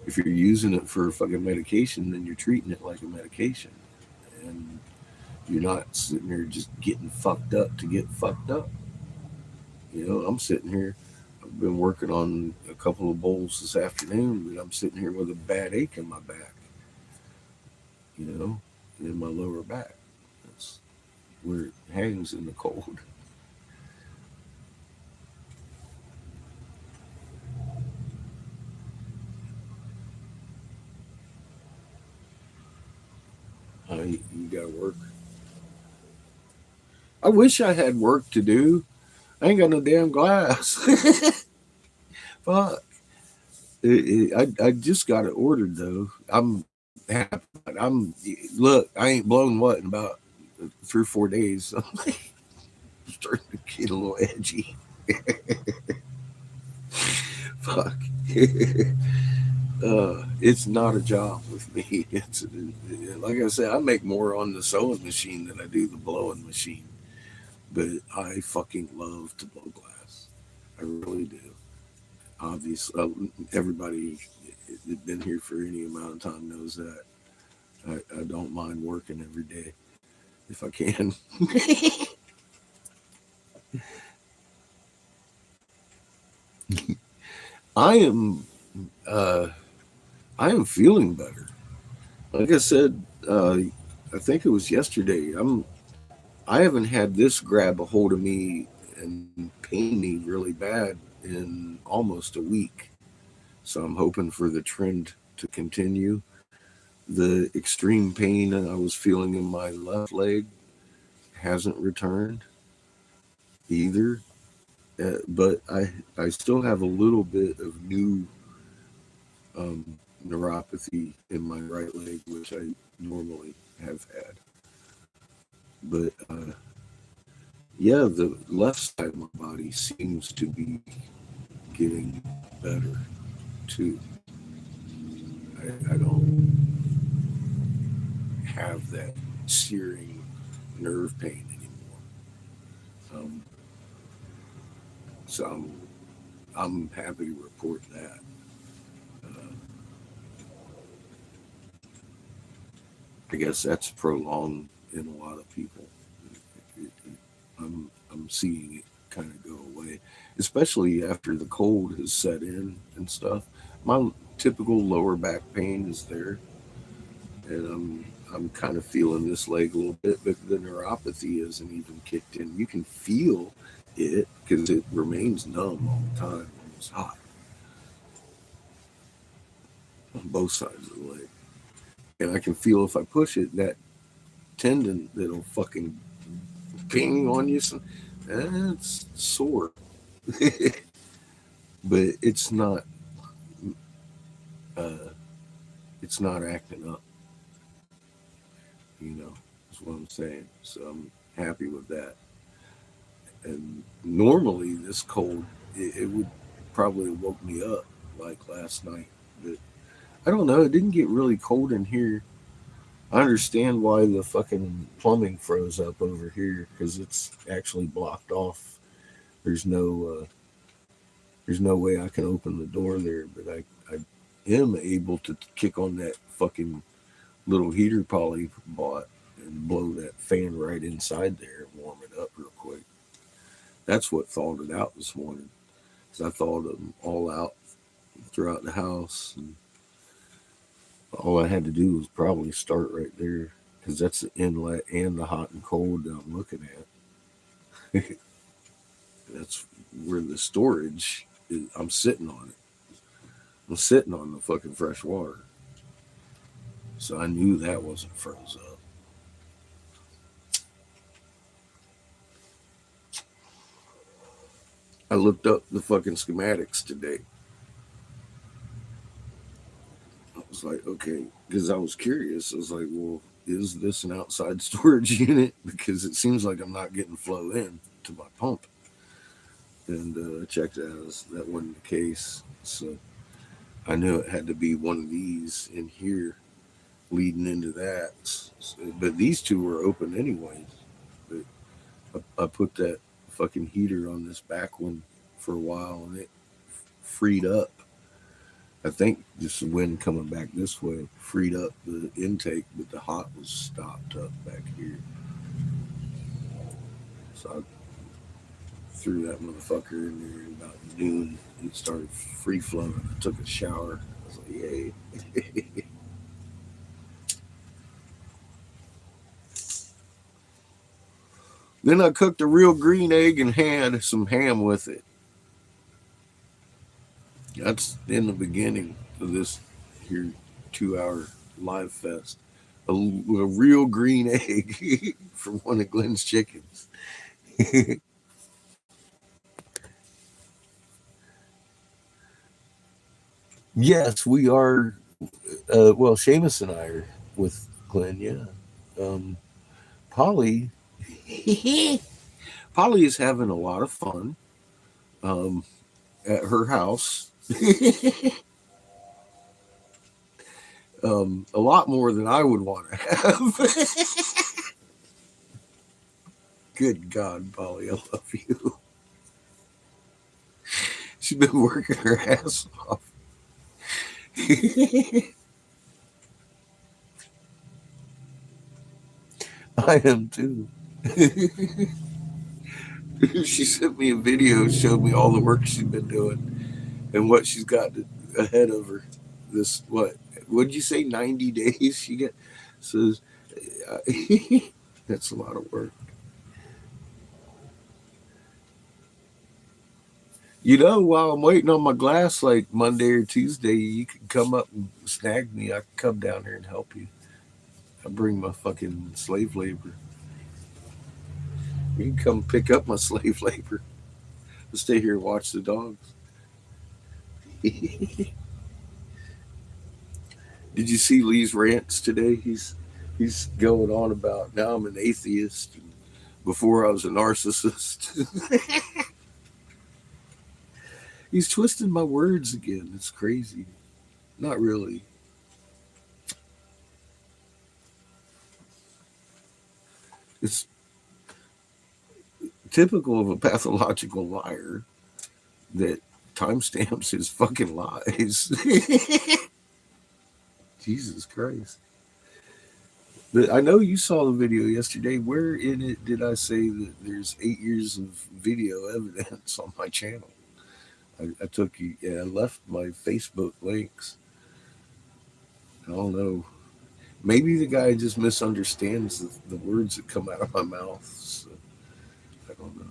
If you're using it for fucking medication, then you're treating it like a medication, and you're not sitting there just getting fucked up to get fucked up. I'm sitting here. I've been working on a couple of bowls this afternoon, but I'm sitting here with a bad ache in my back, you know, in my lower back. That's where it hangs in the cold. You got to work. I wish I had work to do. I ain't got no damn glass. Fuck. I just got it ordered though. I'm happy. Look. I ain't blown what in about 3 or 4 days. So I'm starting to get a little edgy. Fuck. It's not a job with me. It's like I said, I make more on the sewing machine than I do the blowing machine. But I fucking love to blow glass. I really do. Obviously, everybody that's been here for any amount of time knows that. I don't mind working every day if I can. I am uh, I am feeling better. Like I said, I think it was yesterday. I haven't had this grab a hold of me and pain me really bad in almost a week. So I'm hoping for the trend to continue. The extreme pain that I was feeling in my left leg hasn't returned either. But I still have a little bit of new um, neuropathy in my right leg, which I normally have had. But yeah, the left side of my body seems to be getting better too. I don't have that searing nerve pain anymore. Um, so I'm happy to report that. Uh, I guess that's prolonged in a lot of people. I'm seeing it kind of go away, especially after the cold has set in and stuff. My typical lower back pain is there, and I'm kind of feeling this leg a little bit, but the neuropathy isn't even kicked in. You can feel it because it remains numb all the time. It's hot on both sides of the leg, and I can feel if I push it, that tendon that'll fucking ping on you. So, it's sore, but uh, it's not acting up. You know, is what I'm saying. So I'm happy with that. And normally this cold, it would probably have woke me up like last night, but I don't know. It didn't get really cold in here. I understand why the fucking plumbing froze up over here because it's actually blocked off. There's no there's no way I can open the door there, but I am able to kick on that fucking little heater Polly bought and blow that fan right inside there and warm it up real quick. That's what thawed it out this morning. Because I thawed them all out throughout the house. And all I had to do was probably start right there. Because that's the inlet and the hot and cold that I'm looking at. That's where the storage is. I'm sitting on it. I'm sitting on the fucking fresh water. So I knew that wasn't froze up. I looked up the fucking schematics today. I was like, okay, because I was curious. I was like, well, is this an outside storage unit? Because it seems like I'm not getting flow in to my pump. And I checked it out. That wasn't the case. So I knew it had to be one of these in here leading into that. So, but these two were open anyways. But I put that fucking heater on this back one for a while and it freed up. I think just the wind coming back this way freed up the intake, but the hot was stopped up back here. So I threw that motherfucker in there at about noon. It started free flowing. I took a shower. I was like, yay. Then I cooked a real green egg and had some ham with it. That's in the beginning of this here 2 hour live fest. A real green egg from one of Glenn's chickens. Yes, we are. Well, Seamus and I are with Glenn. Yeah, Polly. Polly is having a lot of fun um, at her house. A lot more than I would want to have. Good God, Polly, I love you. She's been working her ass off. I am too. She sent me a video, showed me all the work she's been doing and what she's got ahead of her. This What'd you say? 90 days she got. So that's a lot of work. While I'm waiting on my glass, like Monday or Tuesday, you can come up and snag me. I can come down there and help you. I bring my fucking slave labor. You can come pick up my slave labor. I'll stay here and watch the dogs. Did you see Lee's rants today? He's going on about now I'm an atheist. And before I was a narcissist. He's twisting my words again. It's crazy. Not really. It's typical of a pathological liar that timestamps his fucking lies. Jesus Christ. But I know you saw the video yesterday. Where in it did I say that there's 8 years of video evidence on my channel? I took you, I left my Facebook links. I don't know. Maybe the guy just misunderstands the words that come out of my mouth. So, I don't know.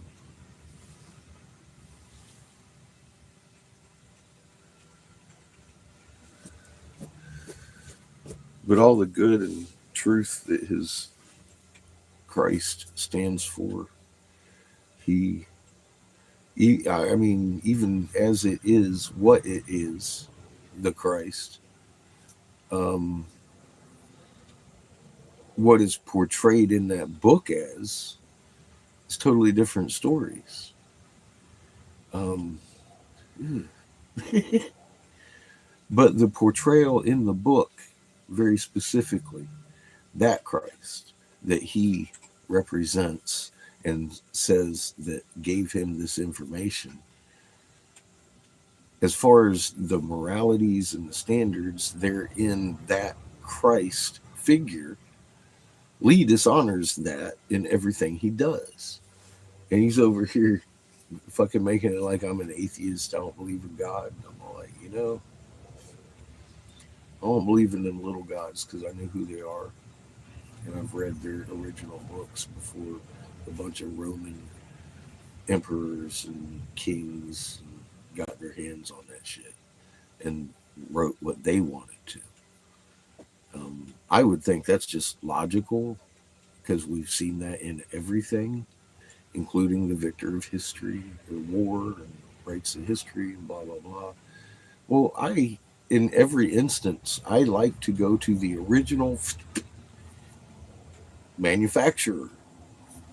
But all the good and truth that his Christ stands for, he, I mean, even as it is what it is, the Christ, um, what is portrayed in that book as is totally different stories. Um, but the portrayal in the book, very specifically, that Christ that he represents and says that gave him this information, as far as the moralities and the standards, they're in that Christ figure. Lee dishonors that in everything he does. And he's over here fucking making it like I'm an atheist. I don't believe in God. And I'm like, I don't believe in them little gods because I know who they are. And I've read their original books before a bunch of Roman emperors and kings got their hands on that shit and wrote what they wanted to. I would think that's just logical because we've seen that in everything, including the victor of history, or war, and writes the history, and blah, blah, blah. Well, in every instance, I like to go to the original manufacturer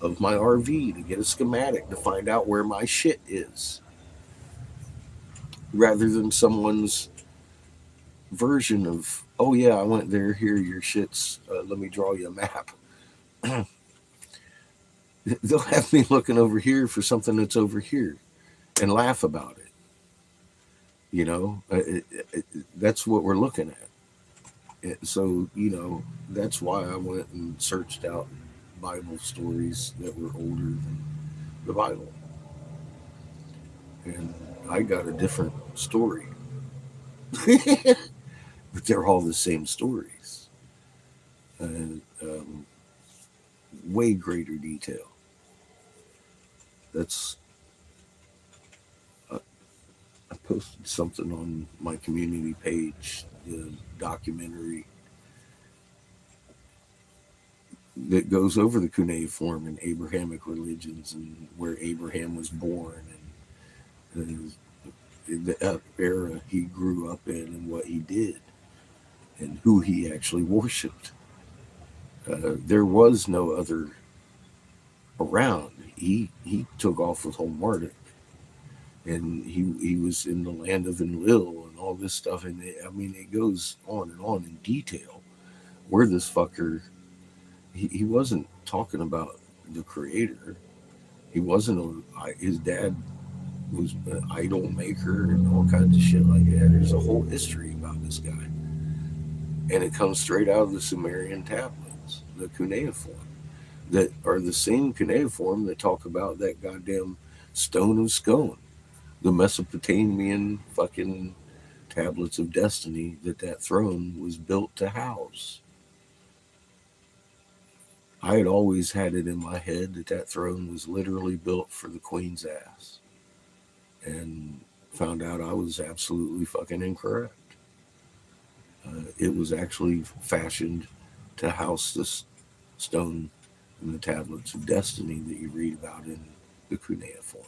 of my RV to get a schematic to find out where my shit is, rather than someone's version of, oh yeah, I went there, here your shits, let me draw you a map. They'll have me looking over here for something that's over here and laugh about it. That's what we're looking at. So, that's why I went and searched out Bible stories that were older than the Bible. And I got a different story. But they're all the same stories. And way greater detail. That's I posted something on my community page, the documentary that goes over the cuneiform and Abrahamic religions and where Abraham was born and the era he grew up in and what he did and who he actually worshipped. There was no other around. He took off with whole Marduk, and he was in the land of Enlil and all this stuff. And it goes on and on in detail where this fucker, he wasn't talking about the creator. He wasn't his dad was an idol maker and all kinds of shit like that. There's a whole history about this guy, and it comes straight out of the Sumerian tablets, the cuneiform, that are the same cuneiform that talk about that goddamn stone of scone, the Mesopotamian fucking tablets of destiny that throne was built to house. I had always had it in my head that throne was literally built for the queen's ass, and found out I was absolutely fucking incorrect. It was actually fashioned to house this stone and the tablets of destiny that you read about in the cuneiform.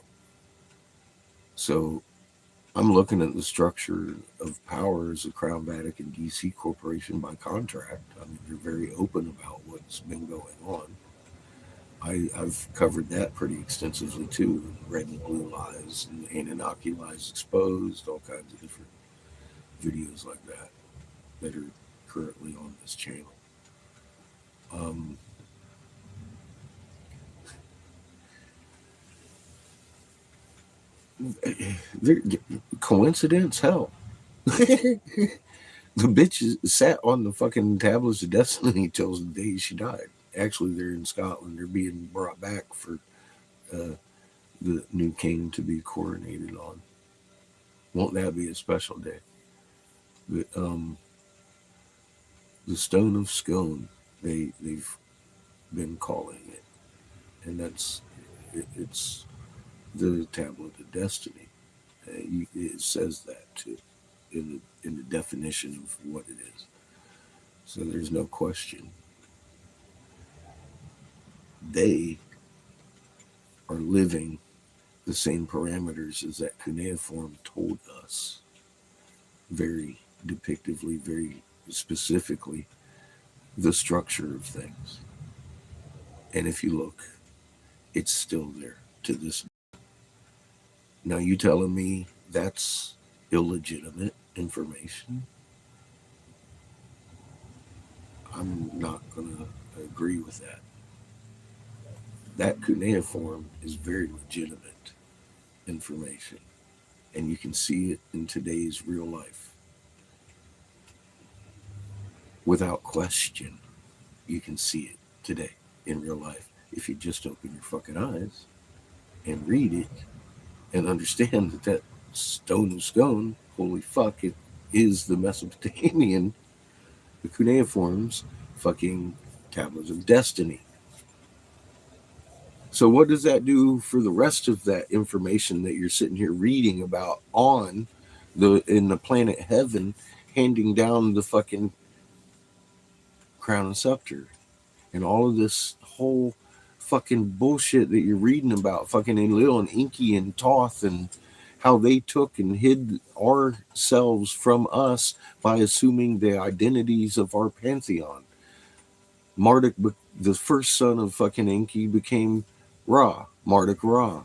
So I'm looking at the structure of power as a Crown Vatican DC corporation by contract. I mean, they're very open about what's been going on. I've covered that pretty extensively too. Red and Blue Lies and Anunnaki Lies Exposed, all kinds of different videos like that are currently on this channel. Um, Coincidence? Hell. The bitch sat on the fucking tablets of destiny till the day she died. Actually, they're in Scotland. They're being brought back for the new king to be coronated on. Won't that be a special day? But, The Stone of Scone, they've been calling it, and it's the Tablet of Destiny. It says that too in the definition of what it is. So there's no question. They are living the same parameters as that cuneiform told us, very depictively, very specifically, the structure of things. And if you look, it's still there to this. Now you telling me that's illegitimate information? I'm not gonna agree with that. That cuneiform is very legitimate information, and you can see it in today's real life without question. You can see it today in real life if you just open your fucking eyes and read it and understand that stone of scone, holy fuck, it is the Mesopotamian, the cuneiform's fucking tablets of destiny. So what does that do for the rest of that information that you're sitting here reading about on the in the planet heaven, handing down the fucking crown and scepter and all of this whole fucking bullshit that you're reading about fucking Enlil and Inky and Toth and how they took and hid ourselves from us by assuming the identities of our pantheon. Marduk, the first son of fucking Enki, became Ra, Marduk Ra.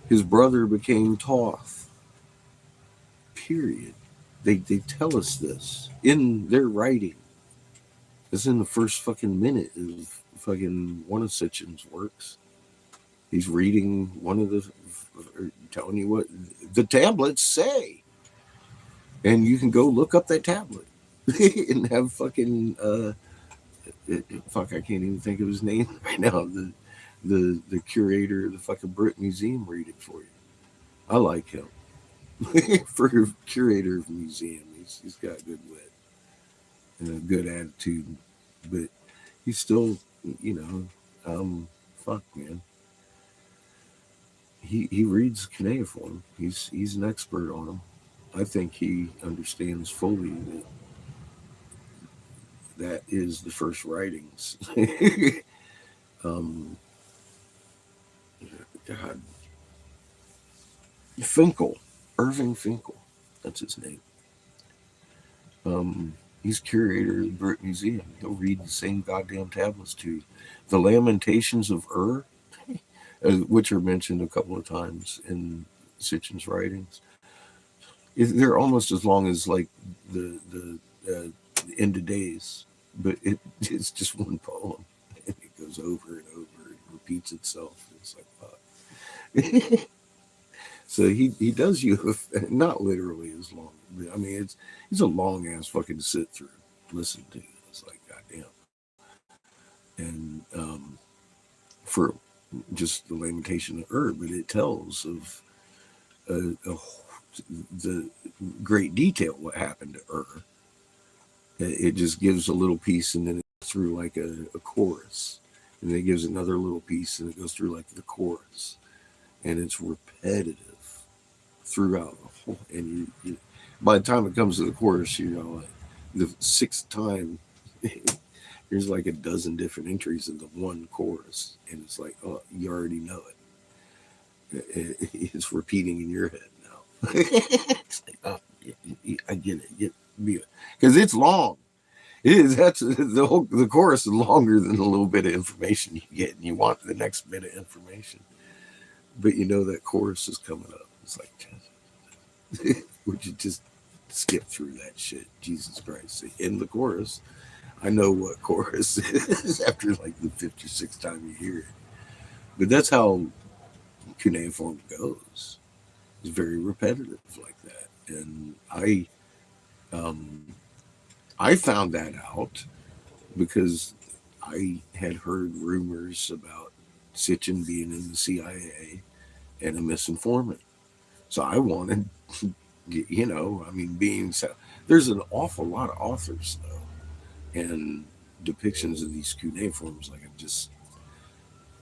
His brother became Toth. Period. They tell us this in their writing. It's in the first fucking minute of fucking one of Sitchin's works. He's reading one of the, telling you what the tablets say. And you can go look up that tablet and have fucking, fuck, I can't even think of his name right now. The curator of the fucking Brit Museum read it for you. I like him. For a curator of a museum, he's got good wit and a good attitude, but he's still, fuck, man. He reads cuneiform. He's an expert on them. I think he understands fully that that is the first writings. um, God, Finkel, Irving Finkel, that's his name. He's curator of the Brit Museum. He'll read the same goddamn tablets to you. The Lamentations of which are mentioned a couple of times in Sitchin's writings. They're almost as long as like the End of Days, but it's just one poem. And it goes over and over. It repeats itself. It's like, fuck. So he does you not literally as long. But, I mean, it's a long ass fucking sit through, listen to. It's like goddamn. And for just the Lamentation of but it tells of the great detail what happened to It just gives a little piece and then it goes through like a chorus, and then it gives another little piece and it goes through like the chorus, and it's repetitive throughout the whole. And you by the time it comes to the chorus, like the sixth time. There's like a dozen different entries in the one chorus, and it's like, oh, you already know it. It's repeating in your head now. It's like, oh, I get it. Because it's long. It is. That's the chorus is longer than the little bit of information you get, and you want the next bit of information, but you know that chorus is coming up. It's like, would you just skip through that shit? Jesus Christ! In the chorus. I know what chorus is after like the 5th or 6th time you hear it. But that's how cuneiform goes. It's very repetitive like that. And I found that out because I had heard rumors about Sitchin being in the CIA and a misinformant. So I wanted You know, I mean, being so, there's an awful lot of authors though, and depictions of these cuneiforms, like I just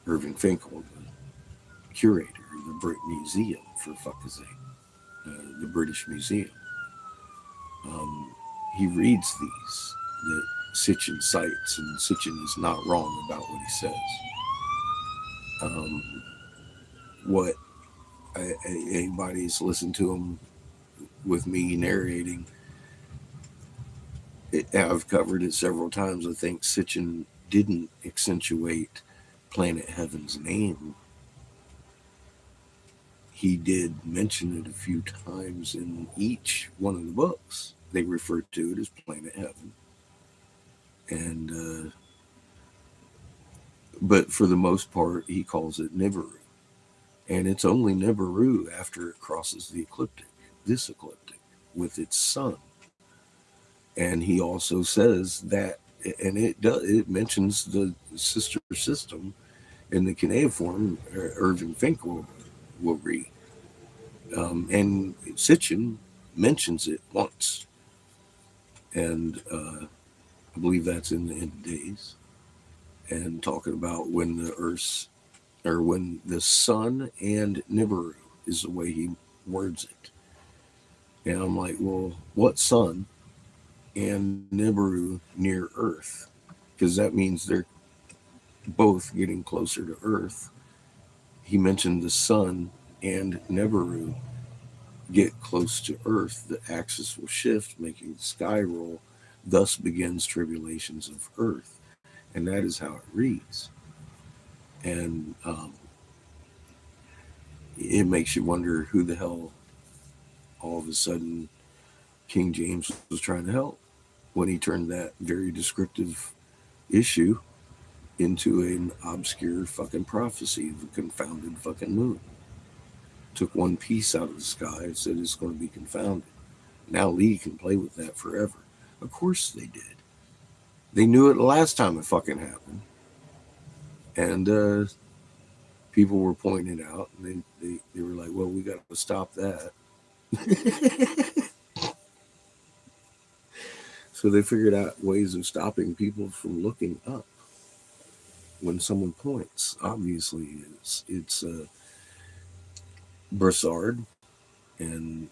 Irving Finkel, the curator of the Brit Museum, for fuck's sake, the British Museum. Um, he reads these that Sitchin cites, and Sitchin is not wrong about what he says. Um, what anybody's listened to him with me narrating, I've covered it several times. I think Sitchin didn't accentuate Planet Heaven's name. He did mention it a few times in each one of the books. They refer to it as Planet Heaven, and but for the most part, he calls it Nibiru, and it's only Nibiru after it crosses the ecliptic, this ecliptic, with its sun. And he also says that, and it mentions the sister system in the cuneiform. Irving Finkel will read, and Sitchin mentions it once, and I believe that's in the end days, and talking about when the Earth's or when the sun and Nibiru is the way he words it. And I'm like, well, what sun and Nibiru near Earth? Because that means they're both getting closer to Earth. He mentioned the sun and Nibiru get close to Earth, the axis will shift, making the sky roll. Thus begins tribulations of Earth, and that is how it reads. And it makes you wonder who the hell all of a sudden King James was trying to help when he turned that very descriptive issue into an obscure fucking prophecy of a confounded fucking moon. Took one piece out of the sky and said it's going to be confounded. Now Lee can play with that forever. Of course they did. They knew it the last time it fucking happened. And people were pointing it out, and they were like, well, we got to stop that. So they figured out ways of stopping people from looking up when someone points. Obviously, it's Broussard and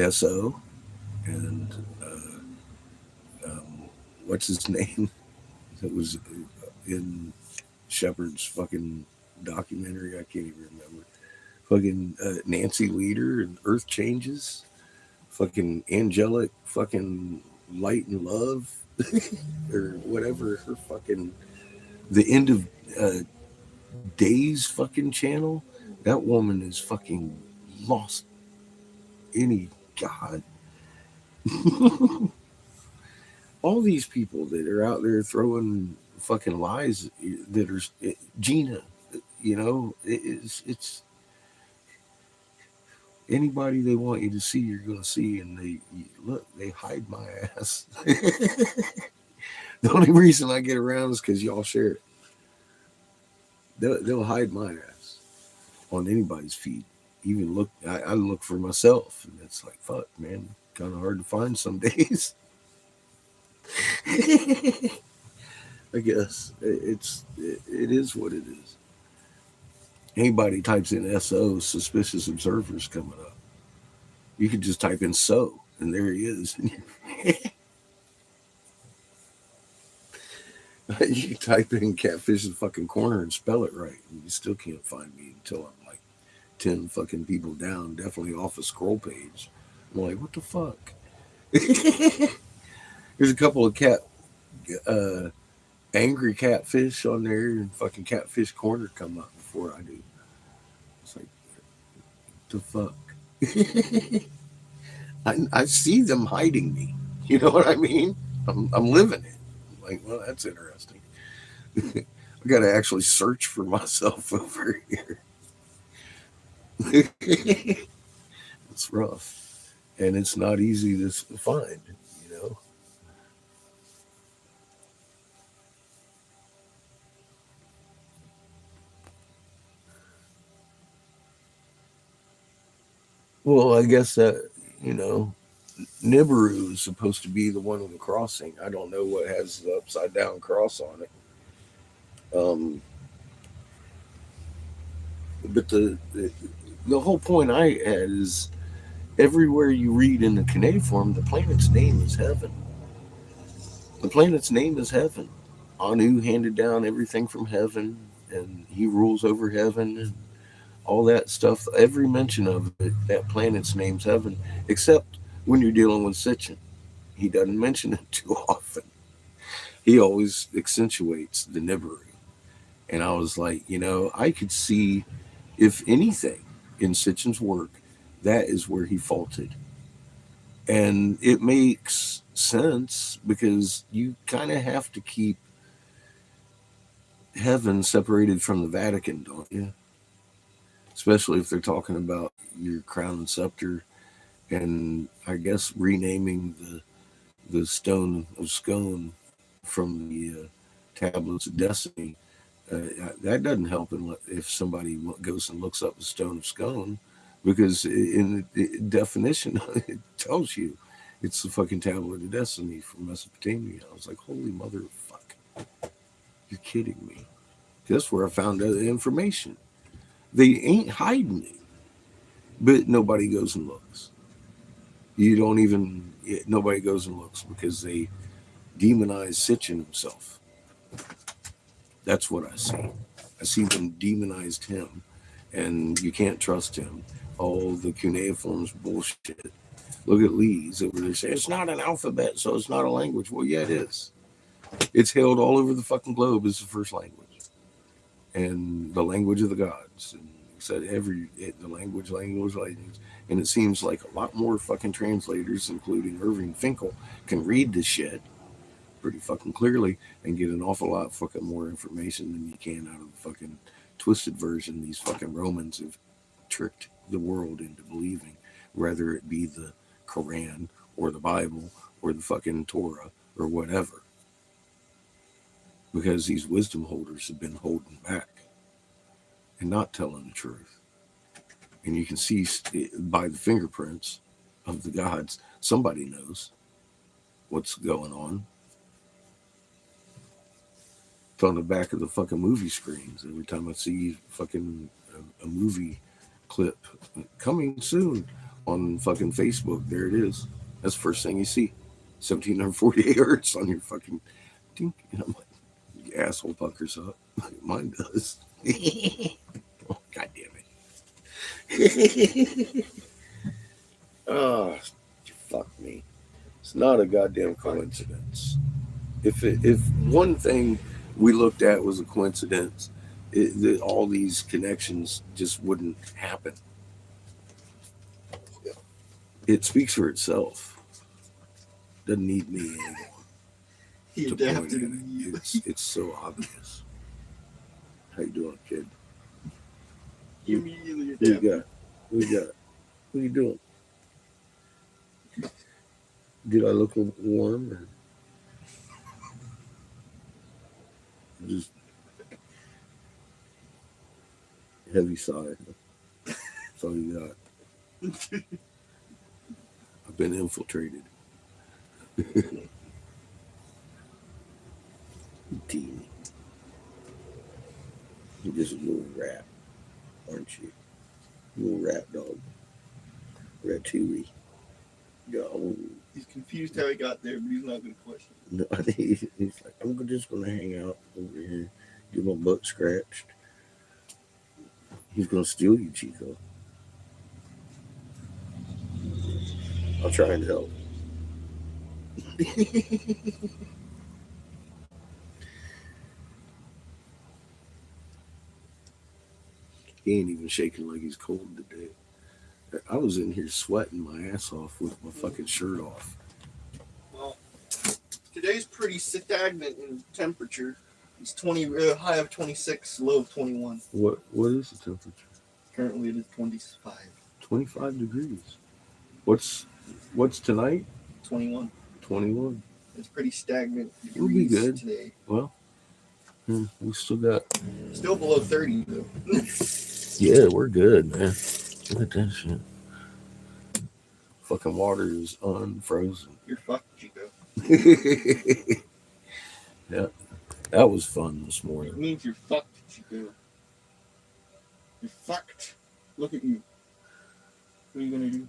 SO and um, what's his name? That was in Shepard's fucking documentary. I can't even remember. Fucking Nancy Leader and Earth Changes. Fucking angelic fucking light and love or whatever her fucking the end of uh, days fucking channel. That woman is fucking lost any god. All these people that are out there throwing fucking lies that are Gina, you know, it's anybody they want you to see, you're gonna see, and they hide my ass. The only reason I get around is because y'all share it. They'll hide my ass on anybody's feed. Even look, I look for myself, and it's like fuck, man, kind of hard to find some days. I guess it is what it is. Anybody types in SO, suspicious observers coming up. You could just type in so, and there he is. You can type in catfish's fucking corner and spell it right, and you still can't find me until I'm like 10 fucking people down, definitely off a scroll page. I'm like, what the fuck? There's a couple of uh, angry catfish on there, and fucking catfish corner come up before I do. It's like, the fuck? I see them hiding me. You know what I mean? I'm living it. I'm like, well, that's interesting. I got to actually search for myself over here. It's rough, and it's not easy to find. You know. Well, I guess that, you know, Nibiru is supposed to be the one with the crossing. I don't know what has the upside down cross on it. But the whole point I had is everywhere you read in the cuneiform, the planet's name is heaven. The planet's name is heaven. Anu handed down everything from heaven, and he rules over heaven, and all that stuff. Every mention of it, that planet's name's heaven, except when you're dealing with Sitchin. He doesn't mention it too often. He always accentuates the Nibiru. And I was like, I could see, if anything, in Sitchin's work, that is where he faulted. And it makes sense because you kind of have to keep heaven separated from the Vatican, don't you? Especially if they're talking about your crown and scepter, and I guess renaming the stone of scone from the tablets of destiny. That doesn't help if somebody goes and looks up the stone of scone, because in the definition it tells you it's the fucking tablet of destiny from Mesopotamia. I was like, holy motherfucker, you're kidding me. That's where I found the information. They ain't hiding it, but nobody goes and looks. You don't even, nobody goes and looks because they demonize Sitchin himself. That's what I see. I see them demonized him, and you can't trust him. Oh, the cuneiform's bullshit. Look at Lee's over there saying it's not an alphabet, so it's not a language. Well, yeah, it is. It's held all over the fucking globe as the first language, and the language of the gods. And said the language, and it seems like a lot more fucking translators, including Irving Finkel, can read this shit pretty fucking clearly and get an awful lot fucking more information than you can out of the fucking twisted version these fucking Romans have tricked the world into believing, whether it be the Quran or the Bible or the fucking Torah or whatever. Because these wisdom holders have been holding back and not telling the truth. And you can see by the fingerprints of the gods, somebody knows what's going on. It's on the back of the fucking movie screens. Every time I see fucking a movie clip coming soon on fucking Facebook, there it is. That's the first thing you see. 1748 hertz on your fucking ding. And I'm like, you asshole puckers up. Mine does. Oh, God damn it. Oh, fuck me. It's not a goddamn coincidence. If one thing we looked at was a coincidence, all these connections just wouldn't happen. It speaks for itself. Doesn't need me anymore. He to point adapted at it. It's so obvious. How you doing, kid? He immediately What you adapted. got? What you got? What are you doing? Did I look warm? Or just heavy sigh? That's all you got. I've been infiltrated. Teeny. You're just a little rat, aren't you? Little rat dog. Ratatouille. Go. He's confused how he got there, but he's not going to question it. No, I think he's like, I'm just going to hang out over here, get my butt scratched. He's going to steal you, Chico. I'll try and help. He ain't even shaking like he's cold today. I was in here sweating my ass off with my fucking shirt off. Well, today's pretty stagnant in temperature. It's high of 26, low of 21. What is the temperature? Currently it is 25. 25 degrees. What's tonight? 21. 21. It's pretty stagnant It'll be good today. Well, we still got. Still below 30 though. Yeah, we're good, man. Look at that shit. fucking water is unfrozen. You're fucked, Chico. Yeah, that was fun this morning. It means you're fucked, Chico. You're fucked. Look at you. What are you gonna do?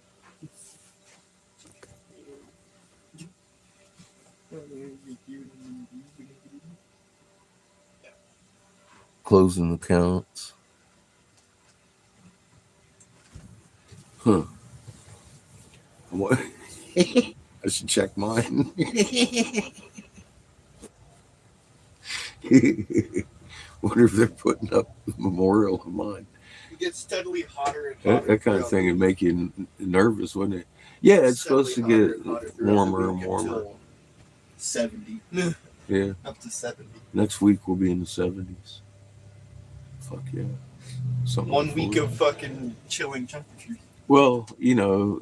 Closing accounts. Huh. What? I should check mine. Wonder if they're putting up the memorial of mine. It gets steadily hotter and hotter. That kind of thing would make you nervous, wouldn't it? Yeah, it's supposed to get warmer and warmer. 70. Yeah. Up to 70. Next week we'll be in the 70s. Fuck yeah. Something 1 week of fucking chilling temperatures. Well, you know,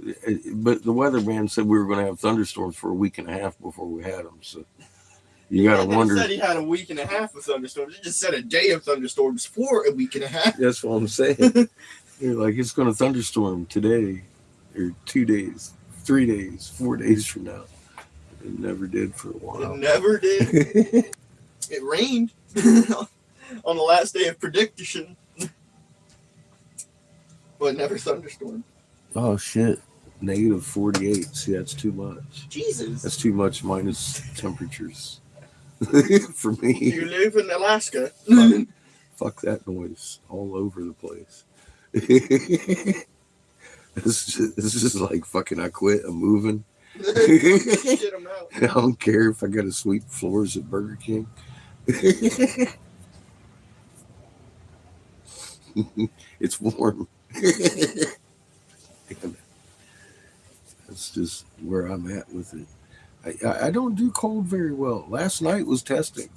but the weatherman said we were going to have thunderstorms for a week and a half before we had them. So you got to wonder. He said he had a week and a half of thunderstorms. He just said a day of thunderstorms for a week and a half. That's what I'm saying. You're like, it's going to thunderstorm today, or 2 days, 3 days, 4 days from now. It never did for a while. It never did. It rained on the last day of prediction, but never thunderstormed. Oh shit! Negative 48. See, that's too much. Jesus. That's too much minus temperatures for me. You live in Alaska. Fuck that noise all over the place. It's just like fucking I quit, I'm moving. Get 'em out. I don't care if I got to sweep floors at Burger King. It's warm. That's just where I'm at with it. I don't do cold very well. Last night was testing.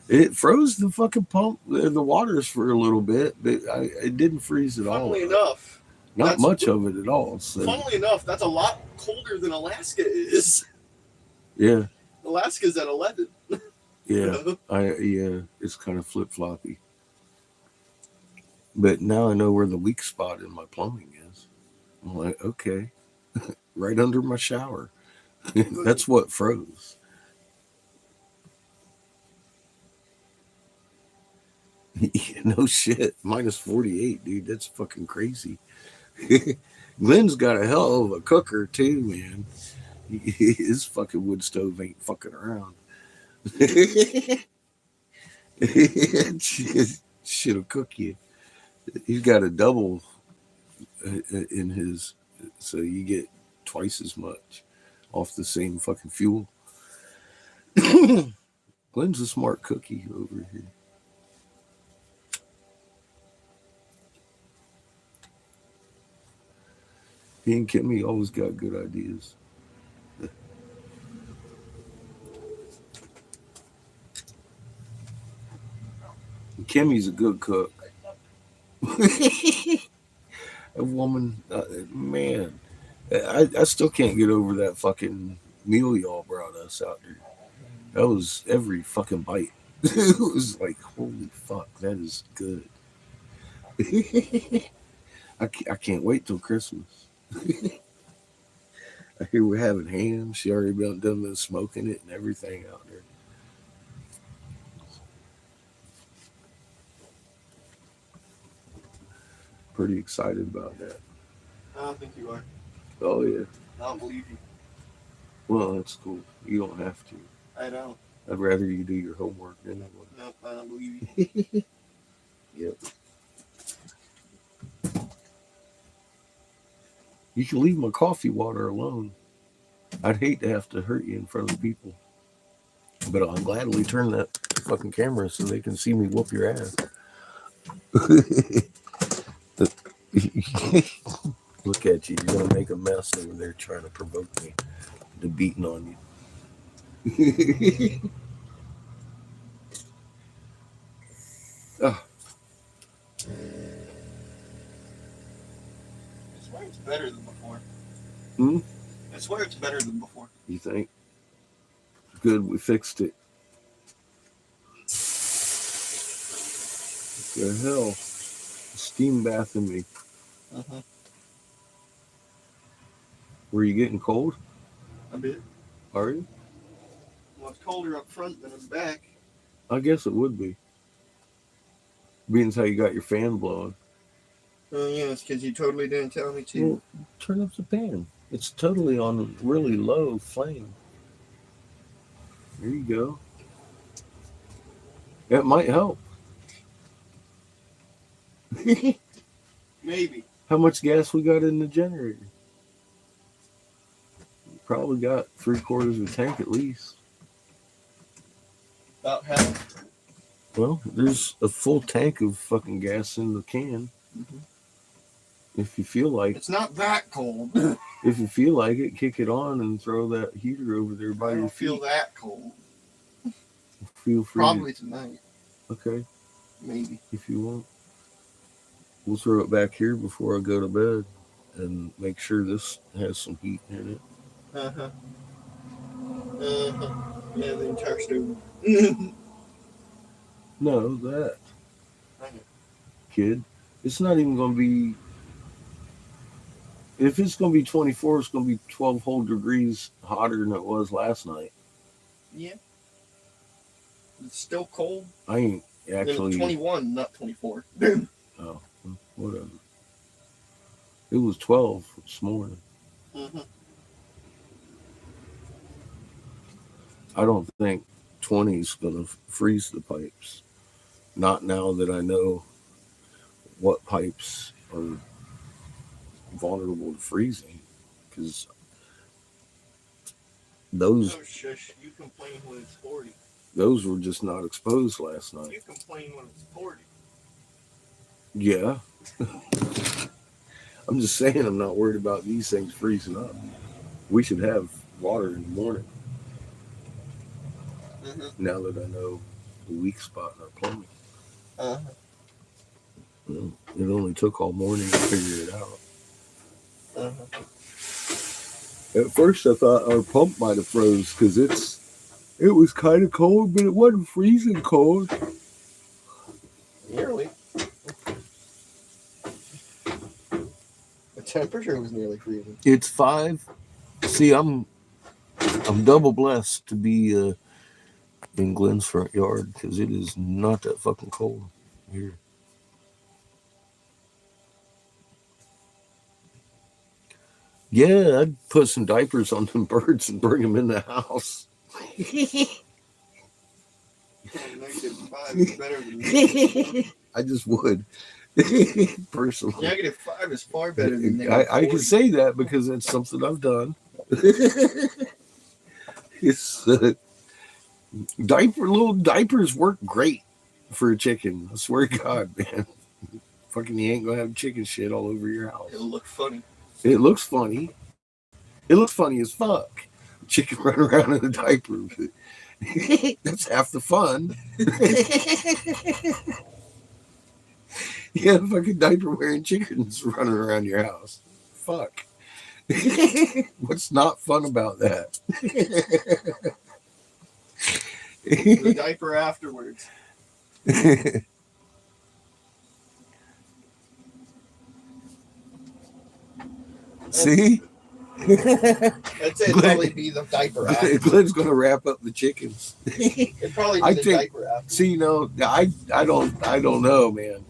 It froze the fucking pump, the waters for a little bit, but it didn't freeze at all. Funnily enough, Not much of it at all. So. Funnily enough, that's a lot colder than Alaska is. Yeah. Alaska's at 11. Yeah. It's kind of flip-floppy. But now I know where the weak spot in my plumbing is. I'm like, okay. Right under my shower. That's what froze. No shit. Minus 48, dude. That's fucking crazy. Glenn's got a hell of a cooker too, man. His fucking wood stove ain't fucking around. Shit'll cook you. He's got a double in his, so you get twice as much off the same fucking fuel. Glenn's a smart cookie over here. He and Kimmy always got good ideas. Kimmy's a good cook. A woman, man, I still can't get over that fucking meal y'all brought us out there. That was every fucking bite. It was like, holy fuck, that is good. I can't wait till Christmas. I hear we're having ham. She already done smoking it and everything out there. Pretty excited about that. I don't think you are. Oh yeah. I don't believe you. Well, that's cool. You don't have to. I don't. I'd rather you do your homework anyway. Nope, I don't believe you. Yep. You can leave my coffee water alone. I'd hate to have to hurt you in front of people. But I'll gladly turn that fucking camera so they can see me whoop your ass. Look at you. You're going to make a mess over there trying to provoke me to beating on you. Oh. I swear it's better than before. Hmm? I swear it's better than before. You think? Good, we fixed it. The hell? Steam bathing me. Were you getting cold? A bit. Are you? Well, it's colder up front than in back. I guess it would be. Being as how you got your fan blowing. Oh, yeah, it's because you totally didn't tell me to. Well, turn up the fan. It's totally on really low flame. There you go. That might help. Maybe. How much gas we got in the generator? Probably got 3/4 of a tank at least. About half. Well, there's a full tank of fucking gas in the can. Mm-hmm. If you feel like It's not that cold. if you feel like it, kick it on and throw that heater over there by I your don't feet. feel that cold. Feel free. Probably tonight. Okay, Maybe. if you want. We'll throw it back here before I go to bed and make sure this has some heat in it. Uh-huh. Uh-huh. Yeah, the entire stove. No, that I know. kid. It's not even going to be. If it's going to be 24, it's going to be 12 whole degrees hotter than it was last night. Yeah. It's still cold. I ain't And actually. it's 21, not 24. Oh, whatever. It was 12 this morning. Mm-hmm. I don't think 20 is going to freeze the pipes. Not now that I know what pipes are vulnerable to freezing. Because those Oh, shush. You complain when it's 40. those were just not exposed last night. You complain when it's 40. Yeah. I'm just saying I'm not worried about these things freezing up. We should have water in the morning. Mm-hmm. Now that I know the weak spot in our plumbing. Uh-huh. Well, it only took all morning to figure it out. Uh-huh. At first I thought our pump might have froze because it was kind of cold, but it wasn't freezing cold. Nearly. The temperature was nearly freezing. It's 5. See, I'm double blessed to be in Glenn's front yard because it is not that fucking cold here. Yeah, I'd put some diapers on them birds and bring them in the house. -5 is better than -4. I just would. Personally. -5 is far better than I can -40. say that because it's something I've done. It's little diapers work great for a chicken. I swear to God, man. Fucking you ain't gonna have chicken shit all over your house. It'll look funny. It looks funny. It looks funny as fuck. Chicken running around in a diaper. That's half the fun. Yeah, fucking diaper wearing chickens running around your house. Fuck. What's not fun about that? The diaper afterwards. See? I'd say it'd probably be the diaper afterwards. Glenn's gonna wrap up the chickens. It'd probably be I the think- diaper afterwards. See, I don't know, man.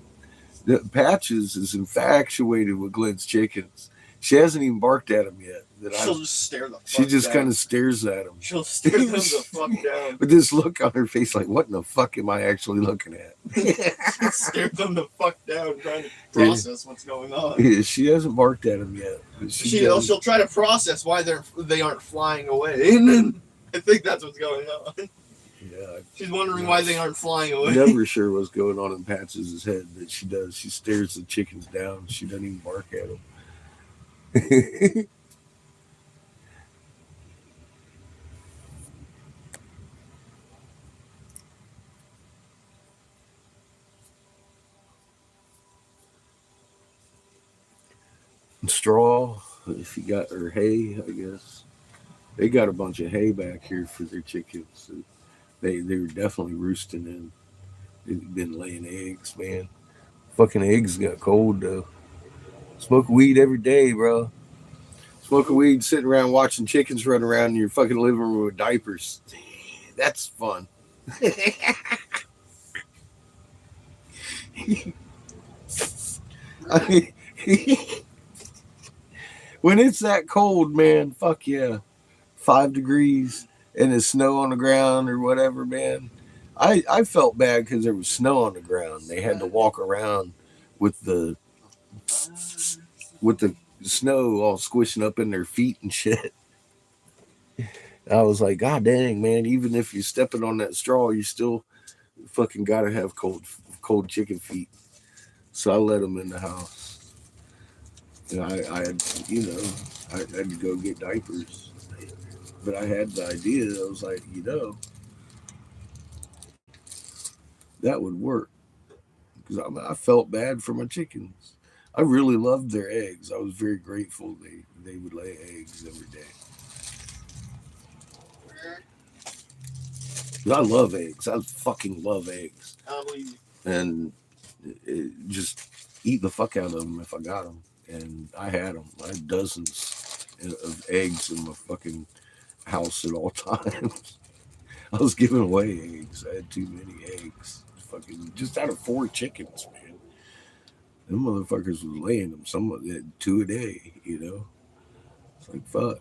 The Patches is infatuated with Glenn's chickens. She hasn't even barked at him yet. She'll just stare the fuck She just down. kind of stares at him She'll stare them the fuck down. with this look on her face, like, "What in the fuck am I actually looking at?" She'll stare them the fuck down, trying to process what's going on. She hasn't barked at him yet. But She'll try to process why they aren't flying away, and then I think that's what's going on. Yeah, She's wondering why they aren't flying away. never sure what's going on in Patches' head, but she does. She stares the chickens down. She doesn't even bark at them. Straw, if you got, or hay, I guess. They got a bunch of hay back here for their chickens. They're definitely roosting in. They've been laying eggs, man. Fucking eggs got cold though. Smoke weed every day, bro. Smoke Smoking weed, sitting around watching chickens run around in your fucking living room with diapers. That's fun. I mean, when it's that cold, man, fuck yeah. 5 degrees and there's snow on the ground or whatever, man. I felt bad because there was snow on the ground. They had to walk around with the with the snow all squishing up in their feet and shit. I was like, God dang, man! Even if you're stepping on that straw, you still fucking gotta have cold chicken feet. So I let them in the house. And I had, I had to go get diapers, but I had the idea. I was like, that would work because I felt bad for my chickens. I really loved their eggs. I was very grateful they would lay eggs every day. 'Cause I love eggs. I fucking love eggs. I believe you. And just eat the fuck out of them if I got them. And I had them. I had dozens of eggs in my fucking house at all times. I was giving away eggs. I had too many eggs. Fucking just out of 4 chickens, man. Them motherfuckers was laying them. Some of it 2 a day. It's like fuck.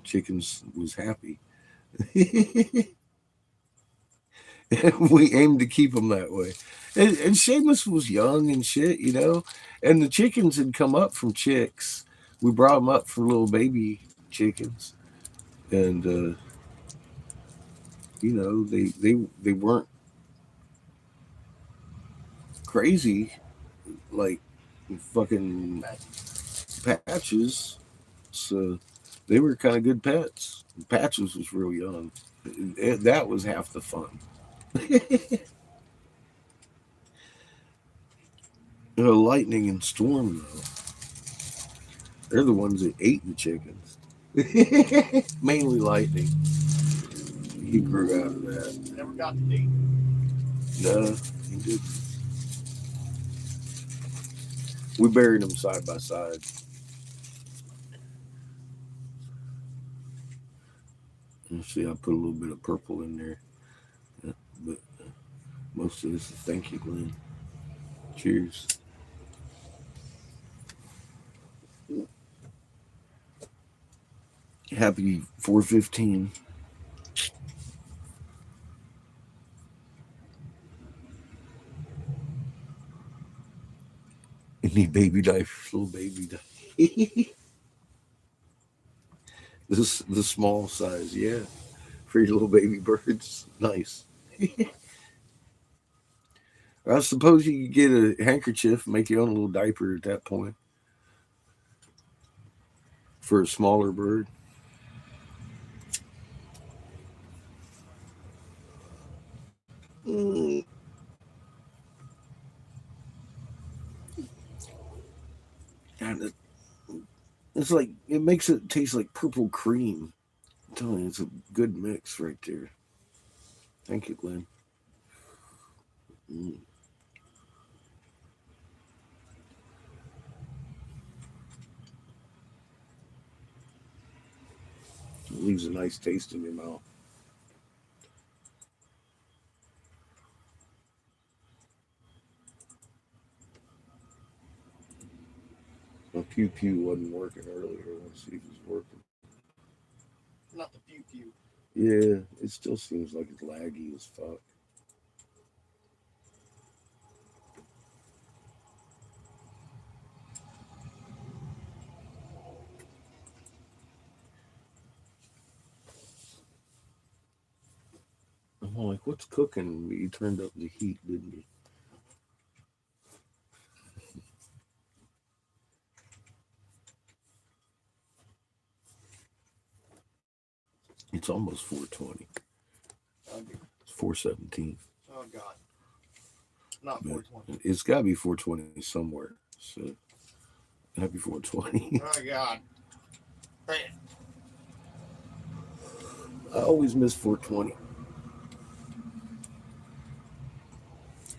Chickens was happy. We aimed to keep them that way. And Seamus was young and shit. And the chickens had come up from chicks. We brought them up for little baby chickens, and they weren't crazy like fucking Patches. So they were kind of good pets. Patches was real young. That was half the fun. Lightning and Storm, though, they're the ones that ate the chickens. Mainly Lightning. He grew out of that. Never got to date. No, he didn't. We buried them side by side. You see, I put a little bit of purple in there. But most of this is thank you, Glenn. Cheers. Happy 415. You need baby diapers, little baby diapers. The small size, yeah. For your little baby birds. Nice. I suppose you could get a handkerchief, make your own little diaper at that point. For a smaller bird. Mm. God, it's like, it makes it taste like purple cream. I'm telling you, it's a good mix right there. Thank you, Glenn. Mm. It leaves a nice taste in your mouth. My pew pew wasn't working earlier. Let's see if it's working. Not the pew pew. Yeah, it still seems like it's laggy as fuck. I'm like, what's cooking? You turned up the heat, didn't you? It's almost 420. Okay. It's 417. Oh God. Not 420. It's got to be 420 somewhere. So, happy 420. Oh God. Hey. I always miss 420.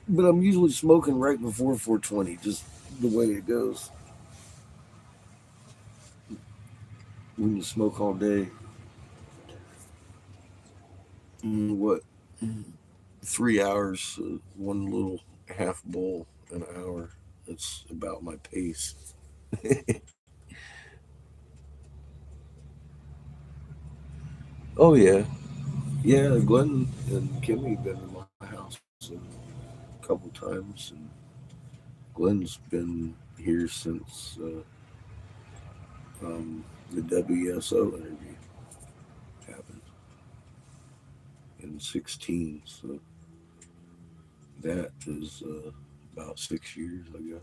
But I'm usually smoking right before 420, just the way it goes. when you smoke all day, what, 3 hours, one little half bowl an hour. That's about my pace. Oh yeah, yeah. Glenn and Kimmy been to my house a couple times, and Glenn's been here since the WSO interview happened in '16. So that is about 6 years, I guess.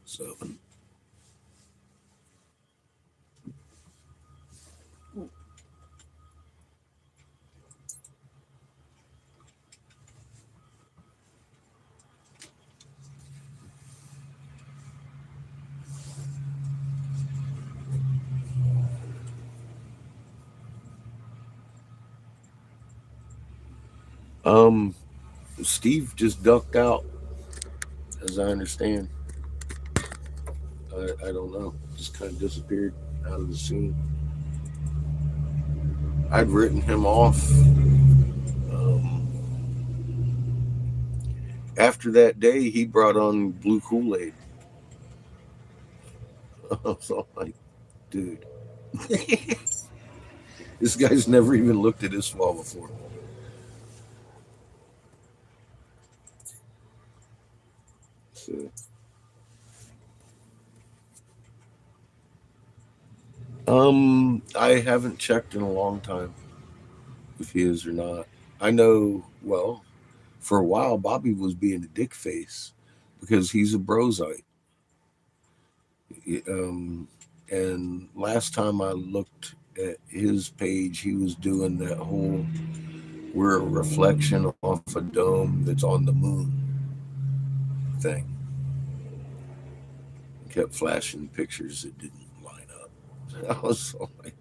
So um, Steve just ducked out, as I understand. I don't know. Just kind of disappeared out of the scene. I'd written him off. After that day, he brought on blue Kool Aid. So I'm like, dude, this guy's never even looked at his swab before. So, I haven't checked in a long time if he is or not. I know, well, for a while, Bobby was being a dick face because he's a brozite. Um, and last time I looked at his page, he was doing that whole "we're a reflection off a dome that's on the moon" thing. He kept flashing pictures that didn't line up. I was so like,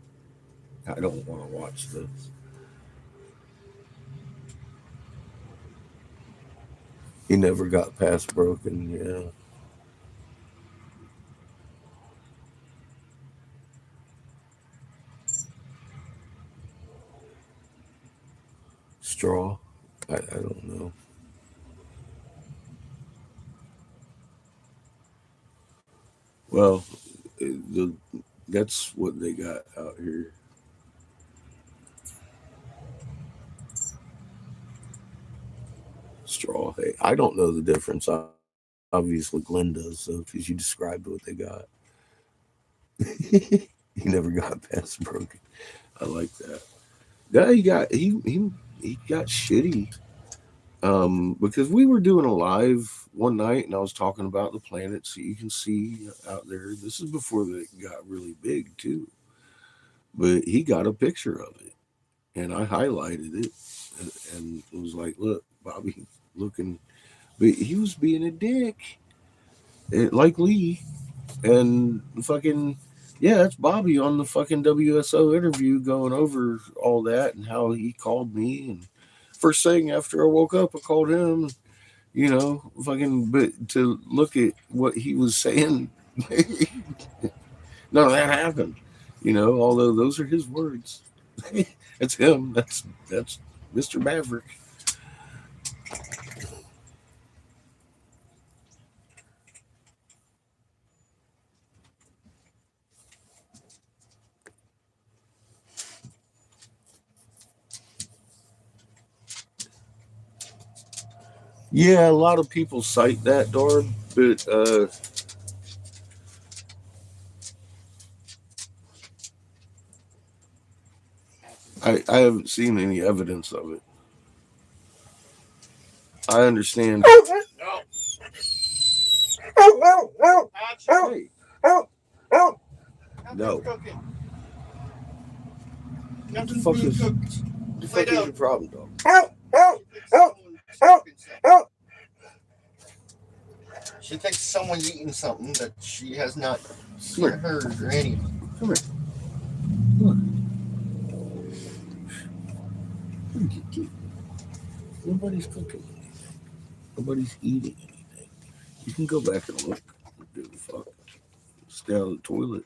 I don't want to watch this. He never got past broken. Yeah, straw. I don't know. Well, the that's what they got out here. Straw. Hey, I don't know the difference. Obviously, Glenn does, so because you described what they got. He never got past broken. I like that. Yeah, he got shitty. Because we were doing a live one night, and I was talking about the planet, so you can see out there. This is before they got really big too. But he got a picture of it, and I highlighted it, and it was like, "Look, Bobby, looking." But he was being a dick, like Lee, and fucking yeah, that's Bobby on the fucking WSO interview going over all that and how he called me and first thing after I woke up, I called him. Fucking. But to look at what he was saying, none of that happened. Although those are his words. That's him. That's Mr. Maverick. Yeah, a lot of people cite that, Dorb, but I haven't seen any evidence of it. I understand. Hey, no. What the fuck is your problem, dog? She thinks someone's eating something that she has not seen, heard, or anything. Come here. Look. Nobody's cooking anything. Nobody's eating anything. You can go back and look. Give a fuck. Stay out of the toilet.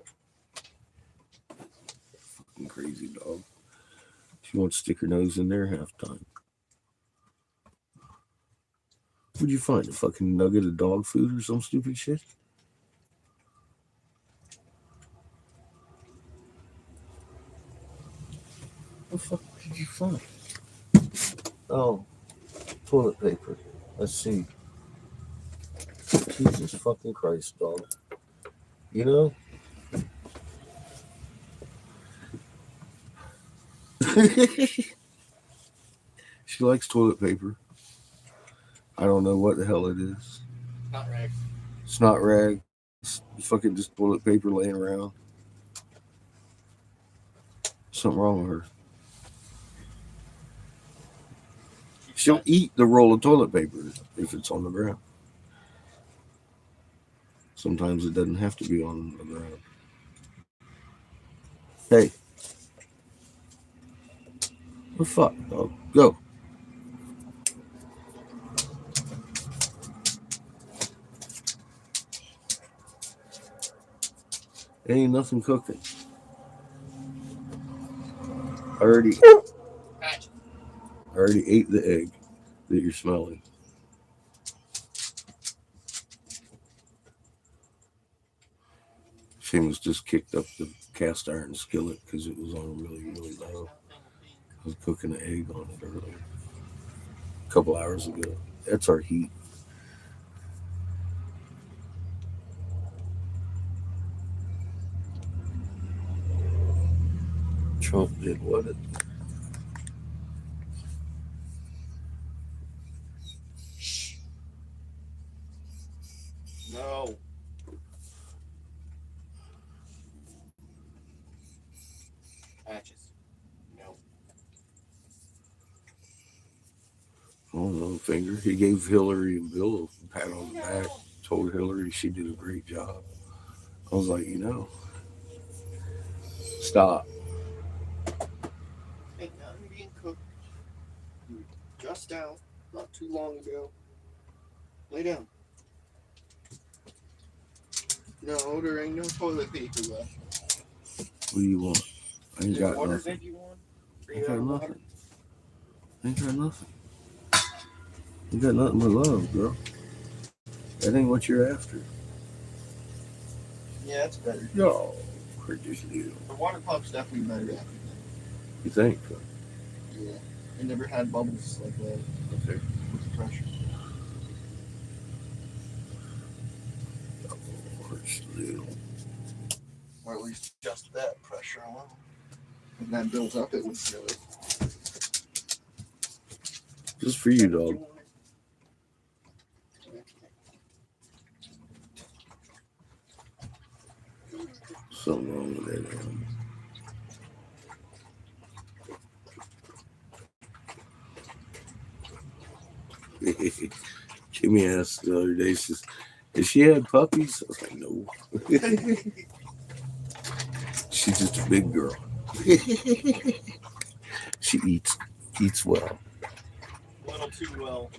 Fucking crazy dog. She wants to stick her nose in there half time. What'd you find? A fucking nugget of dog food or some stupid shit? What the fuck did you find? Oh, toilet paper. Let's see. Jesus fucking Christ, dog. You know? She likes toilet paper. I don't know what the hell it is. Not rag. It's not rag. It's fucking just toilet paper laying around. Something wrong with her. She'll eat the roll of toilet paper if it's on the ground. Sometimes it doesn't have to be on the ground. Hey. What the fuck, dog? Go. Ain't nothing cooking. I already ate the egg that you're smelling. Seamus just kicked up the cast iron skillet because it was on really, really low. I was cooking an egg on it earlier. A couple hours ago. That's our heat. Trump did what? No. Patches. No. Oh no, finger. He gave Hillary and Bill a pat on the back. Told Hillary she did a great job. I was like, stop. Ain't nothing being cooked. You were just out not too long ago. Lay down. No, there ain't no toilet paper left. What do you want? I ain't got water nothing. that you want? I ain't got nothing. I ain't got nothing. You got nothing but love, bro. That ain't what you're after. Yeah, it's better. No, pretty little. The water pup's definitely better after that. You think? Yeah. It never had bubbles like that. Okay. With the pressure. Pretty little. Or at least just that pressure alone. When that builds up, it would feel it. Just for you, dog. Something wrong with that animal. Kimmy asked the other day, she says, has she had puppies? I was like, no. She's just a big girl. She eats well. A little too well.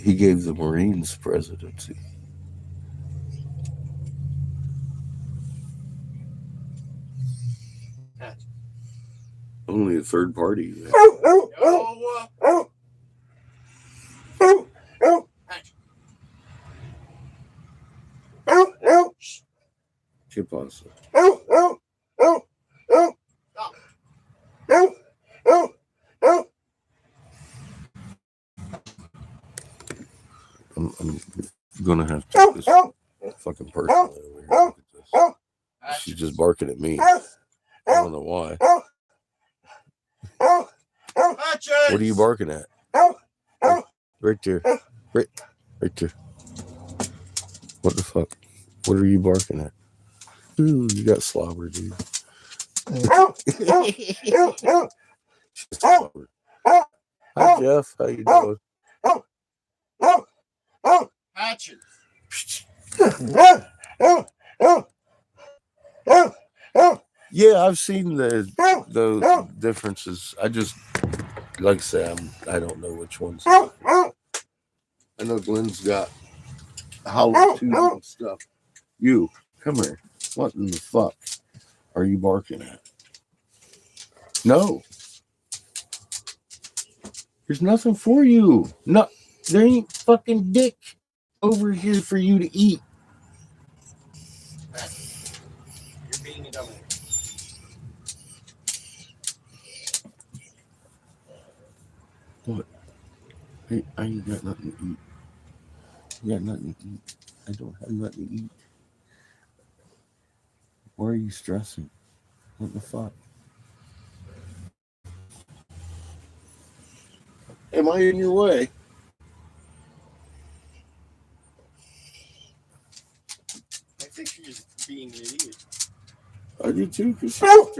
He gave the Marines presidency. Only a third party. Que pasa? I'm gonna have to take this fucking person over here. Look at this. She's just barking at me. I don't know why. What are you barking at? Right there. Right there. What the fuck? What are you barking at? Ooh, you got slobber, dude. She's slobber. Hi, Jeff. How you doing? Patches. Yeah, I've seen the differences. I just, like I say, I don't know which ones. I know Glenn's got hollow tubes and stuff. You, come here. What in the fuck are you barking at? No. There's nothing for you. No, there ain't fucking dick over here for you to eat. You're being a dumbass. What? I ain't got nothing to eat. You got nothing to eat. I don't have nothing to eat. Why are you stressing? What the fuck? Am I in your way? I think you're just being an idiot. I do too, because she's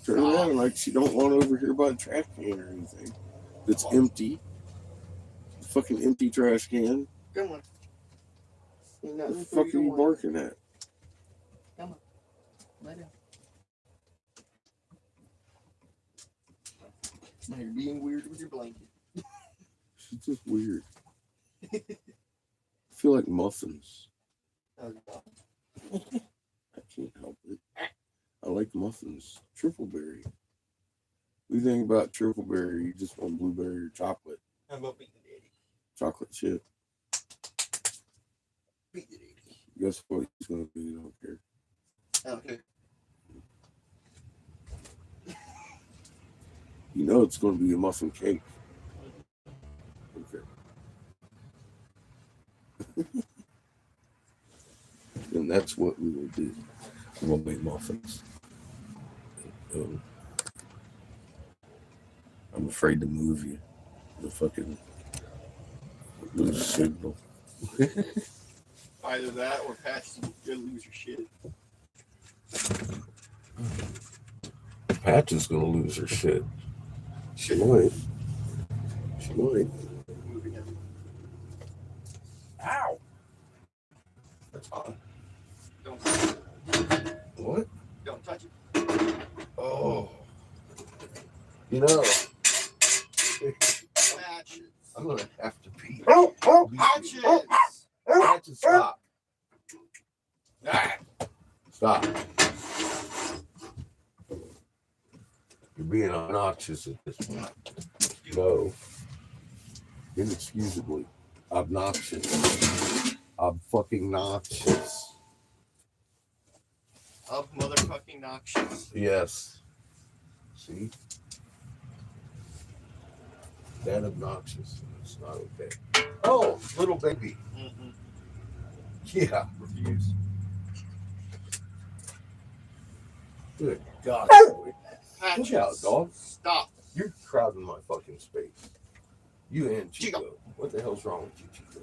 turn around like she don't want over here by the trash can or anything. That's empty. Fucking empty trash can. Come on. What the fuck are you barking at? Come on. Let him. Now you're being weird with your blanket. She's just weird. I feel like muffins. Oh, God. I can't help it. I like muffins. Triple berry. What do you think about triple berry? You just want blueberry or chocolate? How about being the daddy? Chocolate chip. Beat the daddy. Guess what he's going to do? You don't care. Okay. You know it's going to be a muffin cake. Okay. And that's what we will do. We'll make muffins. I'm afraid to move you. The fucking lose signal. Either that or Pat's gonna lose your shit. Patch is gonna lose her shit. She Shit. might. She might. Moving him. Ow! That's hot. Don't touch it. What? Don't touch it. Oh. You know, Patches. I'm gonna have to pee. Patches. Patches, stop. Stop. You're being obnoxious at this point. No. Inexcusably obnoxious. I'm fucking noxious. Of motherfucking noxious. Yes. See? That obnoxious. It's not okay. Oh, little baby. Mm-mm. Yeah. Refuse. Good God. Patches. Look out, dog. Stop. You're crowding my fucking space. You and Chico. Chico. What the hell's wrong with you, Chico?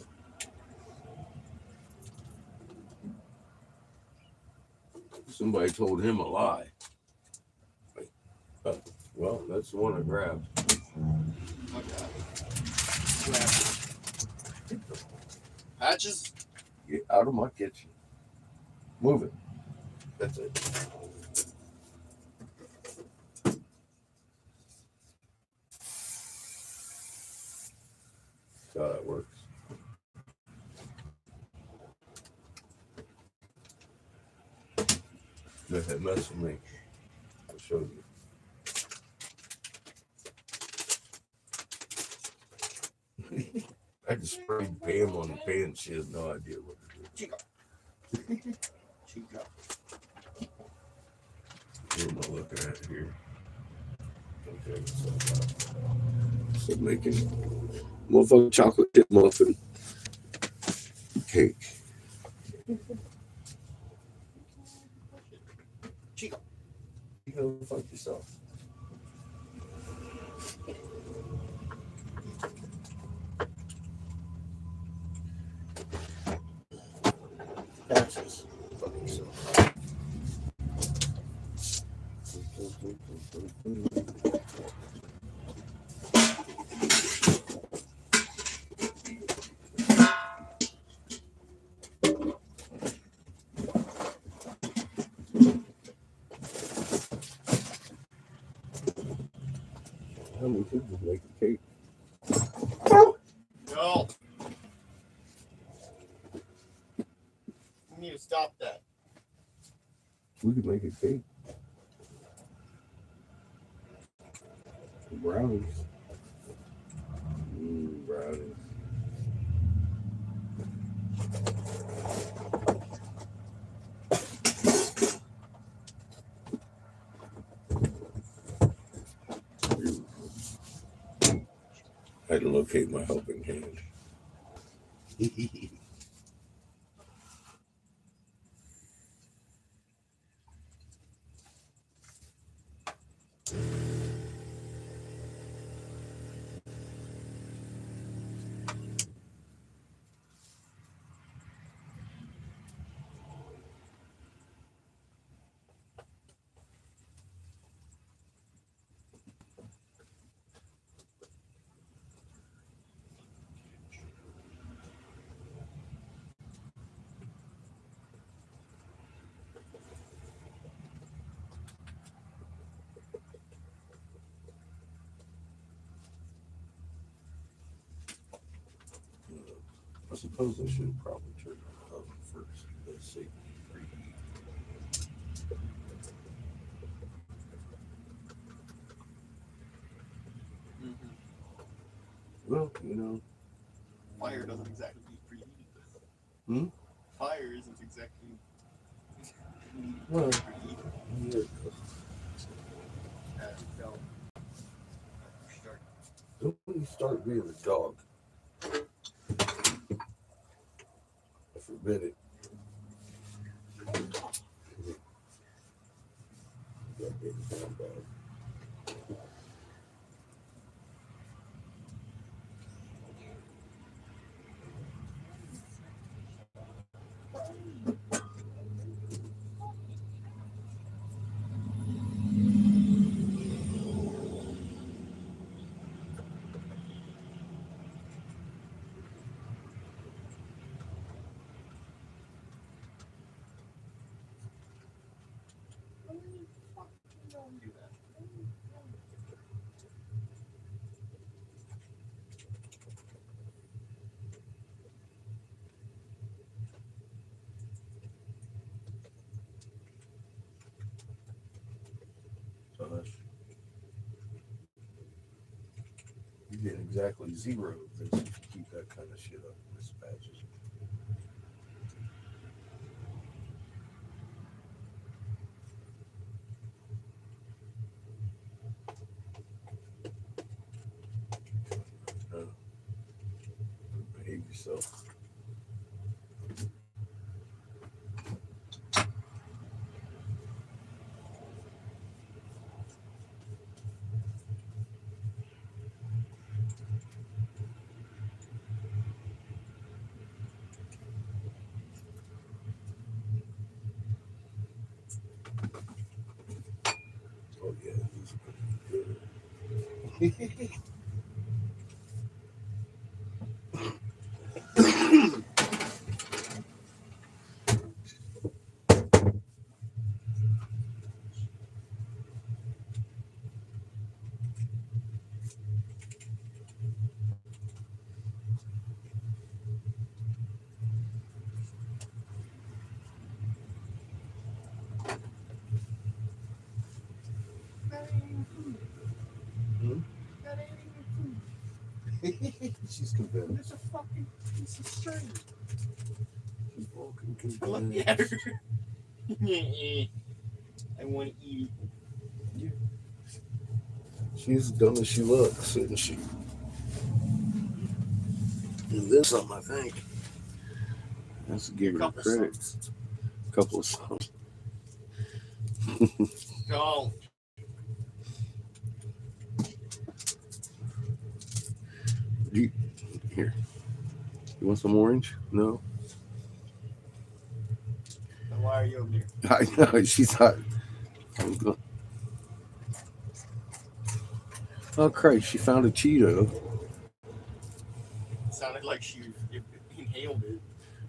Somebody told him a lie. Well, that's the one I grabbed. Okay. Patches. Get out of my kitchen. Move it. That's it. That's how that works. Go ahead, mess with me. I'll show you. I just sprayed Pam on the pan. She has no idea what to do. Chico. Chico. What am I looking at here? Okay, so making motherfucking chocolate chip muffin cake. Chico. You go fuck yourself. Patches. Fuck yourself. Make a cake. No. You need to stop that. We could make a cake. Brownies. Brownies. I had to locate my helping hand. I suppose I should probably turn it up first. Let's see. Well, you know. Fire doesn't exactly preheat. Hmm? Fire isn't exactly. Well, preheat. yeah. So, Don't you start being a dog. I forbid it. Goddamn damn dog. don't do that. Gosh. You get exactly 0 of this if you keep that kind of shit up in this patches. Behave yourself. Oh yeah, he's pretty good. That ain't even food. Hmm? That ain't even food. She's convinced. It's a fucking piece of string. She's fucking Look convinced. at her. I want to eat it. She's as dumb as she looks, isn't she? And then something, I think. That's to give her Couple credit. songs. Couple of songs. Go. Here. You want some orange? No? Then why are you over there? I know, she's hot. Oh, Christ, she found a Cheeto. It sounded like she inhaled it.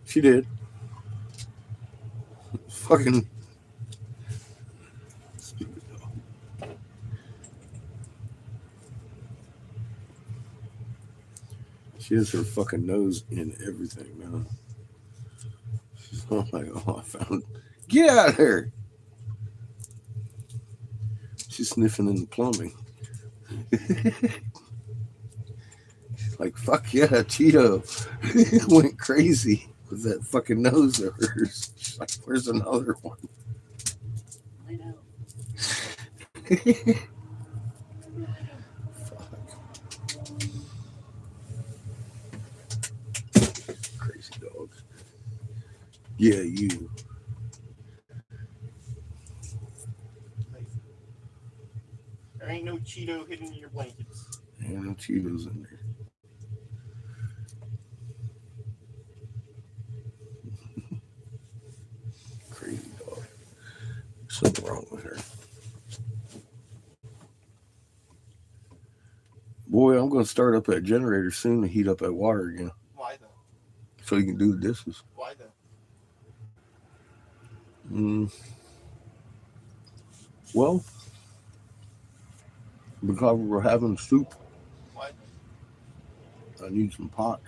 She did. Fucking stupid dog. She has her fucking nose in everything now. Oh my god, I found. Get out of here! She's sniffing in the plumbing. She's like, fuck yeah, Cheeto. Went crazy with that fucking nose of hers. She's like, where's another one? I know. Crazy dogs. Yeah, you. There ain't no Cheeto hidden in your blankets. Ain't no Cheetos in there. Crazy dog. Something wrong with her. Boy, I'm going to start up that generator soon to heat up that water again. Why though? So you can do the dishes. Why though? Well, because we're having soup, Why though? I need some pots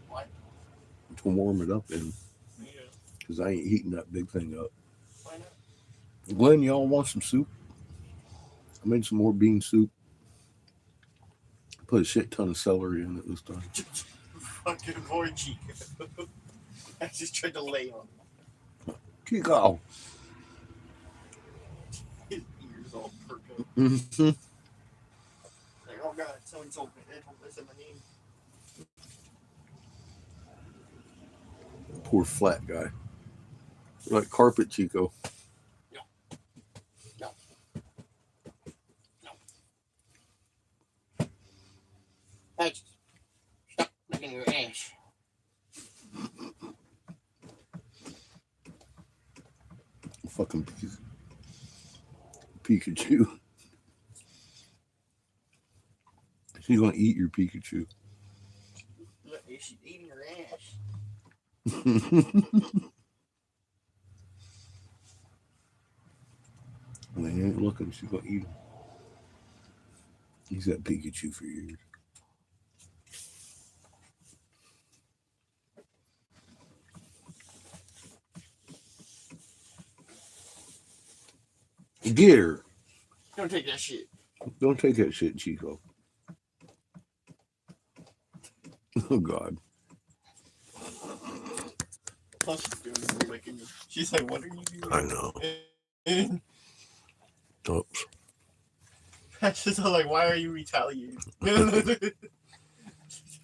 Why? to warm it up in Yeah. because I ain't heating that big thing up. Why not? Glenn, y'all want some soup? I made some more bean soup. Put a shit ton of celery in it this time. Fucking boy Chico. I just tried to lay on him. Chico. His ears all perked up. Mm-hmm. Like, oh god, someone told me they don't listen to my name. Poor flat guy. Like carpet Chico. Eggz, stop licking your ass. Fucking Pikachu. She's gonna eat your Pikachu. Look, she's eating her ass. When they ain't looking, she's gonna eat him. He's got Pikachu for years. Get her. Don't take that shit. Don't take that shit, Chico. Oh God. Plus she's doing it licking you. She's like, what are you doing? I know. And Oops. she's like, why are you retaliating?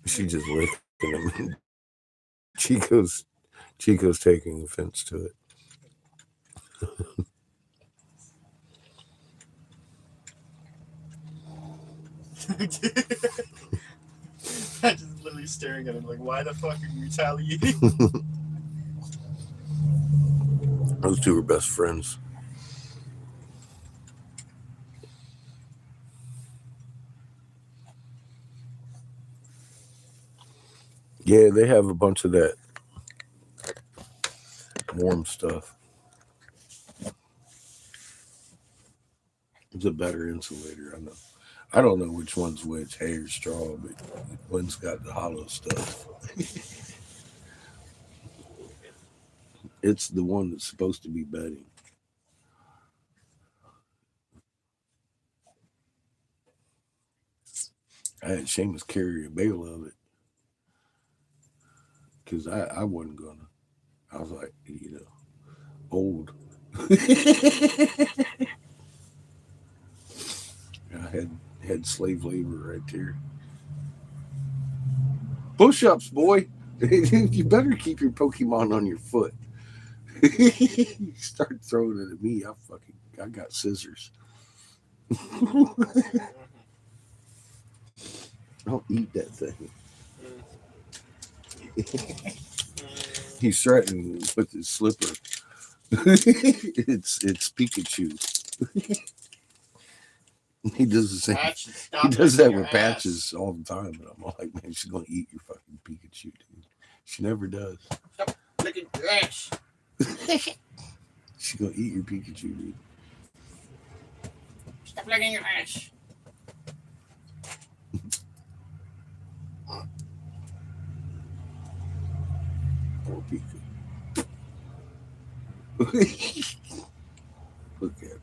She just licking him. Chico's taking offense to it. I'm just literally staring at him like, why the fuck are you retaliating? Those two are best friends. Yeah, they have a bunch of that warm stuff. It's a better insulator, I know. I don't know which one's which, hay or straw, but one's got the hollow stuff. It's the one that's supposed to be bedding. I had Seamus carry a bale of it because I wasn't gonna. I was like, old. I had slave labor right there. Push-ups, boy. You better keep your Pokemon on your foot. You start throwing it at me, I got scissors. Don't eat that thing. He's threatening with his slipper. It's Pikachu. He does the same. Patches, He does that with ass. Patches all the time, but I'm like, man, she's gonna eat your fucking Pikachu, dude. She never does. Stop licking your ass. She's gonna eat your Pikachu, dude. Stop licking your ass. for Pika. Look at her.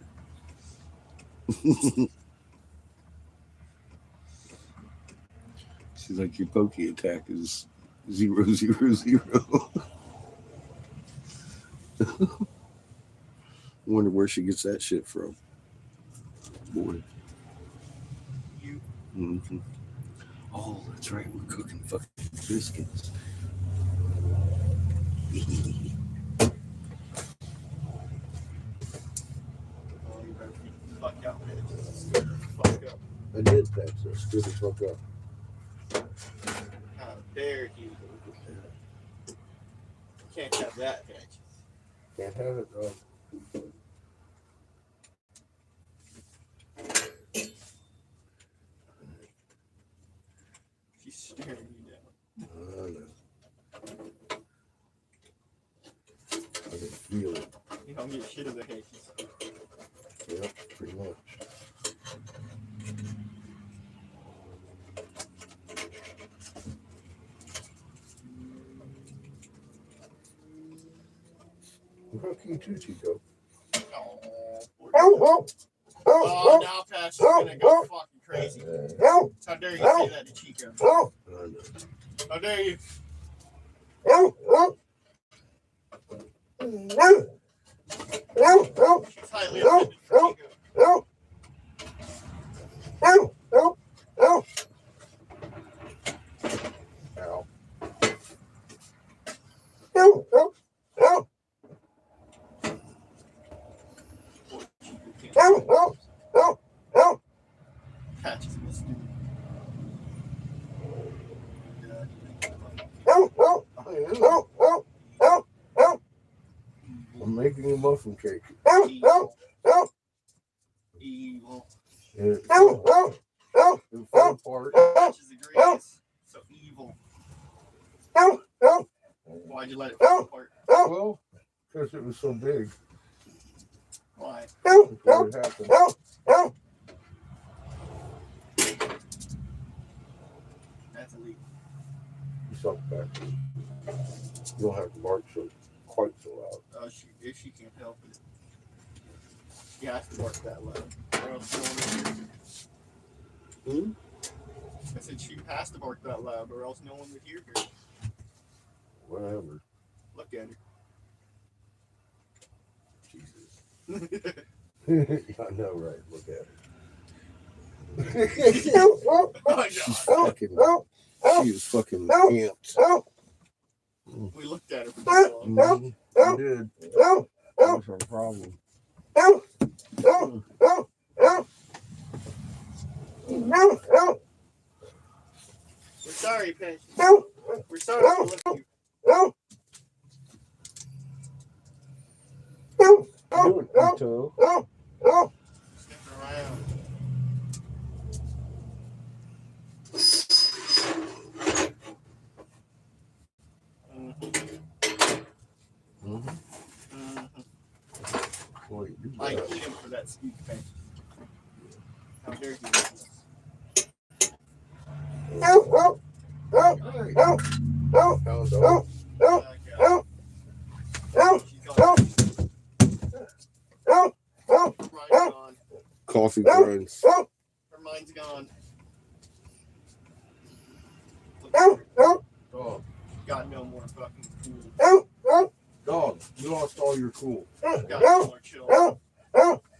She's like, your pokey attack is 000. Wonder where she gets that shit from. Boy. You. Mm-hmm. Oh, that's right. We're cooking fucking biscuits. Oh, you better get the fuck out, man. Stir the fuck up. I did that, so screw the fuck up. How dare you? Can't have that, can you? Can't have it, though. She's staring you down. I can feel it. You don't get shit of the hankies. Yep, pretty much. How can you too, Chico? Oh, now Patch is gonna go fucking crazy. How dare you say that to Chico? How dare you? She's highly offended for Chico. Patch is gonna stupid. I'm making a muffin cake. Evil. Evil. It fell apart. Patch is the greatest. So evil. Why'd you let it fall apart? Well, because it was so big. Why? Before it happened. That's illegal. You suck back. You don't have to bark so quite so loud. Oh, if she can't help it. You have to bark that loud. Or else no one would hear her. I said she has to bark that loud, or else no one would hear her. Whatever. Look at Jesus. her. I know, right? Look at her. Oh my She's God. fucking. She is fucking amped. We looked at her for so long. We did. That was our problem. We're sorry, Patch. We're sorry we left you. Do it, Ito. Sniffing around. Boy, you do I that. eat him for that squeak, Patch. How dare you? Pound dog. Coffee grinds. Her mind's gone. Dog. Got no more fucking cool. Dog, you lost all your cool. Got no more chill.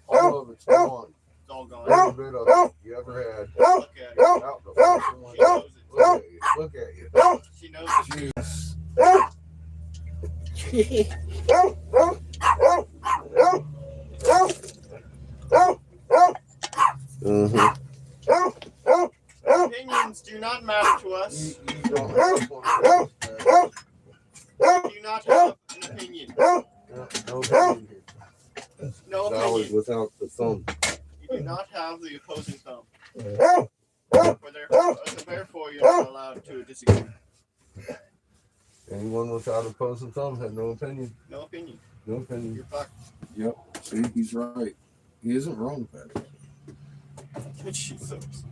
All of it's gone. It's all gone. Every bit of it you ever had. Look at her. Out the fucking She window. knows it. Look at you. She knows it. Opinions do not matter to us. You don't have one. Do not have an opinion. No opinion here. No That was opinion. without the thumb. You do not have the opposing thumb. Therefore, you're not allowed to disagree. Anyone without opposing thumb had no opinion. No opinion. No opinion. You're fucked. Yep. See, he's right. He isn't wrong, Patrick. Jesus.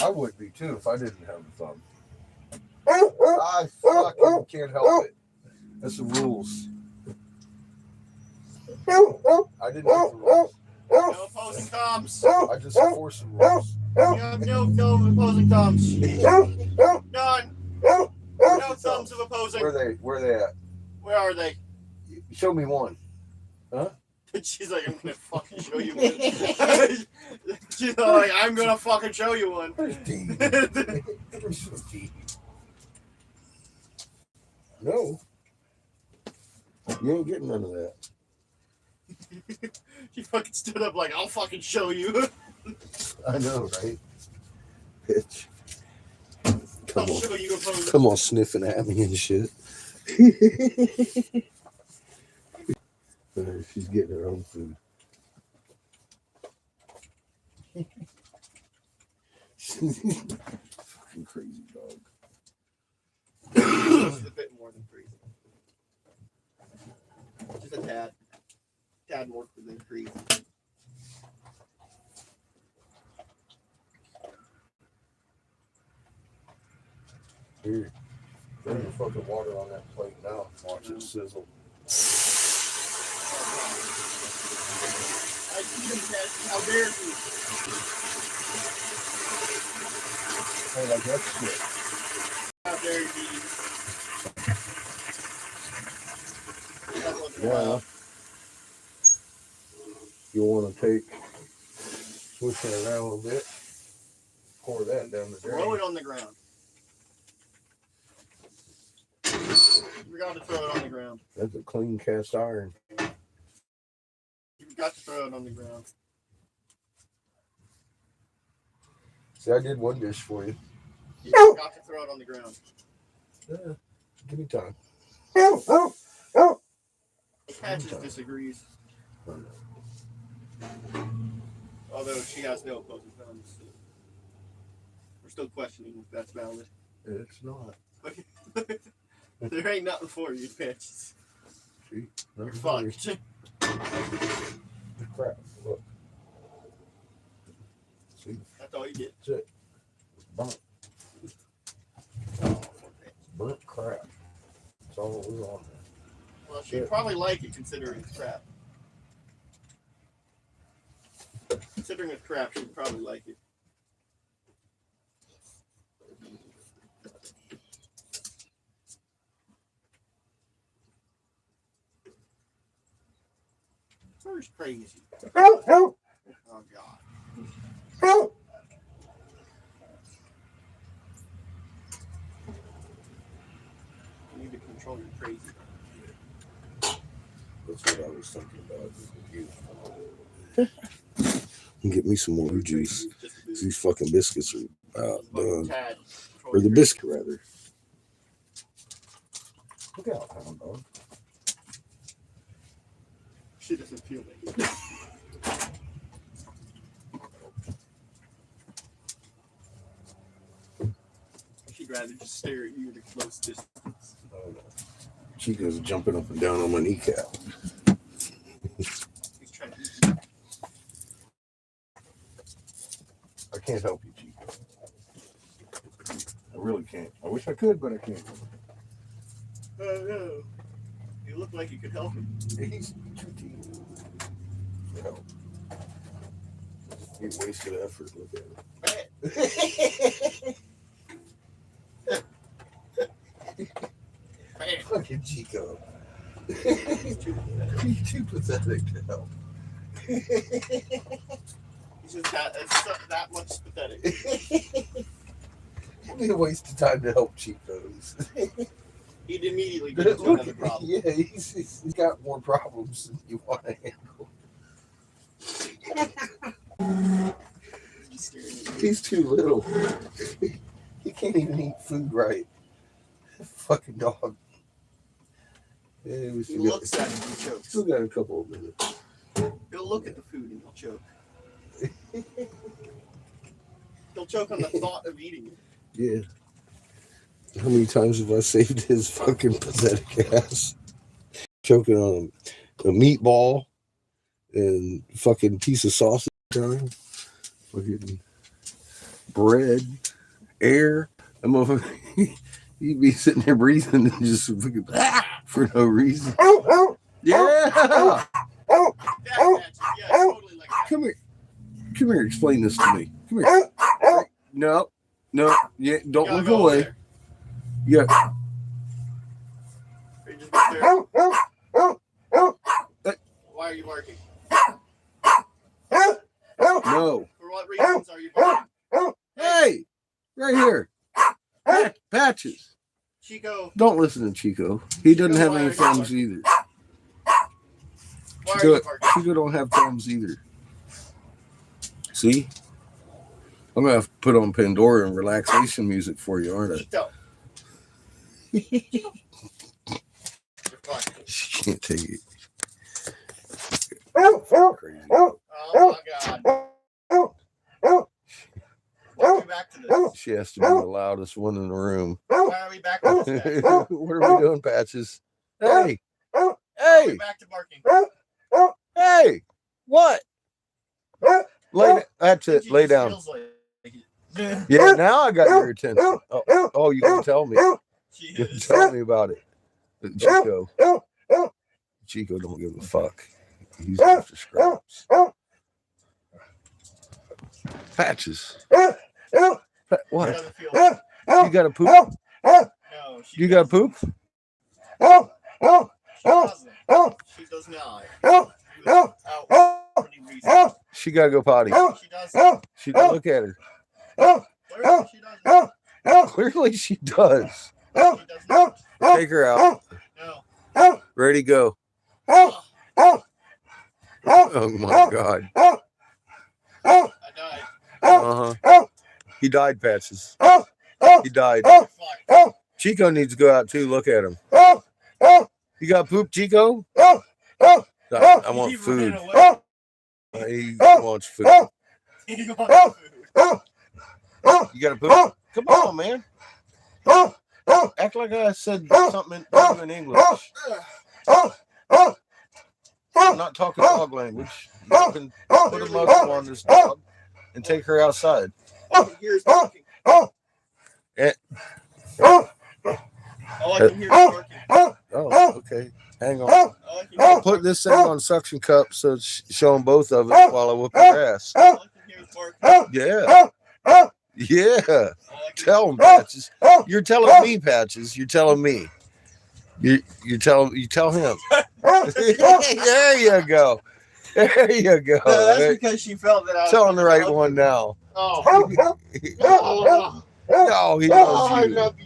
I would be too if I didn't have a thumb. I fucking can't help it. That's the rules. I didn't make the rules. No opposing thumbs. I just enforce the rules. You have no opposing thumbs. None. No thumbs of opposing. Where they at? Where are they? Show me one. She's like, I'm gonna fucking show you one. She's like, I'm gonna fucking show you one. Where's D? Where's D? No. You ain't getting none of that. She fucking stood up like, I'll fucking show you. I know, right? Bitch. I'll show you opposing. Come on, sniffing at me and shit. She's getting her own food. Fucking crazy dog. This is a bit more than crazy. Just a tad. Tad more than crazy. Here. Throw your fucking water on that plate now. Watch it sizzle. I see him, Ted. How dare you? Hey, like that shit. How dare you? That wasn't Yeah. allowed. You want to take, switch it around a little bit, pour that down the drain. Throw it on the ground. You got to throw it on the ground. That's a clean cast iron. You've got to throw it on the ground. See, I did one dish for you. You've got to throw it on the ground. Yeah. Give me time. Patches disagrees. Although she has no opposing thumbs. So we're still questioning if that's valid. It's not. There ain't nothing for you, Patches. See? You're Nothing fucked. Crap. Look. See? That's all you get. That's it. It's burnt. Oh, poor Patches. Burnt crap. That's all that was on there. Well, she'd probably like it considering it's crap. Considering it's crap, she'd probably like it. Where's crazy? Oh God. You need to control your crazy. That's what I was thinking about with you. Get me some more juice. These fucking biscuits are done. Tad. Or the biscuit, rather. Look out, hound dog. She doesn't feel it. She'd rather just stare at you at a close distance. Chico's jumping up and down on my kneecap. He's trying to eat you. I can't help you, Chico. I really can't. I wish I could, but I can't. Oh no. You look like you could help him. He's too deep. You know. You wasted effort. Look at it. Fucking Chico. He's too pathetic to help. He's just that much pathetic. It'd be a waste of time to help Chico's. He'd immediately get into another problem. Yeah, he's got more problems than you want to handle. He's too little. He can't even eat food right. Fucking dog. Yeah, He looks at it and chokes. Still got a couple of minutes. He'll look at the food and he'll choke. He'll choke on the thought of eating it. Yeah. How many times have I saved his fucking pathetic ass? Choking on a meatball and fucking piece of sausage time. Fucking bread, air. That motherfucker, He'd be sitting there breathing and just fucking, for no reason. Yeah. That patches. Yeah, totally like that. Come here. Come here. Explain this to me. Come here. No. No. Yeah. Don't Gotta look go away. there. Yeah. Or you just go there. Why are you barking? No. For what reasons are you barking? Hey. Right here. Patches. Chico, Don't listen to Chico. He doesn't have Why are any you thumbs barking? either. why are Chico, you barking? Chico don't have thumbs either. See? I'm gonna have to put on Pandora and relaxation music for you, aren't I? Chico. You're fine. She can't take it. Crazy. Oh my god. Why are we back to this? She has to be the loudest one in the room. Why are we back to this? Then? What are we doing, Patches? Hey! Why are Hey! we back to barking? Hey! What? Lay, that's it. She Lay just down. feels like it. Yeah, now I got your attention. Oh, you can tell me. She You can is. tell me about it. Chico don't give a fuck. He's after scraps. Patches. What? Doesn't feel- You got to poop? No, she You got to poop? doesn't. She does not. Without any reason. She got to go potty. She doesn't. She look at her. Clearly she doesn't. Clearly she does. She does not. Take her out. No. Ready, go. Oh, Oh my God. I died. Uh-huh. He died, Patches. He died. Fuck. Chico needs to go out too. Look at him. You got poop, Chico? I want He food. ran away. He wants food. He wants food. You got to poop? Come on, man. Act like I said something in English. I'm not talking dog language. You can put a muzzle on this dog and take her outside. All I can hear is barking. All I can hear is barking. Oh, okay. Hang on. All I can hear I'll is put this thing on suction cup so it's showing both of us while I whoop your ass. All I can hear is barking. Yeah. Yeah. All I can Tell him, Patches. You're telling me, Patches. You're telling me. You tell him. There you go. There you go. That's because she felt that I was Telling the right one now. Oh. No, he Oh, I loves you. love you.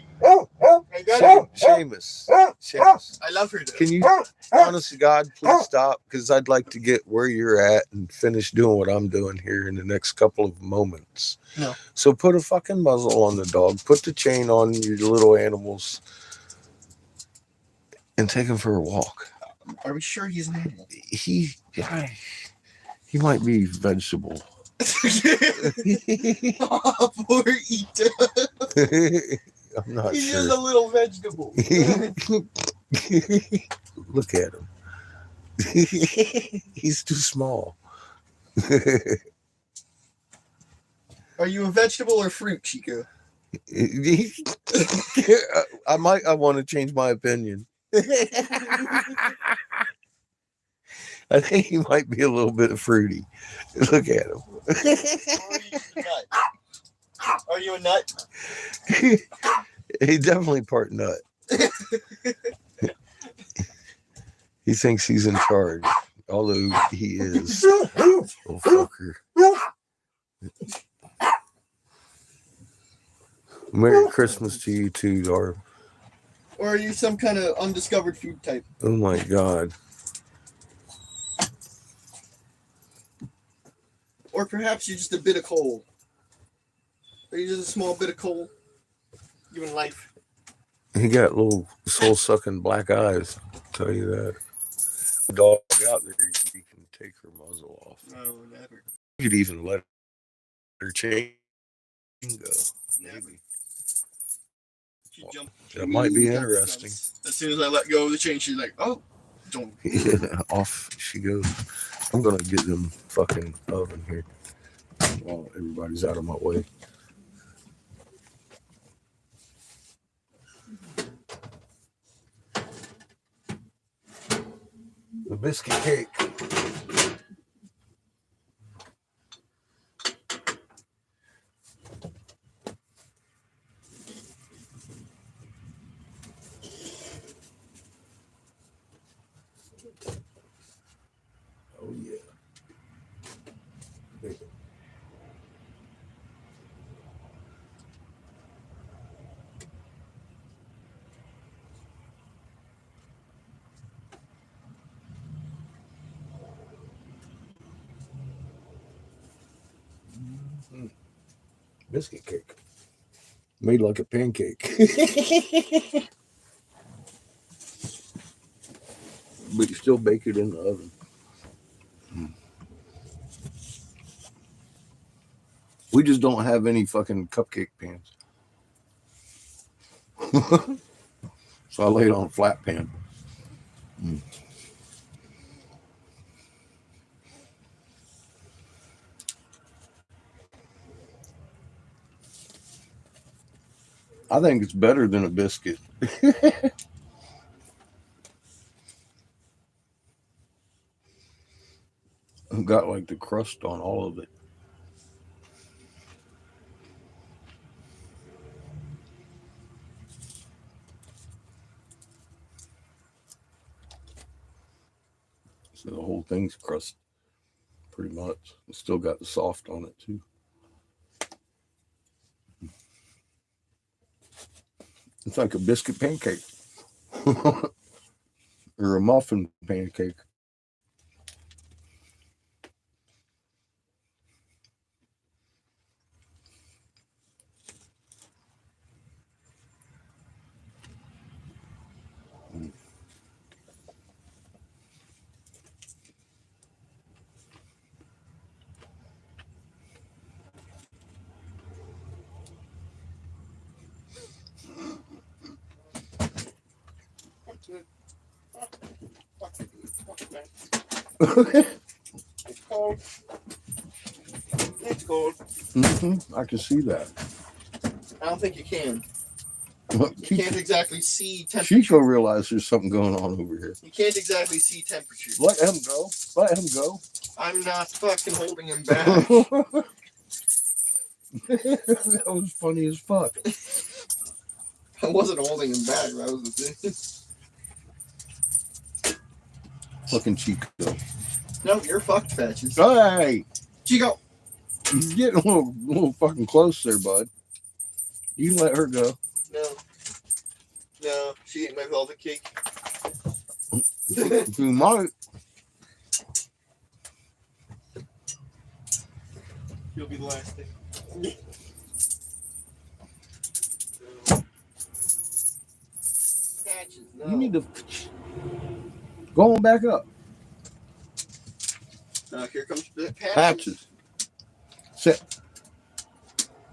I got you. Seamus. Seamus. I love her though. Can you, honest to God, please stop? Because I'd like to get where you're at and finish doing what I'm doing here in the next couple of moments. No. So put a fucking muzzle on the dog. Put the chain on your little animals. And take him for a walk. Are we sure he's an animal? He might be vegetable. Oh, poor Ita. I'm not He's sure. just a little vegetable. Look at him. He's too small. Are you a vegetable or fruit, Chico? I want to change my opinion. I think he might be a little bit fruity. Look at him. Are you a nut? He's definitely part nut. He thinks he's in charge, although he is. Little fucker. Merry Christmas to you too, Darb. Or are you some kind of undiscovered food type? Oh my God. Or perhaps you're just a bit of coal. Are you just a small bit of coal? Given life. He got little soul-sucking black eyes. I'll tell you that. Dog out there, you can take her muzzle off. No, never. You could even let her chain go. Never. Maybe. She jumped. That might be Got interesting. sense. As soon as I let go of the chain, she's like, oh, don't. Yeah, off she goes. I'm gonna get them fucking oven here while everybody's out of my way. The biscuit cake. Oh yeah. Biscuit cake. Made like a pancake. But you still bake it in the oven. We just don't have any fucking cupcake pans. So I lay it on a flat pan. I think it's better than a biscuit. I've got like the crust on all of it. So the whole thing's crust, pretty much. It's still got the soft on it too. It's like a biscuit pancake. Or a muffin pancake. It's cold. It's cold. I can see that. I don't think you can. You You can't exactly see temperature. Chico realized there's something going on over here. You can't exactly see temperature. Let him go. Let him go. I'm not fucking holding him back. That was funny as fuck. I wasn't holding him back. That was the thing. Fucking Chico. No, you're fucked, Patches. Hey! Chico! You're getting a little fucking close there, bud. You can let her go. No. No, she ate my velvet cake. You might. You'll be the last thing. Patches, no. You need to go on back up. Here comes the Patches. Patches. Sit.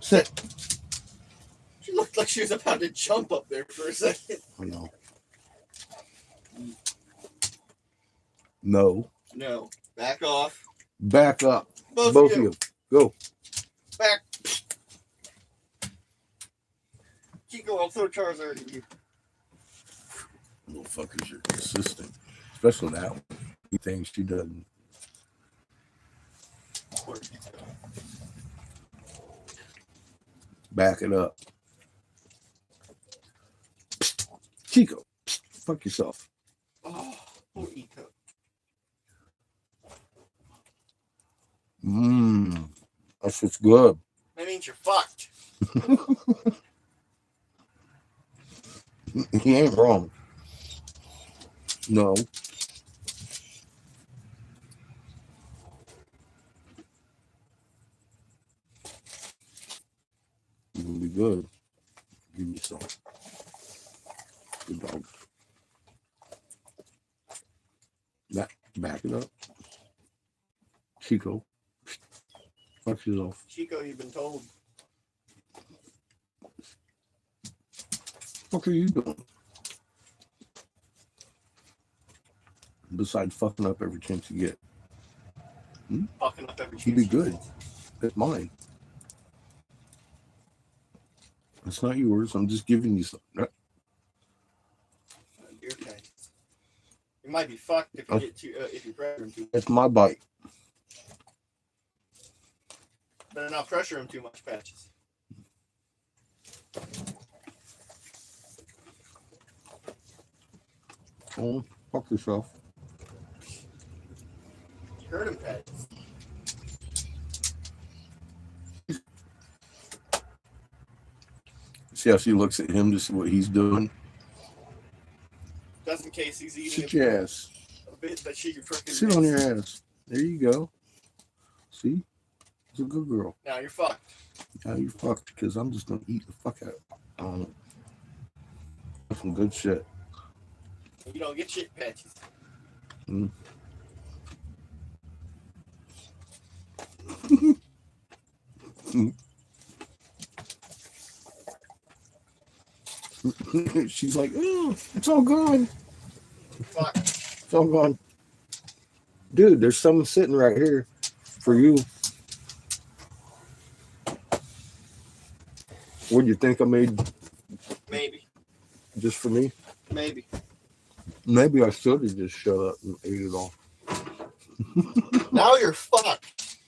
Sit. She looked like she was about to jump up there for a second. I know. No. No. Back off. Back up. Both Both of you. Go. Back. Chico, I'll throw Charizard at you. Little fuckers are consistent. Especially that one. He thinks she doesn't. Back it up. Chico. Fuck yourself. Oh, poor Eco. That's what's good. That means you're fucked. He ain't wrong. No. It'll be good. Give me some. Good dog. Back it up. Chico. Fuck yourself. Chico, you've been told. What are you doing? Besides fucking up every chance you get. Fucking up every You be chance. good. That's mine. It's not yours. I'm just giving you some. You're okay. You might be fucked if you get too if you pressure him too much. It's my bite. Better not pressure him too much, Patches. Oh, fuck yourself. You heard him, Patches. See how she looks at him to see what he's doing? Just in case he's eating Sit your ass. a bit that she could freaking Sit on your ass. There you go. See? It's a good girl. Now you're fucked. Now you're fucked because I'm just going to eat the fuck out. Some good shit. You don't get shit, Patches. Mm. She's like, oh, it's all gone. Fuck. It's all gone. Dude, there's something sitting right here for you. What do you think I made Maybe. just for me? Maybe. Maybe I should have just shut up and ate it all. Now you're fucked.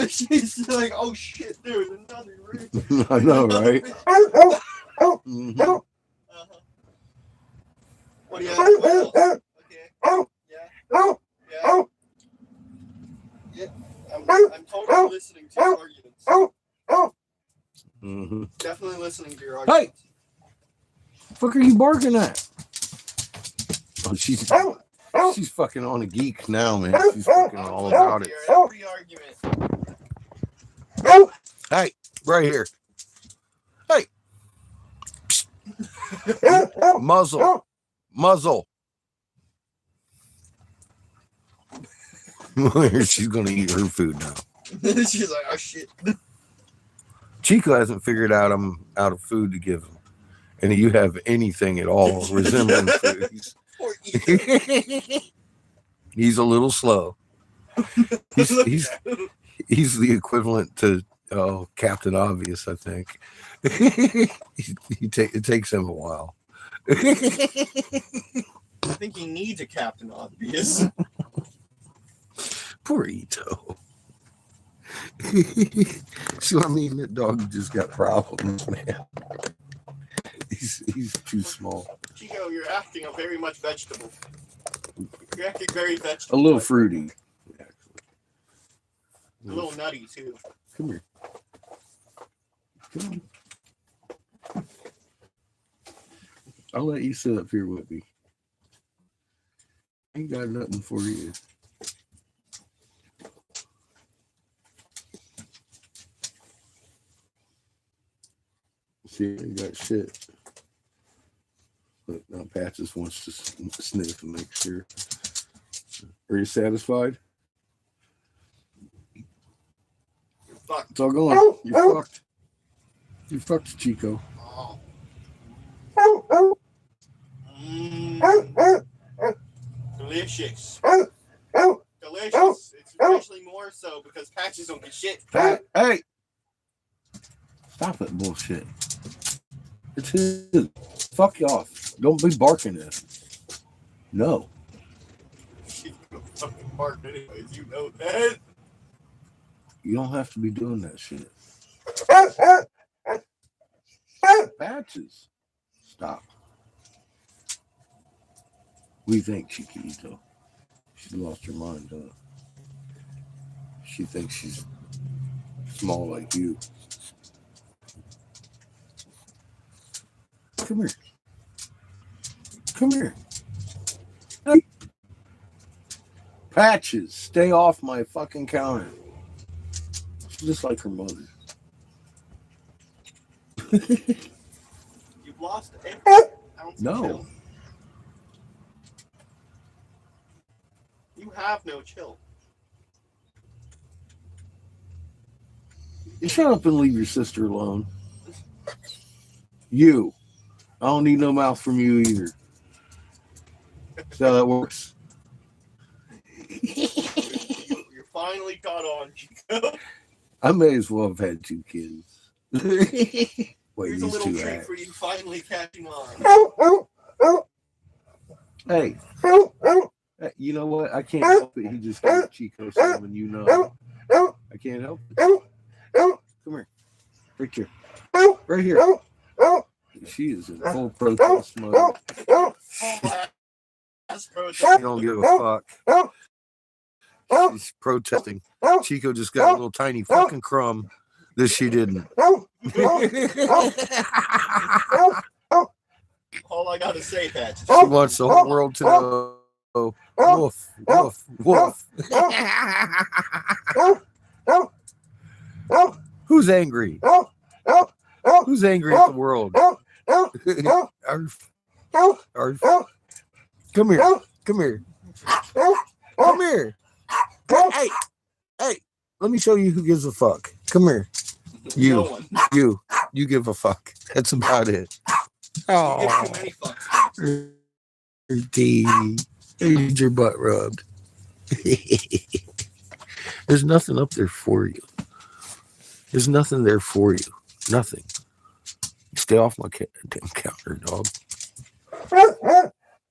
She's like, oh shit, there's another ring. I know, right? Mhm. Uh-huh. What do you have? What else? Okay. Yeah. Yeah. Yeah. I'm totally listening to your arguments. Mhm. Definitely listening to your Hey! arguments. Fuck are you barking at? Oh, she's fucking on a geek now, man. She's fucking all about it. Every argument. Hey, right here. Hey. Muzzle. Muzzle. She's gonna eat her food now. She's like, oh shit. Chico hasn't figured out I'm out of food to give him. And you have anything at all resembling food. Poor Ethan. He's a little slow. He's the equivalent to Captain Obvious, I think. It takes him a while. I think he needs a Captain Obvious. Poor Ito. See what I mean? That dog just got problems, man. He's too small. Chico, you're acting a very much vegetable. You're acting very vegetable. A little fruity, actually. A little nutty, too. Come here. Come on. I'll let you sit up here with me. Ain't got nothing for you. See, I got shit. But now Patches wants to sniff and make sure. Are you satisfied? You're fucked. It's all gone. You're fucked. You fucked, Chico. Oh. Delicious. Delicious. It's especially more so because Patches don't get shit. Hey! Stop that bullshit. It's his. Fuck you off. Don't be barking at him. No. She's gonna fucking bark anyways, you know that. You don't have to be doing that shit. Patches. Stop. What do you think, Chiquito? She's lost her mind, huh? She thinks she's small like you. Come here. Come here. Hey. Patches, stay off my fucking counter. She's just like her mother. You've lost every ounce No. of chill. You have no chill. You shut up and leave your sister alone. You. I don't need no mouth from you either. See how that works? You're finally caught on, Chico. I may as well have had 2 kids. Wait, Here's a these little two treat act. for you finally catching on. Hey, you know what? I can't help it. He just gave Chico some, and you know, I can't help it. Come here, right here, right here. She is in full protest mode. She don't give a fuck. She's protesting. Chico just got a little tiny fucking crumb that she didn't. All I gotta say, Patch. She wants the whole world to know. Woof, woof, woof. Who's angry? Who's angry at the world? Arf. Arf. Come here. Come here. Come here. Hey. Hey. Let me show you who gives a fuck. Come here. No one. You give a fuck. That's about it. You Oh. give too many fucks. Need your butt rubbed. There's nothing up there for you. There's nothing there for you. Nothing. Stay off my damn counter, dog.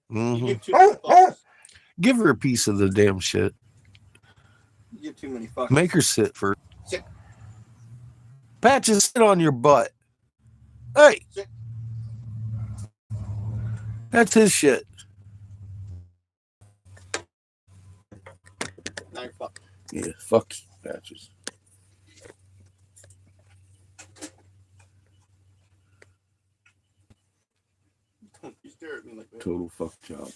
You give too many fucks. Give her a piece of the damn shit. You give too many fucks. Make her sit first. Sit. Patches, sit on your butt. Hey. Sit. That's his shit. Now you're fucked. Yeah, fuck you, Patches. You stare at me like that. Total fuck job.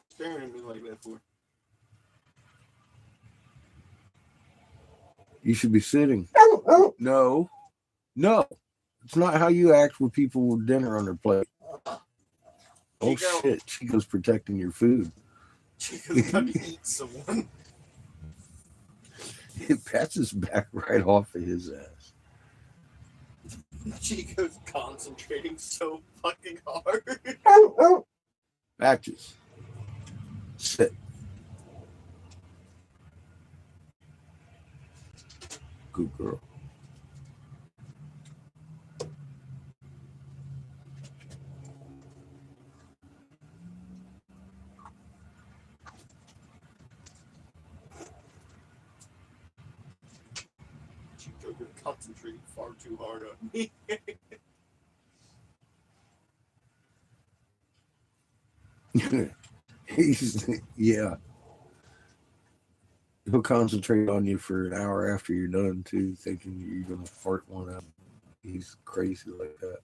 Staring at me like that for. You should be sitting. No. No. It's not how you act with people with dinner on their plate. Oh Chico. shit. Chico's protecting your food. Chico's got to eat someone. It passes back right off of his ass. Chico's concentrating so fucking hard. Patches. Sit. Good girl. Chico, you're concentrating far too hard on me. Yeah. He'll concentrate on you for an hour after you're done too, thinking you're gonna fart one out. He's crazy like that.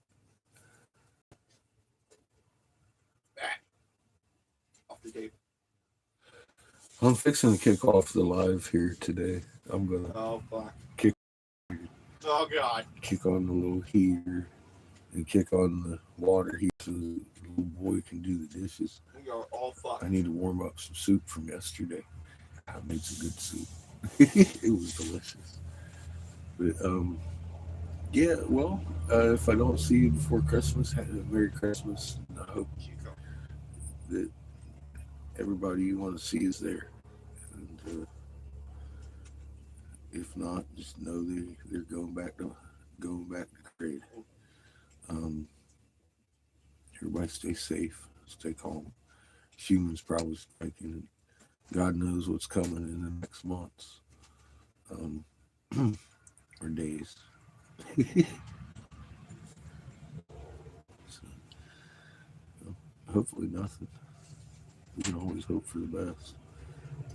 Off the table. I'm fixing to kick off the live here today. I'm gonna Oh fuck. Kick. Oh god. kick on the little heater and kick on the water heater so the little boy can do the dishes. We are all fucked. I need to warm up some soup from yesterday. I made some good soup. It was delicious. But yeah, well, if I don't see you before Christmas, have a Merry Christmas. And I hope Chico. that everybody you want to see is there. And if not, just know they're going back to grade. Everybody stay safe, stay calm. Humans probably striking. God knows what's coming in the next months or days. So, hopefully nothing. We can always hope for the best.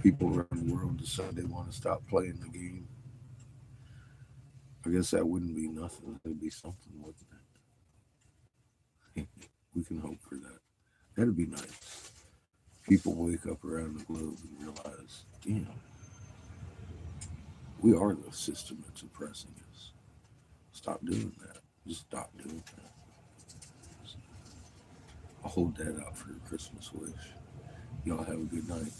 People around the world decide they want to stop playing the game. I guess that wouldn't be nothing. It'd be something, wouldn't it? We can hope for that. That'd be nice. People wake up around the globe and realize, damn, we are the system that's oppressing us. Stop doing that. Just stop doing that. I'll hold that out for a Christmas wish. Y'all have a good night.